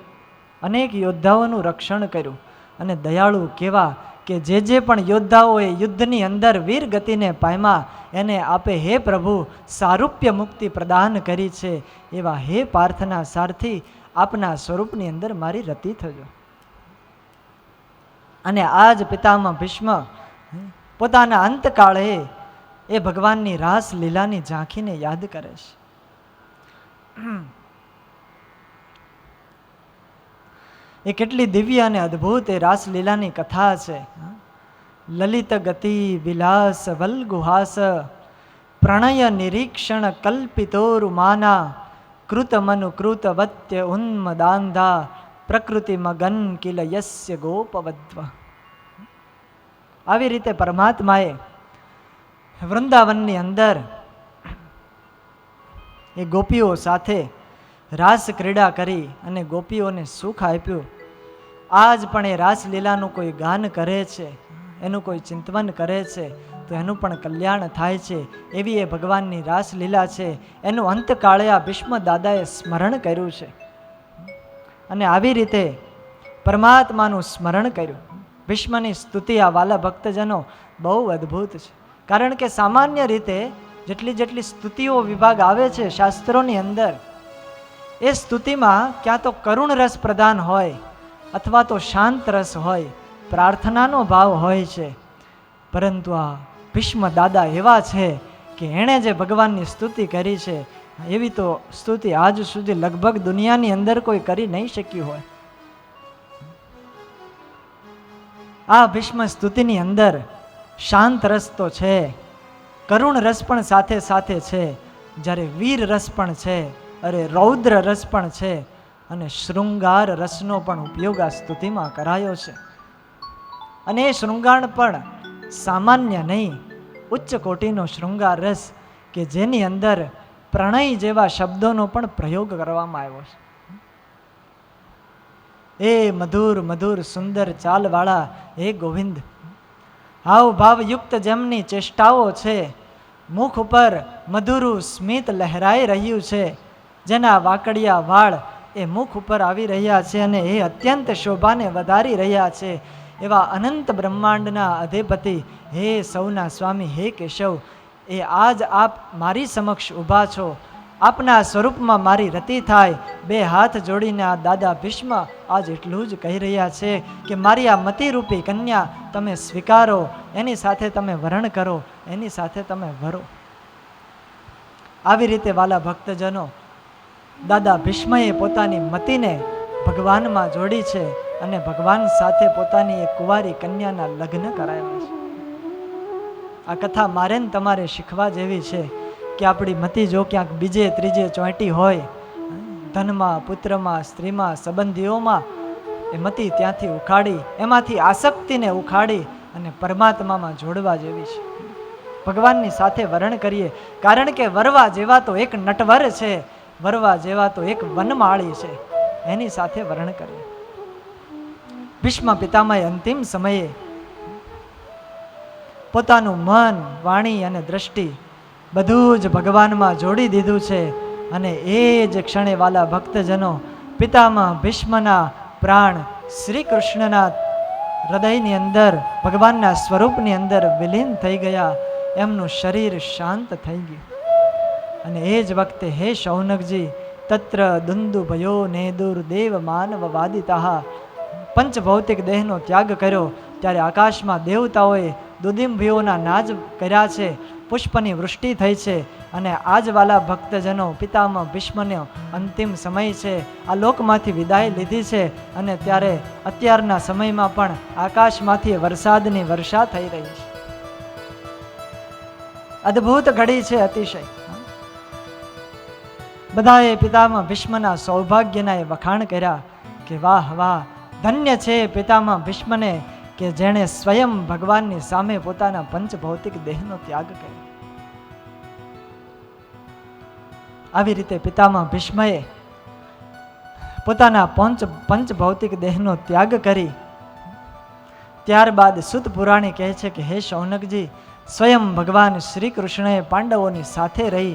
Speaker 1: અનેક યોદ્ધાઓનું રક્ષણ કર્યું, અને દયાળુ કેવા કે જે પણ યોદ્ધાઓએ યુદ્ધની અંદર વીર ગતિને પામ્યા એને આપે હે પ્રભુ સારૂપ્ય મુક્તિ પ્રદાન કરી છે. એવા હે પાર્થના સારથી આપના સ્વરૂપની અંદર મારી રતિ થજો. અને આજ પિતામહ ભીષ્મ પોતાના અંતકાળે એ ભગવાનની રાસ લીલાની ઝાંખીને યાદ કરે છે. એ કેટલી દિવ્ય અને અદ્ભુત એ રાસલીલાની કથા છે. લલિત ગતિ વિલાસ વલ્ગુહાસ પ્રણય નિરીક્ષણ કલ્પિતોરુમાના કૃત મનુ કૃત વત્ય ઉન્મદાંધા પ્રકૃતિ મગન કિલ યસ્ય ગોપવદ્વ. આવી રીતે પરમાત્માએ વૃંદાવનની અંદર એ ગોપીઓ સાથે રાસ ક્રીડા કરી અને ગોપીઓને સુખ આપ્યું. આજ પણ એ રાસલીલાનું કોઈ ગાન કરે છે, એનું કોઈ ચિંતન કરે છે તો એનું પણ કલ્યાણ થાય છે. એવી એ ભગવાનની રાસલીલા છે. એનું અંતકાળે આ ભીષ્મ દાદાએ સ્મરણ કર્યું છે, અને આવી રીતે પરમાત્માનું સ્મરણ કર્યું. ભીષ્મની સ્તુતિ આ વાલા ભક્તજનો બહુ અદ્ભુત છે. કારણ કે સામાન્ય રીતે જેટલી સ્તુતિઓ વિભાગ આવે છે શાસ્ત્રોની અંદર, એ સ્તુતિમાં ક્યાં તો કરુણ રસ પ્રધાન હોય અથવા તો શાંત રસ હોય, પ્રાર્થનાનો ભાવ હોય છે. પરંતુ આ ભીષ્મ દાદા એવા છે કે એણે જે ભગવાનની સ્તુતિ કરી છે એવી તો સ્તુતિ આજ સુધી લગભગ દુનિયાની અંદર કોઈ કરી નહીં શક્યું હોય. આ ભીષ્મ સ્તુતિની અંદર શાંત રસ તો છે, કરુણ રસ પણ સાથે સાથે છે, જ્યારે વીર રસ પણ છે, અરે રૌદ્ર રસ પણ છે, અને શૃંગાર રસનો પણ ઉપયોગ આ સ્તુતિમાં કરાયો છે. અને એ શૃંગાર પણ સામાન્ય નહીં, ઉચ્ચ કોટીનો શૃંગાર રસ કે જેની અંદર પ્રણય જેવા શબ્દોનો પણ પ્રયોગ કરવામાં આવ્યો છે. એ મધુર મધુર સુંદર ચાલવાળા હે ગોવિંદ, હાવભાવયુક્ત જેમની ચેષ્ટાઓ છે, મુખ ઉપર મધુરું સ્મિત લહેરાઈ રહ્યું છે, જેના વાકડિયા વાળ એ મુખ ઉપર આવી રહ્યા છે અને એ અત્યંત શોભાને વધારી રહ્યા છે. એવા અનંત બ્રહ્માંડના અધિપતિ હે સૌના સ્વામી હે કેશવ, એ આજ આપ મારી સમક્ષ ઊભા છો. આપના સ્વરૂપમાં મારી રતિ થાય. બે હાથ જોડીને આ દાદા ભીષ્મ આજ એટલું જ કહી રહ્યા છે કે મારી આ મતિરૂપી કન્યા તમે સ્વીકારો, એની સાથે તમે વરણ કરો, એની સાથે તમે વરો. આવી રીતે વાલા ભક્તજનો દાદા ભીષ્મએ પોતાની મતિને ભગવાનમાં જોડી છે અને ભગવાન સાથે પોતાની એક કુંવારી કન્યાના લગ્ન કરાવ્યા છે. આ કથા મારે ને તમારે શીખવા જેવી છે કે આપણી મતિ જો ક્યાંક બીજે ત્રીજે ચોંટી હોય, ધનમાં, પુત્રમાં, સ્ત્રીમાં, સંબંધીઓમાં, એ મતિ ત્યાંથી ઉખાડી, એમાંથી આસક્તિને ઉખાડી અને પરમાત્મામાં જોડવા જેવી છે. ભગવાનની સાથે વરણ કરીએ, કારણ કે વરવા જેવા તો એક નટવર છે, વરવા જેવા તો એક વનમાળી છે, એની સાથે વરણ કરીએ. ભીષ્મ પિતામહે અંતિમ સમયે પોતાનું મન, વાણી અને દ્રષ્ટિ બધું જ ભગવાનમાં જોડી દીધું છે. અને એ જ ક્ષણે વાલા ભક્તજનો પિતામહ ભીષ્મના પ્રાણ શ્રી કૃષ્ણના હૃદયની અંદર, ભગવાનના સ્વરૂપની અંદર વિલીન થઈ ગયા. એમનું શરીર શાંત થઈ ગયું. અને એ જ વખતે હે શૌનકજી, તત્ર દુંદુભયો નેદુર દેવ માનવ વાદિતા, પંચભૌતિક દેહનો ત્યાગ કર્યો ત્યારે આકાશમાં દેવતાઓએ દુદિંભીઓના નાજ કર્યા છે, પુષ્પની વૃષ્ટિ થઈ છે. અને આજ વાલા ભક્તજનો પિતામહ ભીષ્મનો અંતિમ સમય છે, આ લોકમાંથી વિદાય લીધી છે. અને ત્યારે અત્યારના સમયમાં પણ આકાશમાંથી વરસાદની વર્ષા થઈ રહી છે. અદ્ભુત ઘડી છે અતિશય. બધાએ પિતામહ ભીષ્મના સૌભાગ્યના એ વખાણ કર્યા કે વાહ વાહ, ધન્ય છે પિતામહ ભીષ્મને કે જેણે સ્વયં ભગવાનની સામે પોતાના પંચભૌતિક દેહનો ત્યાગ કર્યો. આવી રીતે પિતામહ ભીષ્મએ પોતાના પંચભૌતિક દેહનો ત્યાગ કરી ત્યારબાદ સુત પુરાણી કહે છે કે હે શૌનકજી, સ્વયં ભગવાન શ્રી કૃષ્ણએ પાંડવોની સાથે રહી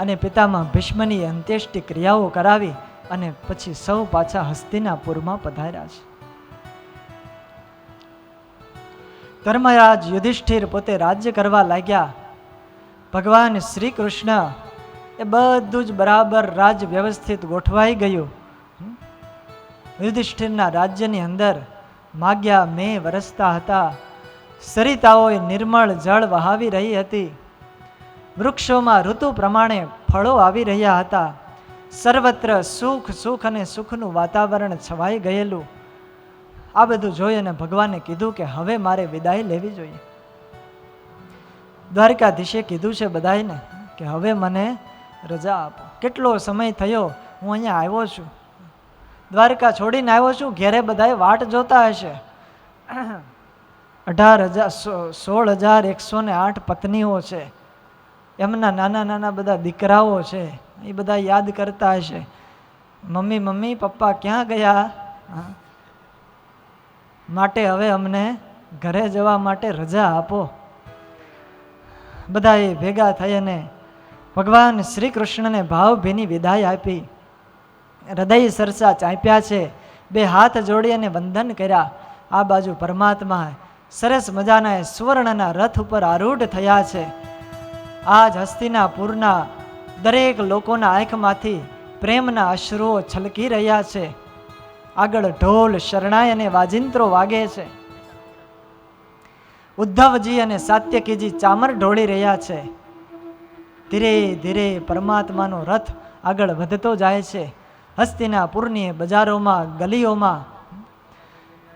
Speaker 1: અને પિતામહ ભીષ્મની અંત્યેષ્ટિ ક્રિયાઓ કરાવી અને પછી સૌ પાછા હસ્તિનાપુરમાં પધાર્યા છે. ધર્મરાજ યુધિષ્ઠિર પોતે રાજ્ય કરવા લાગ્યા. ભગવાન શ્રી કૃષ્ણ એ બધું જ બરાબર રાજ વ્યવસ્થિત ગોઠવાઈ ગયું. યુધિષ્ઠિરના રાજ્યની અંદર માગ્યા મેં વરસતા હતા, સરિતાઓએ નિર્મળ જળ વહાવી રહી હતી, વૃક્ષોમાં ઋતુ પ્રમાણે ફળો આવી રહ્યા હતા, સર્વત્ર સુખ સુખ અને સુખનું વાતાવરણ છવાઈ ગયેલું. આ બધું જોઈ અને ભગવાને કીધું કે હવે મારે વિદાય લેવી જોઈએ. દ્વારકાધીશે કીધું છે બધાને કે હવે મને રજા આપો. કેટલો સમય થયો હું અહીંયા આવ્યો છું, દ્વારકા છોડીને આવ્યો છું, ઘેરે બધાએ વાટ જોતા હશે. 16,108 પત્નીઓ છે, એમના નાના નાના બધા દીકરાઓ છે, એ બધા યાદ કરતા હશે, મમ્મી મમ્મી પપ્પા ક્યાં ગયા? માટે હવે અમને ઘરે જવા માટે રજા આપો. બધાએ ભેગા થઈ અને ભગવાન શ્રી કૃષ્ણને ભાવભીની વિદાય આપી. હૃદય સરસા ચાંપ્યા છે, બે હાથ જોડી અને વંદન કર્યા. આ બાજુ પરમાત્મા સરસ મજાના સુવર્ણના રથ ઉપર આરૂઢ થયા છે. આજ હસ્તિનાપુરના દરેક લોકોના આંખમાંથી પ્રેમના અશ્રુઓ છલકી રહ્યા છે. આગળ ઢોલ, શરણાઈ અને વાજિંત્રો વાગે છે. ઉદ્ધવજી અને સાત્યકીજી ચામર ઢોળી રહ્યા છે. ધીરે ધીરે પરમાત્માનો રથ આગળ વધતો જાય છે. હસ્તિનાપુરની બજારોમાં, ગલીઓમાં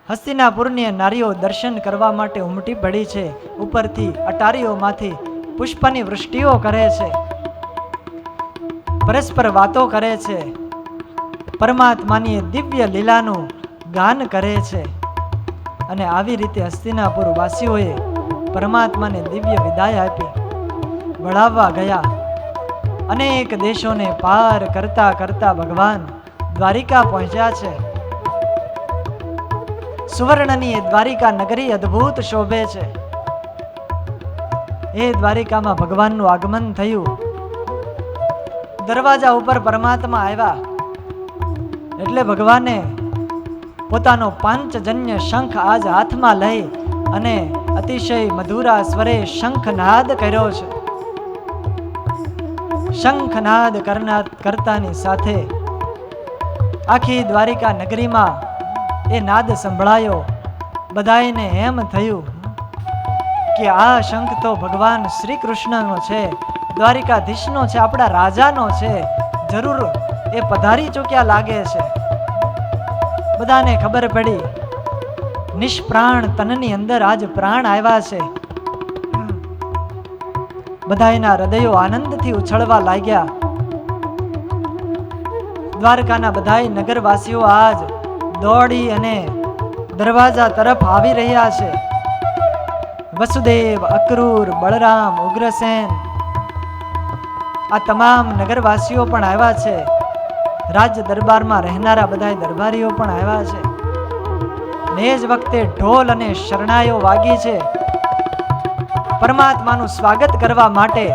Speaker 1: હસ્તિનાપુરની નારીઓ દર્શન કરવા માટે ઉમટી પડી છે. ઉપરથી અટારીઓમાંથી પુષ્પની વૃષ્ટિઓ કરે છે, પરસ્પર વાતો કરે છે, પરમાત્માની દિવ્ય લીલાનું ગાન કરે છે. અને આવી રીતે હસ્તિનાપુર વાસીઓએ પરમાત્માને દિવ્ય વિદાય આપી વળાવવા ગયા. અનેક દેશોને પાર કરતા કરતા ભગવાન દ્વારિકા પહોંચ્યા છે. સુવર્ણની દ્વારિકા નગરી અદ્ભુત શોભે છે. એ દ્વારિકામાં ભગવાનનું આગમન થયું. દરવાજા ઉપર પરમાત્મા આવ્યા એટલે ભગવાને પોતાનો પાંચજન્ય શંખ આજ હાથમાં લઈ અને અતિશય મધુરા સ્વરે શંખનાદ કર્યો છે. શંખનાદ કરતાની સાથે આખી દ્વારિકા નગરીમાં એ નાદ સંભળાયો. બધાને એમ થયું કે આ શંખ તો ભગવાન શ્રી કૃષ્ણનો છે, દ્વારિકાધીશનો છે, આપણા રાજાનો છે, જરૂર એ પધારી ચૂક્યા લાગે છે. બધાને ખબર પડી નિષ્પ્રાણ તનની અંદર આજ પ્રાણ આવ્યા છે. બધાના હૃદયો આનંદથી ઉછળવા લાગ્યા. દ્વારકાના બધાય નગરવાસીઓ આજ દોડી અને દરવાજા તરફ આવી રહ્યા છે. વસુદેવ, અક્રૂર, બળરામ, ઉગ્રસેન આ તમામ નગરવાસીઓ પણ આવ્યા છે. રાજ દરબારમાં રહેનારા બધા દરબારીઓ પણ આવ્યા છે. ને જ વખતે ઢોલ અને શરણાઈઓ વાગી છે. પરમાત્માનું સ્વાગત કરવા માટે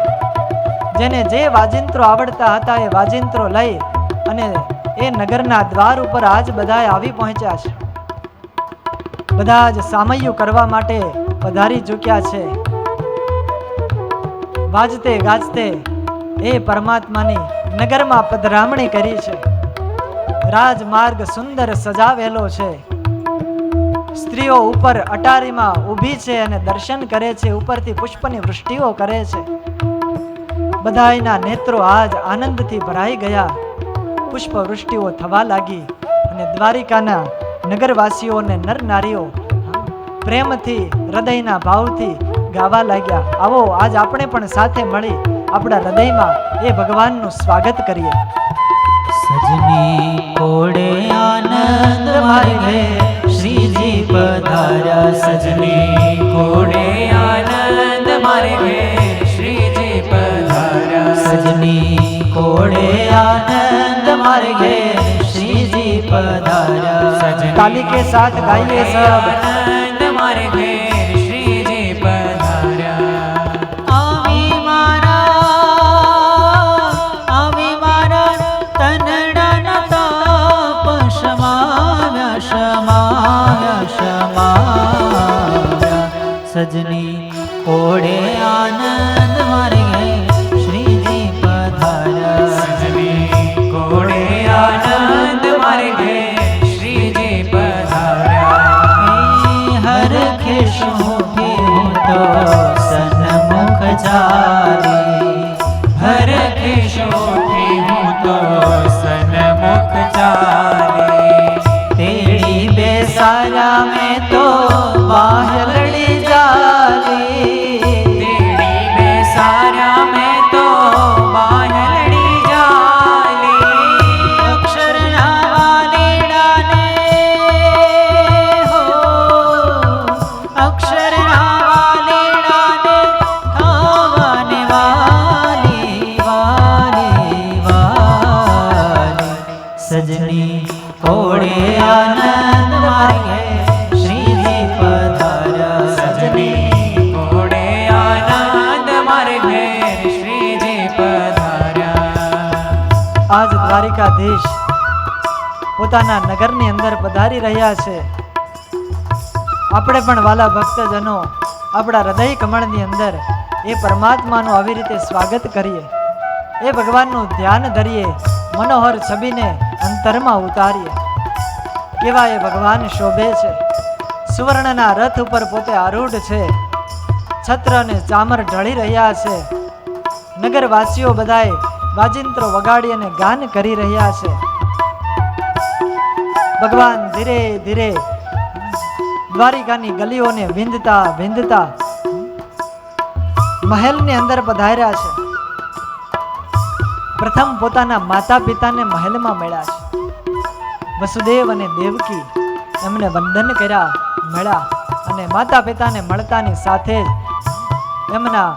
Speaker 1: જેને જે વાજિંત્રો આવડતા હતા એ વાજિંત્રો લઈ અને એ નગરના દ્વાર ઉપર આજ બધાએ આવી પહોંચ્યા છે. બધા જ સામૈયું કરવા માટે પધારી ચૂક્યા છે. વાજતે ગાજતે એ પરમાત્માની નગરમાં પધરામણી કરી છે. રાજમાર્ગ સુંદર સજાવેલો છે. સ્ત્રીઓ ઉપર અટારીમાં ઊભી છે અને દર્શન કરે છે. ઉપરથી પુષ્પની વૃષ્ટિઓ કરે છે. બધાયના નેત્રો આજ આનંદથી ભરાઈ ગયા. પુષ્પ વૃષ્ટિઓ થવા લાગી અને દ્વારિકાના નગરવાસીઓને નર નારીઓ પ્રેમથી હૃદયના ભાવથી ગાવા લાગ્યા. આવો આજ આપણે પણ સાથે મળી આપણા હૃદયમાં એ ભગવાનનું સ્વાગત કરીએ.
Speaker 2: સજની કોડે આનંદ માર્ગે શ્રીજી પધાર્યા. સજની કોડે આનંદ માર્ગે શ્રીજી પધાર્યા. સજની કોડે આનંદ માર્ગે શ્રીજી પધાર્યા.
Speaker 1: ताली के साथ गाइए सब.
Speaker 2: आनंद मार्गे श्रीजी पधार्या. આવી મારા તનડાના તાપ શમાવ્યા. સજની કોડે આનંદ માર્ગે શ્રીજી પધાર્યા. સજની કોડે આનંદ માર્ગે શ્રીજી પધાર્યા. હરખે શોભે હું તો સન્મુખ ચાલી. હરખે શોભે હું તો સન્મુખ ચાલી. તેડી બેસાયા મેં તો વાહલડી જાલી. તેડી બેસાયા મેં તો વાહલડી જાલી. અક્ષરના વાલીડાને હો, અક્ષરના વાલીડાને ખાવાને વાલી વાલી વાલી. સજની કોડે આનંદ માર્ગે શ્રીજી પધાર્યા. સજની કોડે આનંદ માર્ગે શ્રીજી પધાર્યા.
Speaker 1: આજ દ્વારિકાધીશ પોતાના નગરની અંદર પધારી રહ્યા છે. આપણે પણ વાલા ભક્તજનો આપણા હૃદય કમળની અંદર એ પરમાત્માનું આવી રીતે સ્વાગત કરીએ. એ ભગવાનનું ધ્યાન ધરીએ. મનોહર છબીને અંતરમાં ઉતારીએ. કેવા એ ભગવાન શોભે છે. સુવર્ણના રથ ઉપર પોતે આરૂઢ છે. છત્ર અને ચામર ઢળી રહ્યા છે. નગરવાસીઓ બધાએ વાજિંત્રો વગાડી અને ગાન કરી રહ્યા છે. ભગવાન ધીરે ધીરે દ્વારિકાની ગલીઓને વિંધતા વિંધતા મહેલની અંદર પધાર્યા છે. પ્રથમ પોતાના માતા પિતાને મહેલમાં મળ્યા છે. વસુદેવ અને દેવકી એમને વંદન કર્યા, મળ્યા અને માતા પિતાને મળતાની સાથે જ એમના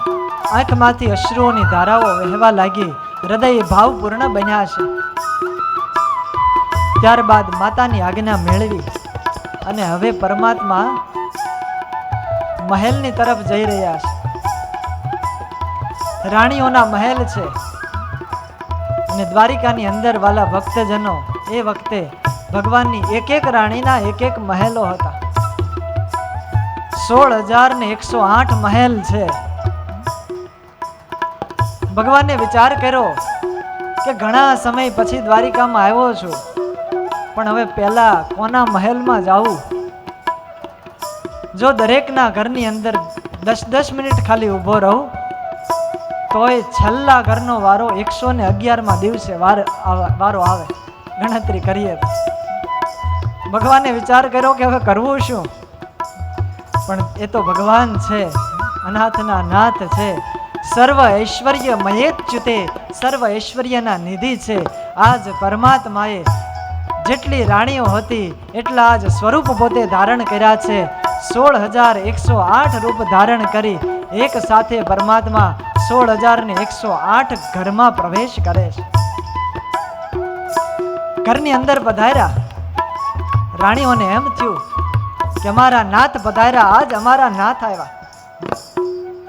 Speaker 1: આંખમાંથી અશ્રુઓની ધારાઓ વહેવા લાગી. હૃદય ભાવપૂર્ણ બન્યા છે. ત્યારબાદ માતાની આજ્ઞા મેળવી અને હવે પરમાત્મા મહેલની તરફ જઈ રહ્યા છે. રાણીઓના મહેલ છે અને દ્વારિકાની અંદર વાલા ભક્તજનો એ વખતે ભગવાનની એક એક રાણીના એક એક મહેલો હતા. 16,108 મહેલ છે. ભગવાને વિચાર કર્યો કે ઘણા સમય પછી દ્વારિકામાં આવ્યો છું, પણ હવે પહેલા કોના મહેલમાં જાવું? જો દરેકના ઘરની અંદર 10-10 મિનિટ ખાલી ઊભો રહું તોય છેલ્લા ઘરનો વારો 111માં દિવસે વારો આવે. ગણતરી કરીએ. ભગવાને વિચાર કર્યો કે હવે કરવું શું? પણ એ તો ભગવાન છે, અનાથના નાથ છે, સર્વ ઐશ્વર્ય મયેચ્યુતે, સર્વ ઐશ્વર્યના નિધિ છે. આજ પરમાત્માએ જેટલી રાણીઓ હતી એટલા આજ સ્વરૂપ પોતે ધારણ કર્યા છે. 16,108 રૂપ ધારણ કરી એક સાથે પરમાત્મા 16,108 ઘરમાં પ્રવેશ કરે છે. ઘરની અંદર પધાર્યા. રાણીઓને એમ થયું કે અમારા નાથ પધાર્યા, આજ અમારા નાથ આવ્યા.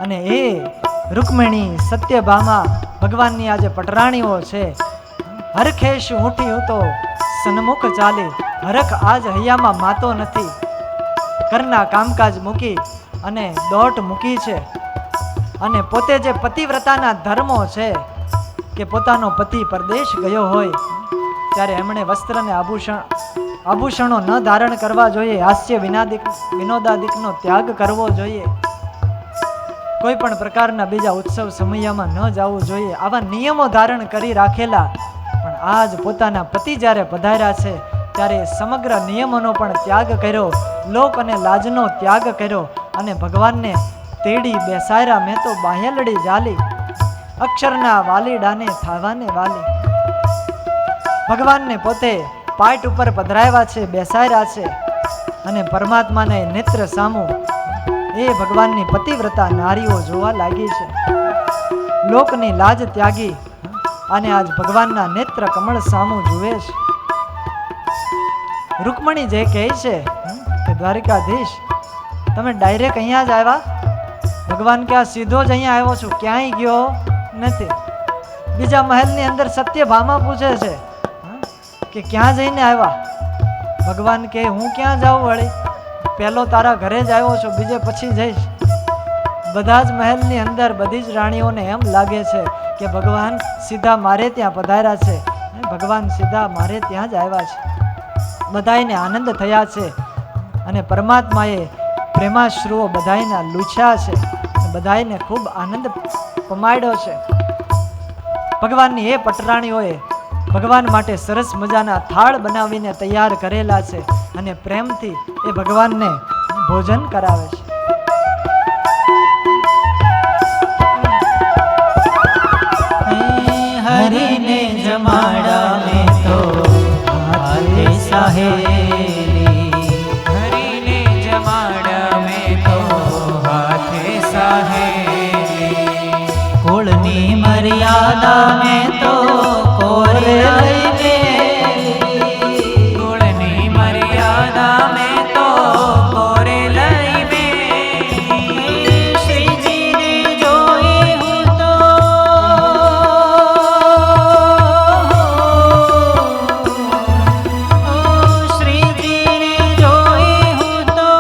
Speaker 1: અને એ રૂકમિણી સત્યભામા ભગવાનની આજે પટરાણીઓ છે. હરખેશ ઊંઠી હું તો સન્મુખ ચાલી, હરખ આજ હૈયામાં માતો નથી. ઘરના કામકાજ મૂકી અને દોટ મૂકી છે. અને પોતે જે પતિવ્રતાના ધર્મો છે કે પોતાનો પતિ પરદેશ ગયો હોય ત્યારે એમણે વસ્ત્ર અને આભૂષણો ન ધારણ કરવા જોઈએ. હાસ્ય વિનોદાદિકનો ત્યાગ કરવો જોઈએ. કોઈ પણ પ્રકારના બીજા ઉત્સવ સમયમાં ન જવું જોઈએ. આવા નિયમો ધારણ કરી રાખેલા, પણ આજ પોતાના પતિ જ્યારે પધાર્યા છે ત્યારે સમગ્ર નિયમોનો પણ ત્યાગ કર્યો, લોક અને લાજનો ત્યાગ કર્યો અને ભગવાનને તેડી બેસાયરા. મેં તો બાહ્યલડી જાલી, અક્ષરના વાલીડાને થાવાને વાલી. ભગવાનને પોતે પાટ ઉપર પધરાવ્યા છે, બેસાયરા છે અને પરમાત્માને નેત્ર સામું એ ભગવાનની પતિવ્રતા નારીઓ જોવા લાગી છે. લોકની લાજ ત્યાગી અને આજ ભગવાનના નેત્ર કમળ સામું જુએ છે. રૂકમણી જે કહે છે કે દ્વારિકાધીશ તમે ડાયરેક્ટ અહીંયા જ આવ્યા? ભગવાન કે આ સીધો જ અહીંયા આવ્યો છું, ક્યાંય ગયો નથી. બીજા મહેલની અંદર સત્યભામા પૂછે છે કે ક્યાં જઈને આવ્યા? ભગવાન કે હું ક્યાં જાઉં વળી, પહેલો તારા ઘરે જ આવ્યો છું, બીજે પછી જઈશ. બધા જ મહેલની અંદર બધી જ રાણીઓને એમ લાગે છે કે ભગવાન સીધા મારે ત્યાં પધાર્યા છે, ભગવાન સીધા મારે ત્યાં જ આવ્યા છે. બધાયને આનંદ થયા છે અને પરમાત્માએ પ્રેમાશ્રુઓ બધાયના લૂછ્યા છે, બધાયને ખૂબ આનંદ પમાડ્યો છે. ભગવાનની એ પટરાણીઓએ ભગવાન માટે સરસ મજાના થાળ બનાવીને તૈયાર કરેલા છે અને પ્રેમથી એ ભગવાનને ભોજન કરાવે છે.
Speaker 2: હરીને જમાડા મેં તો હાથે સાહેલી,
Speaker 3: હરીને જમાડા મેં તો હાથે સાહેલી.
Speaker 2: કુળની મર્યાદા મેં તો કોરે લઈને,
Speaker 3: કુળની મર્યાદા મેં તો કોરે લઈને.
Speaker 2: શ્રીજીને જોઈ હું તો શ્રીજીને જોઈ હું તો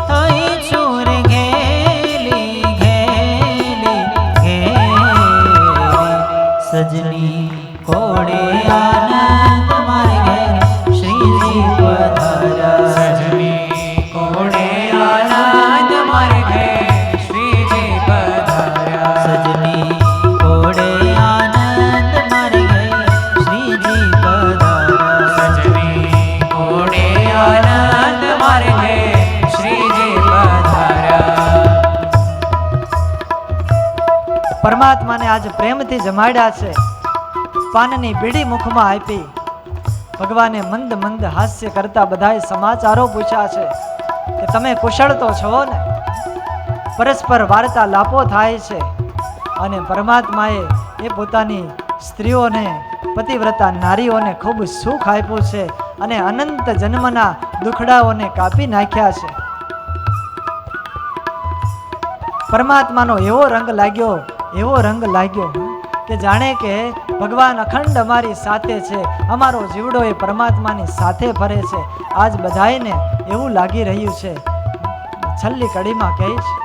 Speaker 2: થઈ છું રે ઘેલી ઘેલી ઘેલી. સજની કોડે આનંદ મારે ઘેર શ્રીજી પધાર્યા.
Speaker 3: સજની કોડે આનંદ મારે ઘેર શ્રીજી પધાર્યા.
Speaker 2: સજની કોડે આનંદ મારે ઘેર શ્રીજી પધાર્યા.
Speaker 3: સજની કોડે આનંદ મારે ઘેર શ્રીજી પધાર્યા.
Speaker 1: પરમાત્માને આજ પ્રેમથી જમાડ્યા છે. પાનની બીડી મુખમાં આપી ભગવાને મંદ મંદ હાસ્ય કરતા બધાય સમાચારો પૂછ્યા છે કે તમે કુશળ તો છો ને? પરસ્પર વાર્તાલાપો થાય છે અને પરમાત્માએ એ પોતાની સ્ત્રીઓને પતિવ્રતા નારીઓને ખૂબ સુખ આપ્યું છે અને અનંત જન્મના દુખડાઓને કાપી નાખ્યા છે. પરમાત્માનો એવો રંગ લાગ્યો કે જાણે કે ભગવાન અખંડ અમારી સાથે છે, અમારો જીવડો એ પરમાત્માની સાથે ફરે છે. આજ બધાયને એવું લાગી રહ્યું છે. છેલ્લી કડીમાં કહે છે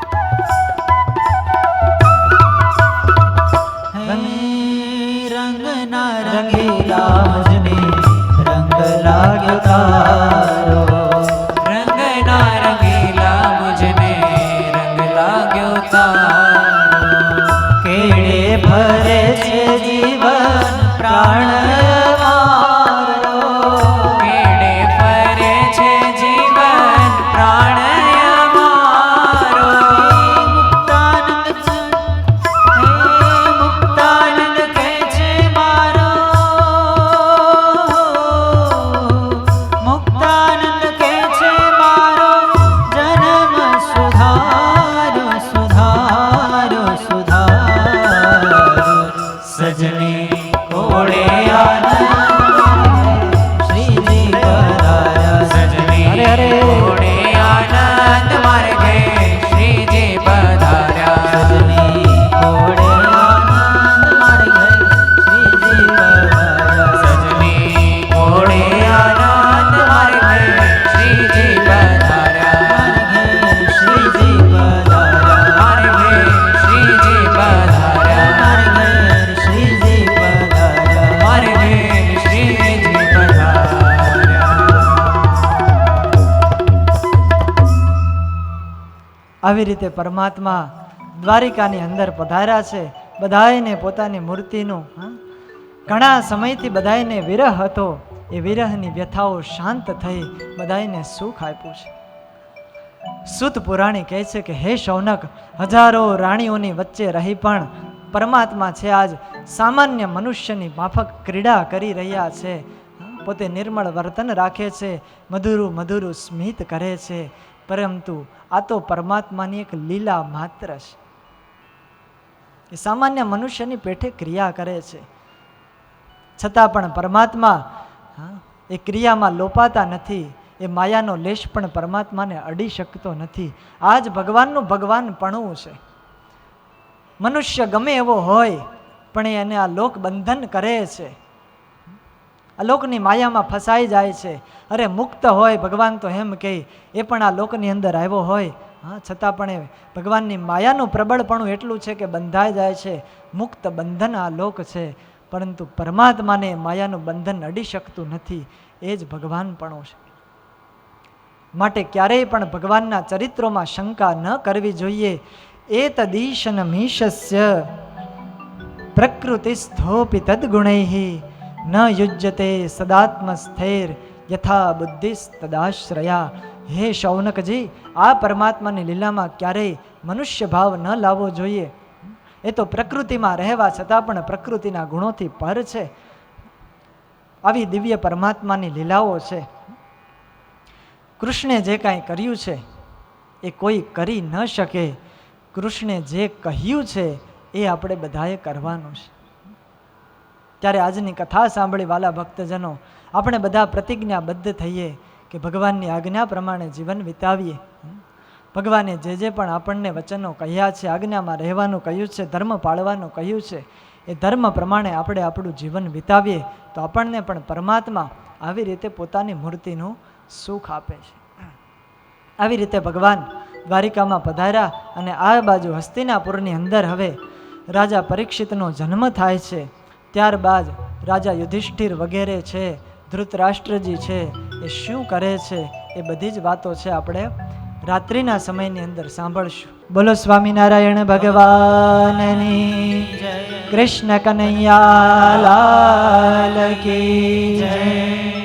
Speaker 2: રંગના રંગીલા મુજને રંગ લાગ્યો તારો.
Speaker 3: રંગના રંગીલા મુજને રંગ લાગ્યો તારો.
Speaker 2: કેડે ફરે છે જીવન પ્રાણ મારો.
Speaker 3: કેડે ફરે છે જીવન પ્રાણ અમારો.
Speaker 2: મુક્તાનંદ કહે છે મારો. મુક્તાનંદ કહે છે મારો જન્મ સુધારો સુધારો સુધારો. સજની કોડે આનંદ શ્રીજી પધાર્યા.
Speaker 3: સજની કોડે આનંદ મારે ઘેર શ્રીજી પધાર્યા.
Speaker 1: આવી રીતે પરમાત્મા દ્વારિકાની અંદર પધાર્યા છે. બધાયને પોતાની મૂર્તિનું ઘણા સમયથી બધાયને વિરહ હતો, એ વિરહની વ્યથાઓ શાંત થઈ બધાયને સુખ આપ્યું છે. સુત પુરાણી કહે છે કે હે શૌનક, હજારો રાણીઓની વચ્ચે રહી પણ પરમાત્મા છે આજ સામાન્ય મનુષ્યની માફક ક્રીડા કરી રહ્યા છે. પોતે નિર્મળ વર્તન રાખે છે, મધુરું મધુરું સ્મિત કરે છે, પરંતુ આ તો પરમાત્માની એક લીલા માત્ર છે. એ સામાન્ય મનુષ્યની પેઠે ક્રિયા કરે છે, છતાં પણ પરમાત્મા એ ક્રિયામાં લોપાતા નથી. એ માયાનો લેશ પણ પરમાત્માને અડી શકતો નથી. આ જ ભગવાનનું ભગવાનપણું છે. મનુષ્ય ગમે એવો હોય પણ એને આ લોક બંધન કરે છે, આ લોકની માયામાં ફસાઈ જાય છે. અરે મુક્ત હોય, ભગવાન તો એમ કહે, એ પણ આ લોકની અંદર આવ્યો હોય, છતાં પણ એ ભગવાનની માયાનું પ્રબળપણું એટલું છે કે બંધાઈ જાય છે. મુક્ત બંધન આ લોક છે, પરંતુ પરમાત્માને માયાનું બંધન અડી શકતું નથી. એ જ ભગવાનપણું છે. માટે ક્યારેય પણ ભગવાનના ચરિત્રોમાં શંકા ન કરવી જોઈએ. એતદીશન મીશસ્ય પ્રકૃતિસ્થોપી તદ્ગુણૈઃ ન યુજ્યતે સદાત્મ સ્થૈર યથા બુદ્ધિસ્તદાશ્રયા. હે શૌનકજી, આ પરમાત્માની લીલામાં ક્યારેય મનુષ્ય ભાવ ન લાવવો જોઈએ. એ તો પ્રકૃતિમાં રહેવા છતાં પણ પ્રકૃતિના ગુણોથી પર છે. આવી દિવ્ય પરમાત્માની લીલાઓ છે. કૃષ્ણે જે કાંઈ કર્યું છે એ કોઈ કરી ન શકે. કૃષ્ણે જે કહ્યું છે એ આપણે બધાએ કરવાનું છે. ત્યારે આજની કથા સાંભળી વાલા ભક્તજનો, આપણે બધા પ્રતિજ્ઞાબદ્ધ થઈએ કે ભગવાનની આજ્ઞા પ્રમાણે જીવન વિતાવીએ. ભગવાને જે પણ આપણને વચનો કહ્યા છે, આજ્ઞામાં રહેવાનું કહ્યું છે, ધર્મ પાળવાનું કહ્યું છે, એ ધર્મ પ્રમાણે આપણે આપણું જીવન વિતાવીએ તો આપણને પણ પરમાત્મા આવી રીતે પોતાની મૂર્તિનું સુખ આપે છે. આવી રીતે ભગવાન દ્વારિકામાં પધાર્યા અને આ બાજુ હસ્તિનાપુરની અંદર હવે રાજા પરીક્ષિતનો જન્મ થાય છે. ત્યારબાદ રાજા યુધિષ્ઠિર વગેરે છે, ધૃતરાષ્ટ્રજી છે, એ શું કરે છે એ બધી જ વાતો છે આપણે રાત્રિના સમયની અંદર સાંભળશું. બોલો સ્વામિનારાયણ ભગવાનની જય. કૃષ્ણ કનૈયા લાલ કી જય.